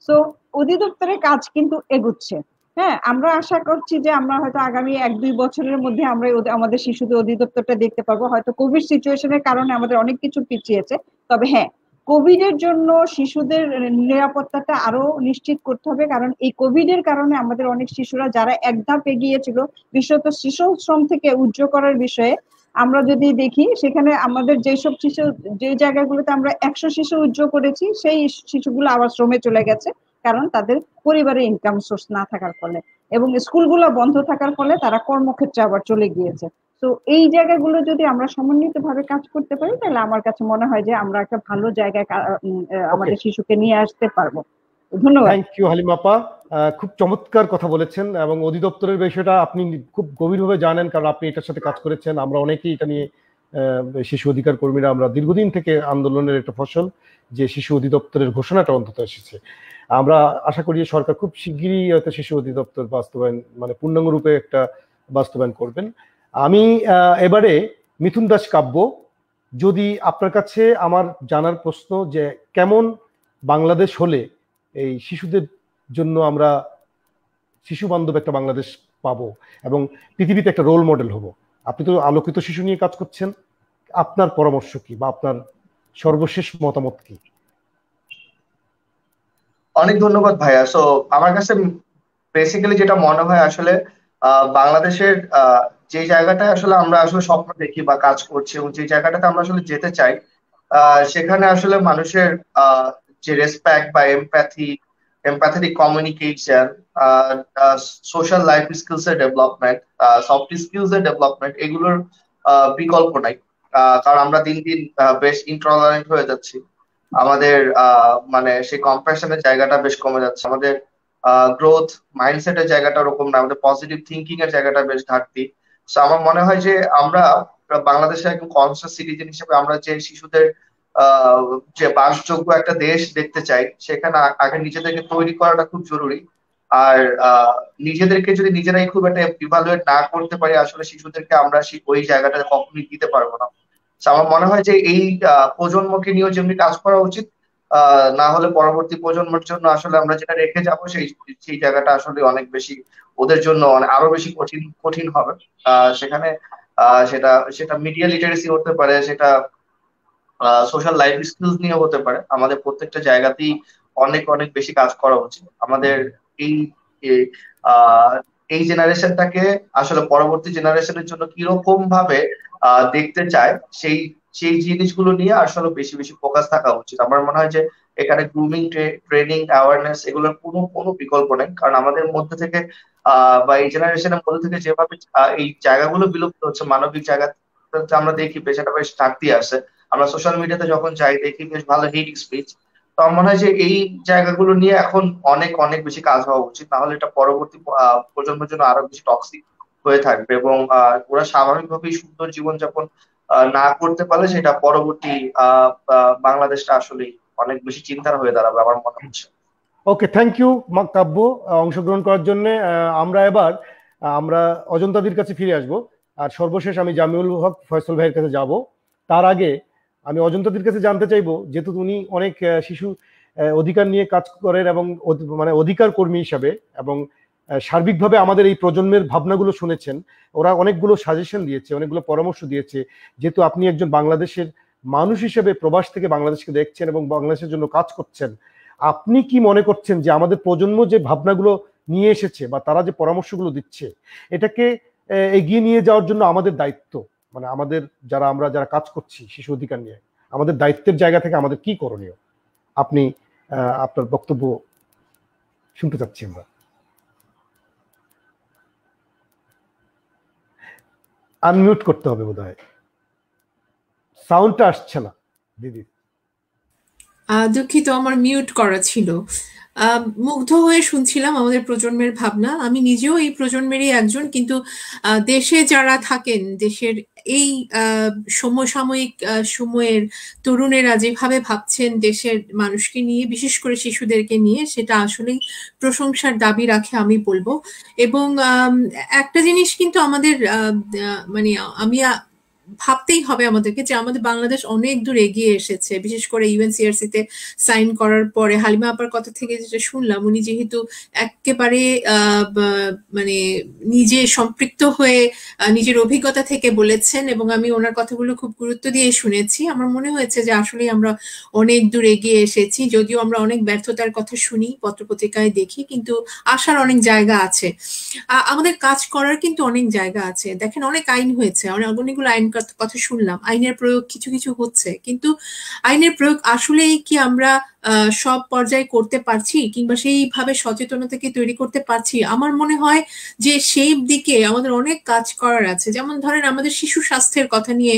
Speaker 8: সো অধিদপ্তরের কাজ কিন্তু এগুচ্ছে। হ্যাঁ, আমরা আশা করছি যে আমরা হয়তো আগামী 1-2 বছরের মধ্যে আমরা আমাদের শিশুদের অধিদপ্তরটা দেখতে পাবো। হয়তো কোভিড সিচুয়েশনের কারণে আমাদের অনেক কিছু পিছিয়েছে, তবে হ্যাঁ, কোভিড এর জন্য শিশুদের নিরাপত্তাটা আরো নিশ্চিত করতে হবে, কারণ এই কোভিড এর কারণে আমাদের অনেক শিশুরা যারা এক ধাপ এগিয়েছিল, বিশেষত শিশু শ্রম থেকে উদ্যোগ করার বিষয়ে আমরা যদি দেখি, সেখানে আমাদের যেসব শিশু যে জায়গাগুলোতে আমরা 100 শিশু উদ্যোগ করেছি, সেই শিশুগুলো আবার শ্রমে চলে গেছে, কারণ তাদের পরিবারে ইনকাম সোর্স না থাকার ফলে এবং স্কুলগুলো বন্ধ থাকার ফলে তারা কর্মক্ষেত্রে আবার চলে গিয়েছে। তো এই জায়গাগুলো যদি আমরা সমন্বিত ভাবে কাজ করতে পারি, তাহলে আমার কাছে মনে হয় যে আমরা একটা ভালো জায়গায় আমাদের শিশুকে নিয়ে আসতে পারবো। ধন্যবাদ।
Speaker 1: থ্যাংক ইউ হালিমা আপা, খুব চমৎকার কথা বলেছেন এবং অধিদপ্তরের বিষয়টা আপনি খুব গভীরভাবে জানেন, কারণ আপনি এটার সাথে কাজ করেছেন। আমরা অনেকেই এটা নিয়ে শিশু অধিকার কর্মীরা আমরা দীর্ঘদিন থেকে আন্দোলনের একটা ফসল যে শিশু অধিদপ্তরের ঘোষণাটা অন্তত এসেছে। আমরা আশা করি সরকার খুব শিগগিরই হয়তো শিশু অধিদপ্তর বাস্তবায়ন মানে পূর্ণাঙ্গ রূপে একটা বাস্তবায়ন করবেন। আমি এবারে মিথুন দাস কাব্য, যদি আপনার কাছে আমার জানার প্রশ্ন যে কেমন বাংলাদেশ হলে এই শিশুদের জন্য আমরা শিশু বান্ধব একটা বাংলাদেশ পাবো এবং পৃথিবীতে একটা রোল মডেল হব। আপনি তো আলোকিত শিশু নিয়ে কাজ করছেন, আপনার পরামর্শ কি বা আপনার সর্বশেষ মতামত কি?
Speaker 5: অনেক ধন্যবাদ ভাইয়া। সো আমার কাছে বেসিক্যালি যেটা মনে হয় আসলে বাংলাদেশের যে জায়গাটায় আসলে আমরা আসলে স্বপ্ন দেখি বা কাজ করছি এবং যে জায়গাটাতে আমরা আসলে যেতে চাই, সেখানে আসলে মানুষের যে রেসপেক্ট বা empathetic communication, social life skills এর ডেভেলপমেন্ট, সফট স্কিলস এর ডেভেলপমেন্ট, এগুলোর বিকল্প নাই। কারণ আমরা দিন দিন বেশ ইনটলারেন্ট হয়ে যাচ্ছি। আমাদের মানে সেই কম্প্রেশনের জায়গাটা বেশ কমে যাচ্ছে। আমাদের গ্রোথ মাইন্ডসেটের জায়গাটা ওরকম না, আমাদের পজিটিভ থিঙ্কিং এর জায়গাটা বেশ ঘাটতি। সো আমার মনে হয় যে আমরা বাংলাদেশের একদম কনসিয়াস সিটিজেন হিসেবে আমরা যে শিশুদের যে বাসযোগ্য একটা দেশ দেখতে চাই, সেখানে আগে নিজেদেরকে তৈরি করাটা খুব জরুরি। আর নিজেদেরকে যদি নিজেরাই খুব একটা ইভালুয়েট না করতে পারি, আসলে শিশুদেরকে আমরা ওই জায়গাটা কখনোই দিতে পারবো না। So আমার মনে হয় যে এই প্রজন্মকে নিয়েও যেমনি কাজ করা উচিত, না হলে পরবর্তী প্রজন্মের জন্য আসলে আমরা যেটা রেখে যাব সেই সেই জায়গাটা আসলে অনেক বেশি ওদের জন্য আরো বেশি কঠিন কঠিন হবে। সেখানে সেটা সেটা মিডিয়া লিটারেসি হতে পারে, সেটা সোশ্যাল লাইফ স্কিলস নিয়ে হতে পারে। আমাদের প্রত্যেকটা জায়গাতেই অনেক অনেক বেশি কাজ করা উচিত। আমাদের এই এ- আহ, এই জেনারেশনটাকে আসলে পরবর্তী জেনারেশনের জন্য কিরকম ভাবে দেখতে চায়, সেই সেই জিনিসগুলো নিয়ে আসলে বেশি বেশি ফোকাস থাকা উচিত। আমার মনে হয় যে এখানে গ্রুমিং, ট্রেনিং, অ্যাওয়ারনেস এগুলোর কোনো কোনো বিকল্প নেই। কারণ আমাদের মধ্যে থেকে বা এই জেনারেশনের মধ্যে থেকে যেভাবে এই জায়গাগুলো বিলুপ্ত হচ্ছে, মানবিক জায়গা আমরা দেখি পেশাটা বেশ ঘাটতি আসে। আমরা সোশ্যাল মিডিয়াতে যখন যাই দেখি বেশ ভালো হেট স্পিচ। তো আমার মনে হয় যে এই জায়গাগুলো নিয়ে এখন অনেক অনেক বেশি কাজ হওয়া উচিত, নাহলে এটা পরবর্তী প্রজন্মের জন্য আরো বেশি টক্সিক হয়ে থাকবে, এবং ওরা স্বাভাবিকভাবেই সুন্দর জীবনযাপন না করতে পারলে সেটা পরবর্তী বাংলাদেশটা আসলে অনেক বেশি চিন্তার হয়ে দাঁড়াবে আমার মনে হচ্ছে।
Speaker 1: ওকে, থ্যাংক ইউ কাব্য অংশগ্রহণ করার জন্য। আমরা এবার আমরা অজন্তাদির কাছে ফিরে আসব, আর সর্বশেষ আমি জামিউল হক ফয়সল ভাইয়ের কাছে যাব। তার আগে আমি অজন্তাদির কাছে জানতে চাইবো, যেহেতু উনি অনেক শিশু অধিকার নিয়ে কাজ করেন এবং মানে অধিকার কর্মী হিসাবে, এবং সার্বিকভাবে আমাদের এই প্রজন্মের ভাবনাগুলো শুনেছেন, ওরা অনেকগুলো সাজেশন দিয়েছে, অনেকগুলো পরামর্শ দিয়েছে। যেহেতু আপনি একজন বাংলাদেশের মানুষ হিসেবে প্রবাস থেকে বাংলাদেশকে দেখছেন এবং বাংলাদেশের জন্য কাজ করছেন, আপনি কি মনে করছেন যে আমাদের প্রজন্ম যে ভাবনাগুলো নিয়ে এসেছে বা তারা যে পরামর্শগুলো দিচ্ছে, এটাকে এগিয়ে নিয়ে যাওয়ার জন্য আমাদের দায়িত্ব, মানে আমাদের আমরা যারা কাজ করছি শিশু অধিকার নিয়ে, আমাদের দায়িত্বের জায়গা থেকে আমাদের কি করণীয়? আপনি আপনার বক্তব্য শুনতে চাচ্ছি আমরা। আনমিউট করতে হবে বোধহয়, সাউন্ডটা আসছে না দিদি।
Speaker 3: দুঃখিত, আমার মিউট করা ছিল। মুগ্ধ হয়ে শুনছিলাম আমাদের প্রজন্মের ভাবনা। আমি নিজেও এই প্রজন্মেরই একজন, কিন্তু দেশে যারা থাকেন, দেশের এই সমসাময়িক সময়ের তরুণেরা যেভাবে ভাবছেন দেশের মানুষকে নিয়ে, বিশেষ করে শিশুদেরকে নিয়ে, সেটা আসলেই প্রশংসার দাবি রাখে আমি বলবো। এবং একটা জিনিস কিন্তু আমাদের মানে আমি ভাবতেই হবে আমাদেরকে, যে আমাদের বাংলাদেশ অনেক দূর এগিয়ে এসেছে, বিশেষ করে ইউএনসিআরসি তে সাইন করার পরে। হালিমা আপার কথা থেকে যেটা শুনলাম, উনি যেহেতু একেবারে মানে নিজে সম্পৃক্ত হয়ে নিজের অভিজ্ঞতা থেকে বলেছেন, এবং আমি ওনার কথাগুলো খুব গুরুত্ব দিয়ে শুনেছি। আমার মনে হয়েছে যে আসলে আমরা অনেক দূর এগিয়ে এসেছি, যদিও আমরা অনেক ব্যর্থতার কথা শুনি, পত্রপত্রিকায় দেখি, কিন্তু আসার অনেক জায়গা আছে। আমাদের কাজ করার কিন্তু অনেক জায়গা আছে। দেখেন, অনেক আইন হয়েছে, অনেকগুলো আইন কথা শুনলাম, আইনের প্রয়োগ কিছু কিছু হচ্ছে, কিন্তু আইনের প্রয়োগ আসলেই কি আমরা সব পর্যায়ে করতে পারছি, কিংবা সেইভাবে সচেতনতাকে তৈরি করতে পারছি? আমার মনে হয় যে সেই দিকে আমাদের অনেক কাজ করার আছে। যেমন ধরেন, আমাদের শিশু স্বাস্থ্যের কথা নিয়ে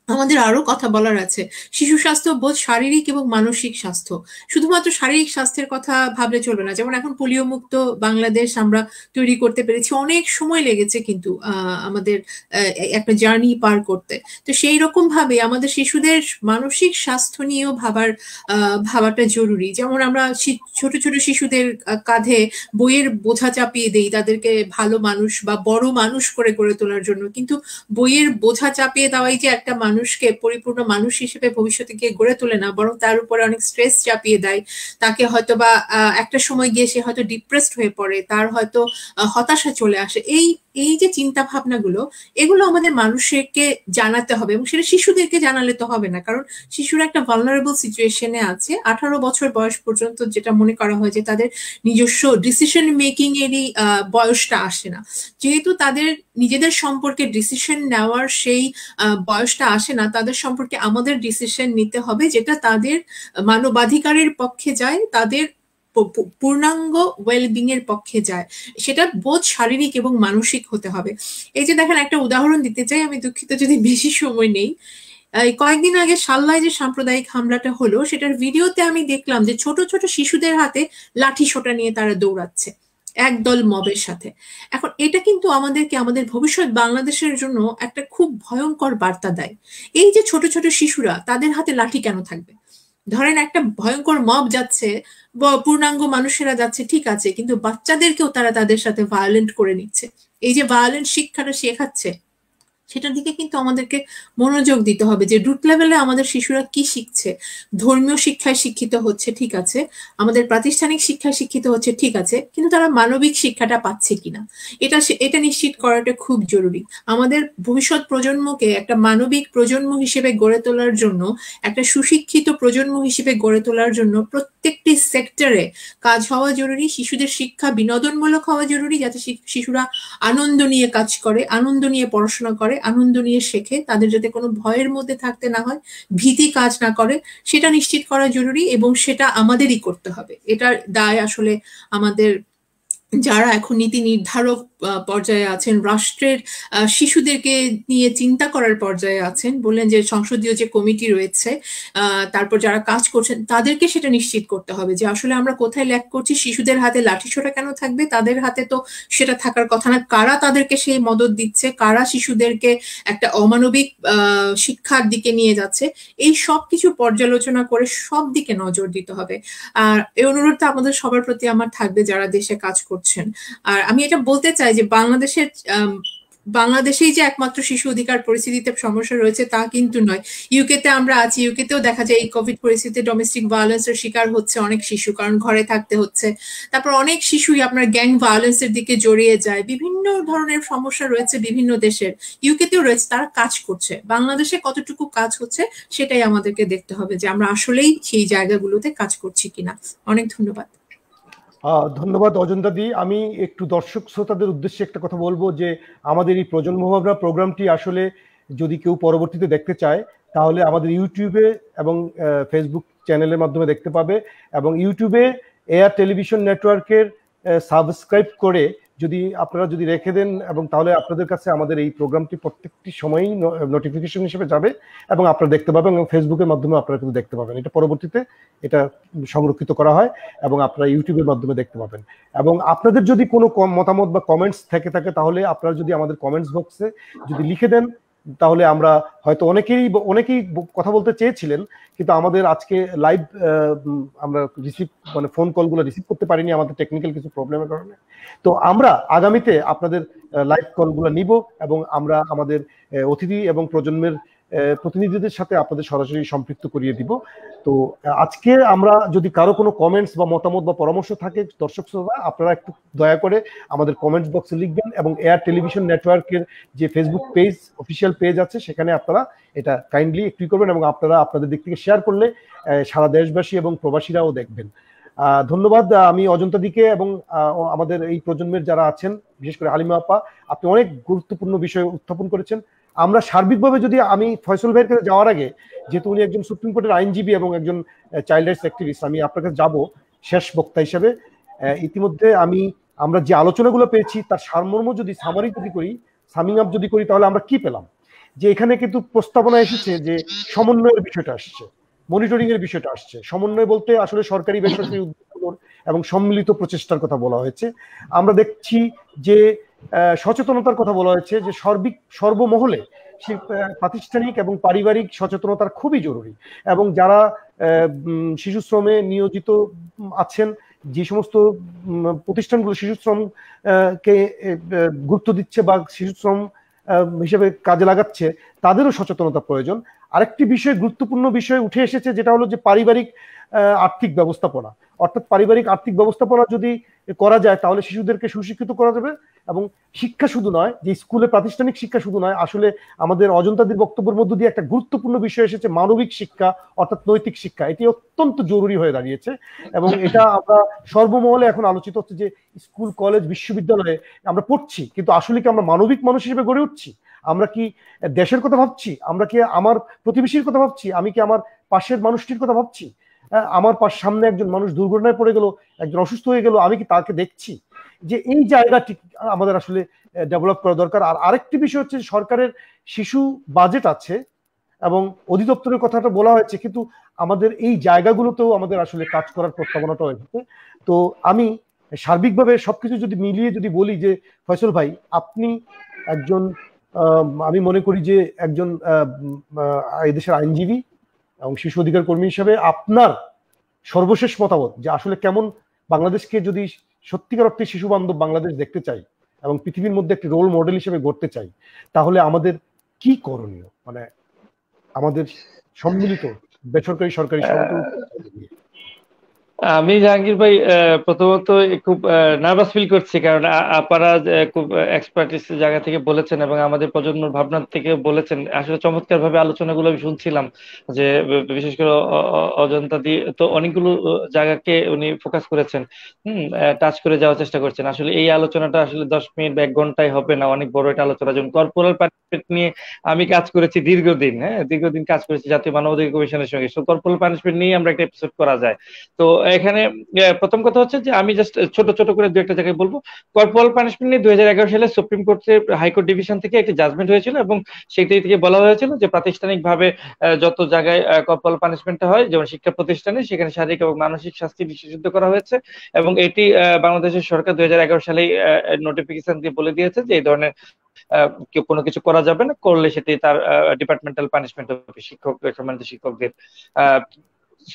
Speaker 3: আমাদের আরো কথা বলার আছে। শিশু স্বাস্থ্য বোধ শারীরিক এবং মানসিক স্বাস্থ্য, শুধুমাত্র শারীরিক স্বাস্থ্যের কথা ভাবলে চলবে না। যেমন এখন পোলিও মুক্ত বাংলাদেশ আমরা তৈরি করতে পেরেছি, অনেক সময় লেগেছে কিন্তু আমাদের একটা জার্নি পার করতে। তো সেই রকম ভাবে আমাদের শিশুদের মানসিক স্বাস্থ্য নিয়েও ভাবাটা জরুরি। যেমন আমরা ছোট ছোট শিশুদের কাঁধে বইয়ের বোঝা চাপিয়ে দেই তাদেরকে ভালো মানুষ বা বড় মানুষ করে গড়ে তোলার জন্য, কিন্তু বইয়ের বোঝা চাপিয়ে দেওয়াই যে একটা মানুষকে পরিপূর্ণ মানুষ হিসেবে ভবিষ্যতে গিয়ে গড়ে তোলে না, বরং তার উপরে অনেক স্ট্রেস চাপিয়ে দেয়। তাকে হয়তো বা একটা সময় গিয়ে সে হয়তো ডিপ্রেসড হয়ে পড়ে, তার হয়তো হতাশা চলে আসে। এই যে চিন্তা ভাবনাগুলো, এগুলো আমাদের মানুষকে জানাতে হবে, এবং সেটা শিশুদেরকে জানালে তো হবে না, কারণ শিশুরা একটা ভালনারেবল সিচুয়েশনে আছে। 18 বছর বয়স পর্যন্ত যেটা মনে করা হয় যে তাদের নিজস্ব ডিসিশন মেকিং এরই বয়সটা আসে না। যেহেতু তাদের নিজেদের সম্পর্কে ডিসিশন নেওয়ার সেই বয়সটা আসে না, তাদের সম্পর্কে আমাদের ডিসিশন নিতে হবে, যেটা তাদের মানবাধিকারের পক্ষে যায়, তাদের পূর্ণাঙ্গ ওয়েলবিং এর পক্ষে যায়। সেটা বোধ শারীরিক এবং মানসিক হতে হবে। এই যে দেখেন, একটা উদাহরণ দিতে চাই, আমি দুঃখিত যদি বেশি সময় নেই। কয়েকদিন আগে সাল্লায় যে সাম্প্রদায়িক হামলাটা হলো, সেটার ভিডিওতে আমি দেখলাম যে ছোট ছোট শিশুদের হাতে লাঠি সোটা নিয়ে তারা দৌড়াচ্ছে একদল মবের সাথে। এখন এটা কিন্তু আমাদেরকে আমাদের ভবিষ্যৎ বাংলাদেশের জন্য একটা খুব ভয়ঙ্কর বার্তা দেয়। এই যে ছোট ছোট শিশুরা, তাদের হাতে লাঠি কেন থাকবে? ধরেন একটা ভয়ঙ্কর মব যাচ্ছে, পূর্ণাঙ্গ মানুষেরা যাচ্ছে, ঠিক আছে, কিন্তু বাচ্চাদেরকেও তারা তাদের সাথে ভায়োলেন্ট করে নিচ্ছে। এই যে ভায়োলেন্ট শিক্ষাটা শেখাচ্ছে, সেটার দিকে কিন্তু আমাদেরকে মনোযোগ দিতে হবে যে রুট লেভেলে আমাদের শিশুরা কি শিখছে। ধর্মীয় শিক্ষায় শিক্ষিত হচ্ছে, ঠিক আছে, আমাদের প্রাতিষ্ঠানিক শিক্ষায় শিক্ষিত হচ্ছে, ঠিক আছে, কিন্তু তারা মানবিক শিক্ষাটা পাচ্ছে কিনা, এটা নিশ্চিত করাটা খুব জরুরি। আমাদের ভবিষ্যৎ প্রজন্মকে একটা মানবিক প্রজন্ম হিসেবে গড়ে তোলার জন্য, একটা সুশিক্ষিত প্রজন্ম হিসেবে গড়ে তোলার জন্য প্রত্যেকটি সেক্টরে কাজ হওয়া জরুরি। শিশুদের শিক্ষা বিনোদনমূলক হওয়া জরুরি, যাতে শিশুরা আনন্দ নিয়ে কাজ করে, আনন্দ নিয়ে পড়াশোনা করে, আনন্দ নিয়ে শেখে, তাদের যাতে কোনো ভয়ের মধ্যে থাকতে না হয়, ভীতি কাজ না করে, সেটা নিশ্চিত করা জরুরি। এবং সেটা আমাদেরই করতে হবে। এটার দায় আসলে আমাদের যারা এখন নীতি নির্ধারক পর্যায়ে আছেন, রাষ্ট্রের শিশুদেরকে নিয়ে চিন্তা করার পর্যায়ে আছেন, বললেন যে সংসদীয় যে কমিটি রয়েছে, তারপর যারা কাজ করছেন, তাদেরকে সেটা নিশ্চিত করতে হবে যে আসলে আমরা কোথায় ল্যাক করছি। শিশুদের হাতে লাঠিসোঁটা কেন থাকবে? তাদের হাতে তো সেটা থাকার কথা না। কারা তাদেরকে সেই মদদ দিচ্ছে, কারা শিশুদেরকে একটা অমানবিক শিক্ষার দিকে নিয়ে যাচ্ছে, এই সব কিছু পর্যালোচনা করে সব দিকে নজর দিতে হবে। আর এই অনুরোধটা আমাদের সবার প্রতি আমার থাকবে যারা দেশে কাজ করছেন। আর আমি এটা বলতে চাই যে বাংলাদেশেই যে একমাত্র শিশু অধিকার পরিস্থিতিতে সমস্যা রয়েছে তা কিন্তু নয়। ইউকেতে আমরা আছি, ইউকেতেও দেখা যায় এই কোভিড পরিস্থিতিতে ডোমেস্টিক ভায়োলেন্সের শিকার হচ্ছে অনেক শিশু, কারণ ঘরে থাকতে হচ্ছে। তারপর অনেক শিশুই আপনার গ্যাং ভায়োলেন্সের দিকে জড়িয়ে যায়। বিভিন্ন ধরনের সমস্যা রয়েছে বিভিন্ন দেশের, ইউকেতেও রয়েছে, তারা কাজ করছে। বাংলাদেশে কতটুকু কাজ হচ্ছে সেটাই আমাদেরকে দেখতে হবে যে আমরা আসলেই সেই জায়গাগুলোতে কাজ করছি কিনা। অনেক ধন্যবাদ।
Speaker 1: ধন্যবাদ অজন্তা দি। আমি একটু দর্শক শ্রোতাদের উদ্দেশ্যে একটা কথা বলবো যে আমাদের এই প্রজন্ম ভাবনা প্রোগ্রামটি আসলে যদি কেউ পরবর্তীতে দেখতে চায় তাহলে আমাদের ইউটিউবে এবং ফেসবুক চ্যানেলের মাধ্যমে দেখতে পাবে, এবং ইউটিউবে এয়ার টেলিভিশন নেটওয়ার্কের সাবস্ক্রাইব করে আপনারা যদি রেখে দেন, এবং তাহলে আপনাদের কাছে আমাদের এই প্রোগ্রামটি প্রত্যেকটি সময়ই নোটিফিকেশন হিসেবে যাবে এবং আপনারা দেখতে পাবেন, এবং ফেসবুকের মাধ্যমে আপনারা কিন্তু দেখতে পাবেন। এটা পরবর্তীতে এটা সংরক্ষিত করা হয় এবং আপনারা ইউটিউবের মাধ্যমে দেখতে পাবেন। এবং আপনাদের যদি কোনো মতামত বা কমেন্টস থেকে থাকে তাহলে আপনারা যদি আমাদের কমেন্টস বক্সে যদি লিখে দেন তাহলে আমরা হয়তো অনেকেই কথা বলতে চেয়েছিলেন, কিন্তু আমাদের আজকে লাইভ আমরা ফোন কলগুলো রিসিভ করতে পারিনি আমাদের টেকনিক্যাল কিছু প্রবলেমের কারণে। তো আমরা আগামীতে আপনাদের লাইভ কলগুলো নিব এবং আমরা আমাদের অতিথি এবং প্রজন্মের প্রতিনিধিদের সাথে আপনাদের সরাসরি সম্পৃক্ত করিয়ে দিব। তো আজকে আমরা যদি কারো কোনো কমেন্টস বা মতামত বা পরামর্শ থাকে দর্শক শ্রোতা, আপনারা একটু দয়া করে আমাদের কমেন্টস বক্সে লিখবেন, এবং এয়ার টেলিভিশন নেটওয়ার্কের যে ফেসবুক পেজ, অফিসিয়াল পেজ আছে, সেখানে আপনারা এটা কাইন্ডলি একটু করবেন এবং আপনারা আপনাদের দিক থেকে শেয়ার করলে সারা দেশবাসী এবং প্রবাসীরাও দেখবেন। ধন্যবাদ আমি অজন্তা দিকে এবং আমাদের এই প্রজন্মের যারা আছেন, বিশেষ করে হালিমা আপা, আপনি অনেক গুরুত্বপূর্ণ বিষয় উত্থাপন করেছেন। আমরা সার্বিকভাবে যদি আমি ফয়সল ভাইয়ের কাছে যাওয়ার আগে, যেহেতু উনি একজন সুপ্রিম কোর্টের আইনজীবী এবং একজন চাইল্ড রাইটস অ্যাক্টিভিস্ট, আমি আপনার কাছে যাবো শেষ বক্তা হিসেবে। ইতিমধ্যে আমরা যে আলোচনাগুলো পেয়েছি তার সারমর্ম যদি সামিং আপ যদি করি তাহলে আমরা কি পেলাম? যে এখানে কিন্তু প্রস্তাবনা এসেছে যে সমন্বয়ের বিষয়টা আসছে, মনিটরিং এর বিষয়টা আসছে। সমন্বয় বলতে আসলে সরকারি বেসরকারি উদ্যোগ এবং সম্মিলিত প্রচেষ্টার কথা বলা হয়েছে। আমরা দেখছি যে সচেতনতার কথা বলা হয়েছে, যে সর্বমহলে প্রাতিষ্ঠানিক এবং পারিবারিক সচেতনতার খুবই জরুরি, এবং যারা শিশু শ্রমে নিয়োজিত আছেন, যে সমস্ত প্রতিষ্ঠানগুলো শিশু শ্রমকে গুরুত্ব দিচ্ছে বা শিশু শ্রম হিসেবে কাজে লাগাচ্ছে, তাদেরও সচেতনতা প্রয়োজন। আরেকটি গুরুত্বপূর্ণ বিষয় উঠে এসেছে, যেটা হলো যে পারিবারিক আর্থিক ব্যবস্থাপনা। অর্থাৎ পারিবারিক আর্থিক ব্যবস্থাপনা যদি করা যায় তাহলে শিশুদেরকে সুশিক্ষিত করা যাবে, এবং শিক্ষা শুধু নয়, যে স্কুলে প্রাতিষ্ঠানিক শিক্ষা শুধু নয়, আসলে আমাদের অজন্তাদির বক্তব্যের মধ্য দিয়ে একটা গুরুত্বপূর্ণ বিষয় এসেছে, মানবিক শিক্ষা অর্থাৎ নৈতিক শিক্ষা। এটি অত্যন্ত জরুরি হয়ে দাঁড়িয়েছে, এবং এটা আমরা সর্বমহলে এখন আলোচিত হচ্ছে যে স্কুল, কলেজ, বিশ্ববিদ্যালয়ে আমরা পড়ছি, কিন্তু আসলে কি আমরা মানবিক মানুষ হিসেবে গড়ে উঠছি? আমরা কি দেশের কথা ভাবছি? আমরা কি আমার প্রতিবেশীর কথা ভাবছি? আমি কি আমার পাশের মানুষটির কথা ভাবছি? আমার সামনে একজন মানুষ দুর্ঘটনায় পড়ে গেল, একজন অসুস্থ হয়ে গেল, আমি কি তাকে দেখছি? যে এই জায়গাটি আমাদের আসলে ডেভেলপ করা দরকার। আর আরেকটি বিষয় হচ্ছে, সরকারের শিশু বাজেট আছে এবং অধিদপ্তরের কথাটা বলা হয়েছে, কিন্তু আমাদের এই জায়গাগুলোতেও আমাদের আসলে কাজ করার প্রস্তাবনাটা হয়েছে। তো আমি সার্বিকভাবে সবকিছু যদি মিলিয়ে যদি বলি যে ফয়সল ভাই, আপনি একজন, আমি মনে করি যে একজন এদেশের আইনজীবী, এবং শিশু অধিকার কর্মী হিসেবে আপনার সর্বশেষ মতামত যে আসলে কেমন বাংলাদেশকে যদি সত্যিকার অর্থে শিশু বান্ধব বাংলাদেশ দেখতে চাই এবং পৃথিবীর মধ্যে একটি রোল মডেল হিসেবে গড়তে চাই, তাহলে আমাদের কি করণীয়, মানে আমাদের সম্মিলিত বেসরকারি সরকারি
Speaker 2: আমি জাহাঙ্গীর ভাই প্রথমত খুব নার্ভাস ফিল করছি, কারণ আপনারা খুব এক্সপার্টিস জায়গা থেকে বলেছেন এবং আমাদের প্রজন্মের ভাবনা থেকে বলেছেন। আসলে চমৎকার ভাবে আলোচনাগুলো আমি শুনছিলাম, যে বিশেষ করে অজন্তা দিয়ে তো অনেকগুলো জায়গাকে উনি ফোকাস করেছেন, টাচ করে যাওয়ার চেষ্টা করছেন। আসলে এই আলোচনাটা আসলে 10 মিনিট বা 1 ঘন্টায় হবে না, অনেক বড় একটা আলোচনা। যেমন কর্পোরাল পানিশমেন্ট নিয়ে আমি কাজ করেছি দীর্ঘদিন, দীর্ঘদিন কাজ করেছি জাতীয় মানবাধিকার কমিশনের সঙ্গে। সো কর্পোরাল পানিশমেন্ট নিয়ে আমরা একটা এপিসোড করা যায়। তো এখানে প্রথম কথা হচ্ছে যে আমি জাস্ট ছোট ছোট করে দু একটা জায়গায় বলবো। কর্পোরাল পানিশমেন্ট নিয়ে 2011 সালে সুপ্রিম কোর্টের হাইকোর্ট ডিভিশন থেকে একটি জাজমেন্ট হয়েছিল এবং সেটাই থেকে বলা হয়েছিল যে প্রাতিষ্ঠানিকভাবে যত জায়গায় কর্পোরাল পানিশমেন্ট হয়, যেমন শিক্ষা প্রতিষ্ঠানে, সেখানে শারীরিক এবং মানসিক শাস্তি নিষিদ্ধ করা হয়েছে। এবং এটি বাংলাদেশের সরকার 2011 সালে নোটিফিকেশন দিয়ে বলে দিয়েছে যে এই ধরনের কেউ কোনো কিছু করা যাবে না, করলে সেটি তার ডিপার্টমেন্টাল পানিশমেন্ট হবে শিক্ষক সম্মানিত শিক্ষকদের।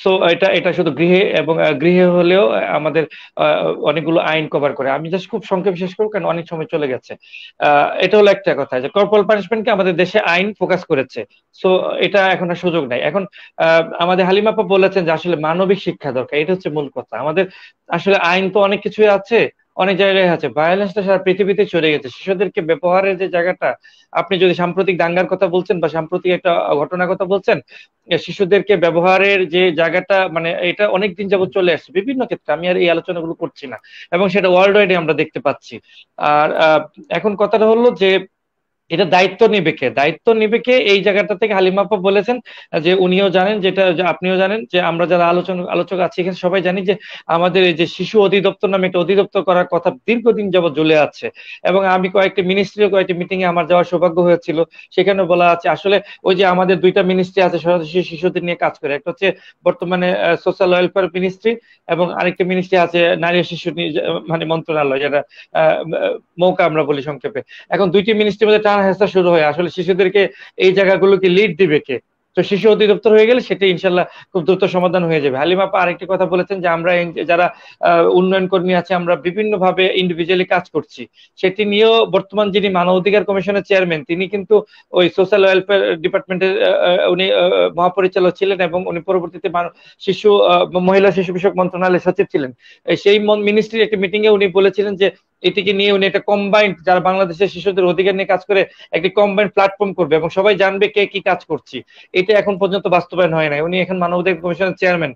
Speaker 2: সো এটা শুধু গৃহে, এবং গৃহে হলেও আমাদের অনেকগুলো আইন কভার করে। আমি জাস্ট খুব সংক্ষেপে শেষ করবো কারণ অনেক সময় চলে গেছে। এটা হলো একটা কথা যে কর্পোরাল পানিশমেন্টকে আমাদের দেশে আইন ফোকাস করেছে, সো এটা এখন আর সুযোগ নাই। এখন আমাদের হালিমা আপা বলেছেন যে আসলে মানবিক শিক্ষা দরকার, এটা হচ্ছে মূল কথা। আমাদের আসলে আইন তো অনেক কিছুই আছে, অনেক জায়গায় আছে, ভায়োলেন্সটা সারা পৃথিবীতে চলে গেছে। শিশুদেরকে ব্যবহারের যে জায়গাটা, আপনি যদি সাম্প্রতিক দাঙ্গার কথা বলছেন বা সাম্প্রতিক একটা ঘটনার কথা বলছেন, শিশুদেরকে ব্যবহারের যে জায়গাটা, মানে এটা অনেকদিন যাবত চলে আসছে বিভিন্ন ক্ষেত্রে, আমি আর এই আলোচনাগুলো করছি না, এবং সেটা ওয়ার্ল্ড ওয়াইডে আমরা দেখতে পাচ্ছি। আর এখন কথাটা হলো যে এটা দায়িত্ব নিবে কে? দায়িত্ব নিবে কে? এই জায়গাটা থেকে হালিমা আপা বলেছেন যে উনিও জানেন, যেটা আপনিও জানেন, যে আমরা যারা আলোচক আছি এখানে সবাই জানি যে আমাদের এই যে শিশু অধিদপ্তর নামে একটা অধিদপ্তর করার কথা দীর্ঘদিন যাবত ঝুলে আছে। এবং আমি কয়েকটি মিটিং এ আমার যাওয়ার সৌভাগ্য হয়েছিল, সেখানে বলা আছে আসলে ওই যে আমাদের 2টা মিনিস্ট্রি আছে শিশুদের নিয়ে কাজ করে, একটা হচ্ছে বর্তমানে সোশ্যাল ওয়েলফেয়ার মিনিস্ট্রি, এবং আরেকটা মিনিস্ট্রি আছে নারী ও শিশু মানে মন্ত্রণালয়, যেটা মৌকা আমরা বলি সংক্ষেপে। এখন 2টি মিনিস্ট্রির মধ্যে হেস্তা শুরু হয়, আসলে শিশুদেরকে এই জায়গাগুলোকে লিড দিবে কে? তো শিশু অধিদপ্তর হয়ে গেলে সেটা ইনশাল্লাহ খুব দ্রুত সমাধান হয়ে যাবে। হালিমা আপা আরেকটি কথা বলেছেন যে আমরা যারা উন্নয়ন কর্মী আছে আমরা বিভিন্ন ভাবে ইন্ডিভিজুয়ালি কাজ করছি, সেটি নিয়েও বর্তমান যিনি মানবাধিকার কমিশনের চেয়ারম্যান তিনি কিন্তু ওই সোশ্যাল ওয়েলফেয়ার ডিপার্টমেন্টের উনি মহাপরিচালক ছিলেন, এবং উনি পরবর্তীতে মহিলা শিশু বিষয়ক মন্ত্রণালয়ের সচিব ছিলেন। সেই মিনিস্ট্রির একটি মিটিং এ উনি বলেছিলেন যে এটিকে নিয়ে উনি একটা কম্বাইন্ড, যারা বাংলাদেশের শিশুদের অধিকার নিয়ে কাজ করে, একটি কম্বাইন্ড প্ল্যাটফর্ম করবে এবং সবাই জানবে কে কি কাজ করছি। এটা এখন পর্যন্ত বাস্তবায়ন হয় নাই। উনি এখন মানবাধিকার কমিশনের চেয়ারম্যান।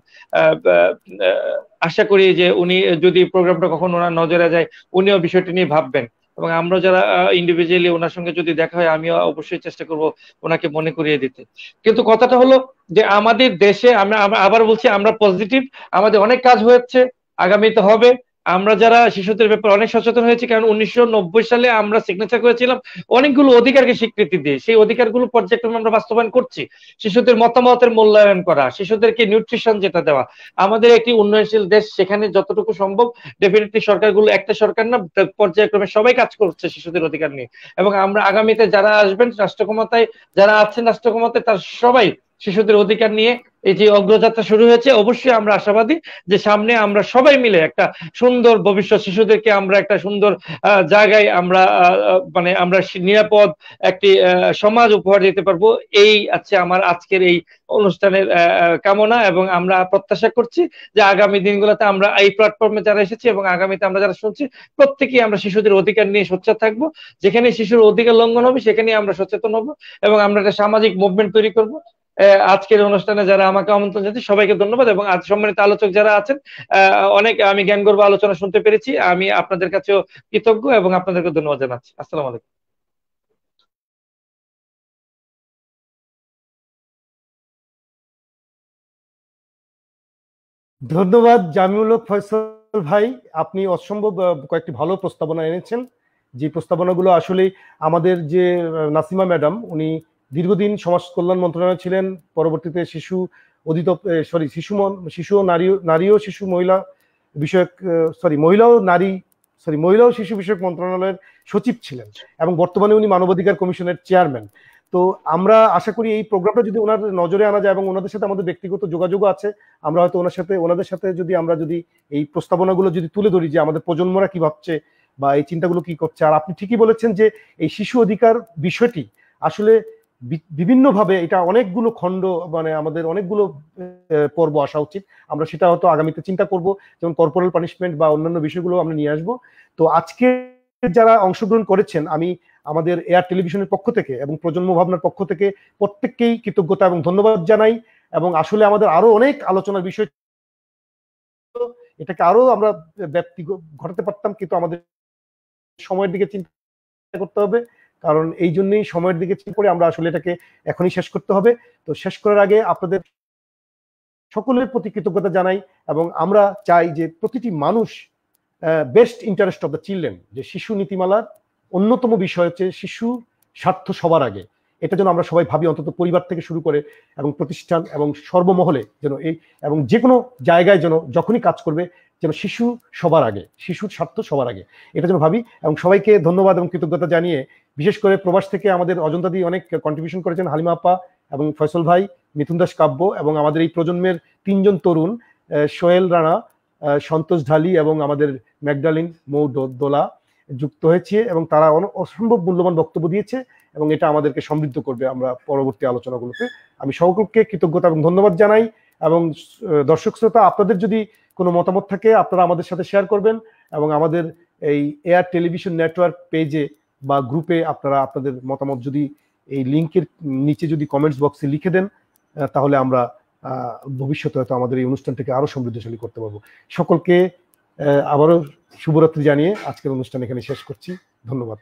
Speaker 2: আশা করি যে উনি যদি প্রোগ্রামটা কখন ওনার নজরে যায়, উনিও বিষয়টি নিয়ে ভাববেন, এবং আমরা যারা ইন্ডিভিজুয়ালি ওনার সঙ্গে যদি দেখা হয় আমিও অবশ্যই চেষ্টা করব ওনাকে মনে করিয়ে দিতে। কিন্তু কথাটা হলো যে আমাদের দেশে আমরা আবার বলছি, আমরা পজিটিভ, আমাদের অনেক কাজ হয়েছে, আগামীতে হবে। আমরা যারা শিশুদের ব্যাপারে অনেক সচেতন হয়েছি, কারণ 1990 সালে আমরা সিগনেচার করেছিলাম অনেকগুলো অধিকারকে স্বীকৃতি দিয়ে, সেই অধিকারগুলো পর্যায়ক্রমে আমরা বাস্তবায়ন করছি। শিশুদের মতামতের মূল্যায়ন করা, শিশুদেরকে নিউট্রিশন যেটা দেওয়া। আমাদের একটি উন্নয়নশীল দেশ, সেখানে যতটুকু সম্ভব ডেফিনেটলি সরকারগুলো, একটা সরকার না, পর্যায়ক্রমে সবাই কাজ করছে শিশুদের অধিকার নিয়ে। এবং আমরা আগামীতে যারা আসবেন রাষ্ট্র ক্ষমতায়, যারা আছেন রাষ্ট্র ক্ষমতায়, তার সবাই শিশুদের অধিকার নিয়ে এই যে অগ্রযাত্রা শুরু হয়েছে, অবশ্যই আমরা আশাবাদী যে সামনে আমরা সবাই মিলে একটা সুন্দর ভবিষ্যৎ, শিশুদেরকে আমরা একটা সুন্দর জায়গায় আমরা মানে আমরা নিরাপদ একটি সমাজ উপহার দিতে পারবো। এই আছে আমার আজকের এই অনুষ্ঠানের কামনা, এবং আমরা প্রত্যাশা করছি যে আগামী দিনগুলোতে আমরা এই প্ল্যাটফর্মে যারা এসেছি এবং আগামীতে আমরা যারা শুনছি, প্রত্যেকেই আমরা শিশুদের অধিকার নিয়ে সোচ্চার থাকবো। যেখানে শিশুর অধিকার লঙ্ঘন হবে সেখানে আমরা সচেতন হব, এবং আমরা একটা সামাজিক মুভমেন্ট তৈরি করব। আজকের অনুষ্ঠানে যারা আমাকে আমন্ত্রণ জানাচ্ছি সবাইকে ধন্যবাদ, এবং আজ সম্মানিত আলোচক যারা আছেন, অনেক আমি জ্ঞানগর্ভ আলোচনা শুনতে পেরেছি। আমি আপনাদের কাছেও কৃতজ্ঞ এবং আপনাদেরকে ধন্যবাদ জানাচ্ছি। আসসালামু আলাইকুম।
Speaker 1: ধন্যবাদ জামিউল হক ফয়সাল ভাই, আপনি অসম্ভব কয়েকটি ভালো প্রস্তাবনা এনেছেন। যে প্রস্তাবনাগুলো আসলে আমাদের যে নাসিমা ম্যাডাম, উনি দীর্ঘদিন সমাজ কল্যাণ মন্ত্রণালয়ে ছিলেন, পরবর্তীতে শিশু মহিলা ও শিশু বিষয়ক মন্ত্রণালয়ের সচিব ছিলেন, এবং বর্তমানে উনি মানবাধিকার কমিশনের চেয়ারম্যান। তো আমরা আশা করি এই প্রোগ্রামটা যদি ওনার নজরে আনা যায় এবং ওনাদের সাথে আমাদের ব্যক্তিগত যোগাযোগও আছে, আমরা হয়তো ওনাদের সাথে যদি আমরা যদি এই প্রস্তাবনাগুলো যদি তুলে ধরি যে আমাদের প্রজন্মরা কি ভাবছে বা এই চিন্তাগুলো কি করছে। আর আপনি ঠিকই বলেছেন যে এই শিশু অধিকার বিষয়টি আসলে বিভিন্নভাবে এটা অনেকগুলো খণ্ড, মানে আমাদের অনেকগুলো পর্ব আসা উচিত। আমরা সেটা হয়তো আগামীতে চিন্তা করব, যেমন কর্পোরাল পানিশমেন্ট বা অন্যান্য বিষয়গুলো আমরা নিয়ে আসবো। তো আজকে যারা অংশগ্রহণ করেছেন, আমি আমাদের এয়ার টেলিভিশনের পক্ষ থেকে এবং প্রজন্ম ভাবনার পক্ষ থেকে প্রত্যেককেই কৃতজ্ঞতা এবং ধন্যবাদ জানাই। এবং আসলে আমাদের আরো অনেক আলোচনার বিষয়, এটাকে আরো আমরা ব্যাপ্তি ঘটাতে পারতাম, কিন্তু আমাদের সময়ের দিকে চিন্তা করতে হবে। কারণ এই জন্যই সময়ের দিকে চিন্তা করে আমরা আসলে এটাকে এখনই শেষ করতে হবে। তো শেষ করার আগে আপনাদের সকলের প্রতি কৃতজ্ঞতা জানাই এবং আমরা চাই যে প্রতিটি মানুষ best interest of the children, যে শিশু নীতিমালার অন্যতম বিষয় হচ্ছে শিশু স্বার্থ সবার আগে। এটা যেন আমরা সবাই ভাবি, অন্তত পরিবার থেকে শুরু করে এবং প্রতিষ্ঠান এবং সর্বমহলে যেন এই এবং যে কোনো জায়গায় যেন যখনই কাজ করবে যেন শিশু সবার আগে, শিশুর স্বার্থ সবার আগে, এটা যেন ভাবি। এবং সবাইকে ধন্যবাদ এবং কৃতজ্ঞতা জানিয়ে, বিশেষ করে প্রবাস থেকে আমাদের অজন্তা দি অনেক কন্ট্রিবিউশন করেছেন, হালিমা আপা এবং ফয়সল ভাই, মিথুন দাস কাব্য, এবং আমাদের এই প্রজন্মের 3 জন তরুণ, সোহেল রানা, সন্তোষ ঢালি এবং আমাদের ম্যাকডালিন মৌ দোলা যুক্ত হয়েছে এবং তারা অসম্ভব মূল্যবান বক্তব্য দিয়েছে এবং এটা আমাদেরকে সমৃদ্ধ করবে আমরা পরবর্তী আলোচনাগুলোতে। আমি সকলকে কৃতজ্ঞতা এবং ধন্যবাদ জানাই। এবং দর্শক শ্রোতা, আপনাদের যদি কোনো মতামত থাকে আপনারা আমাদের সাথে শেয়ার করবেন এবং আমাদের এই এয়ার টেলিভিশন নেটওয়ার্ক পেজে বা গ্রুপে আপনারা আপনাদের মতামত যদি এই লিঙ্কের নিচে যদি কমেন্টস বক্সে লিখে দেন, তাহলে আমরা ভবিষ্যতে হয়তো আমাদের এই অনুষ্ঠানটাকে আরো সমৃদ্ধশালী করতে পারবো। সকলকে আবারও শুভরাত্রি জানিয়ে আজকের অনুষ্ঠান এখানে শেষ করছি। ধন্যবাদ।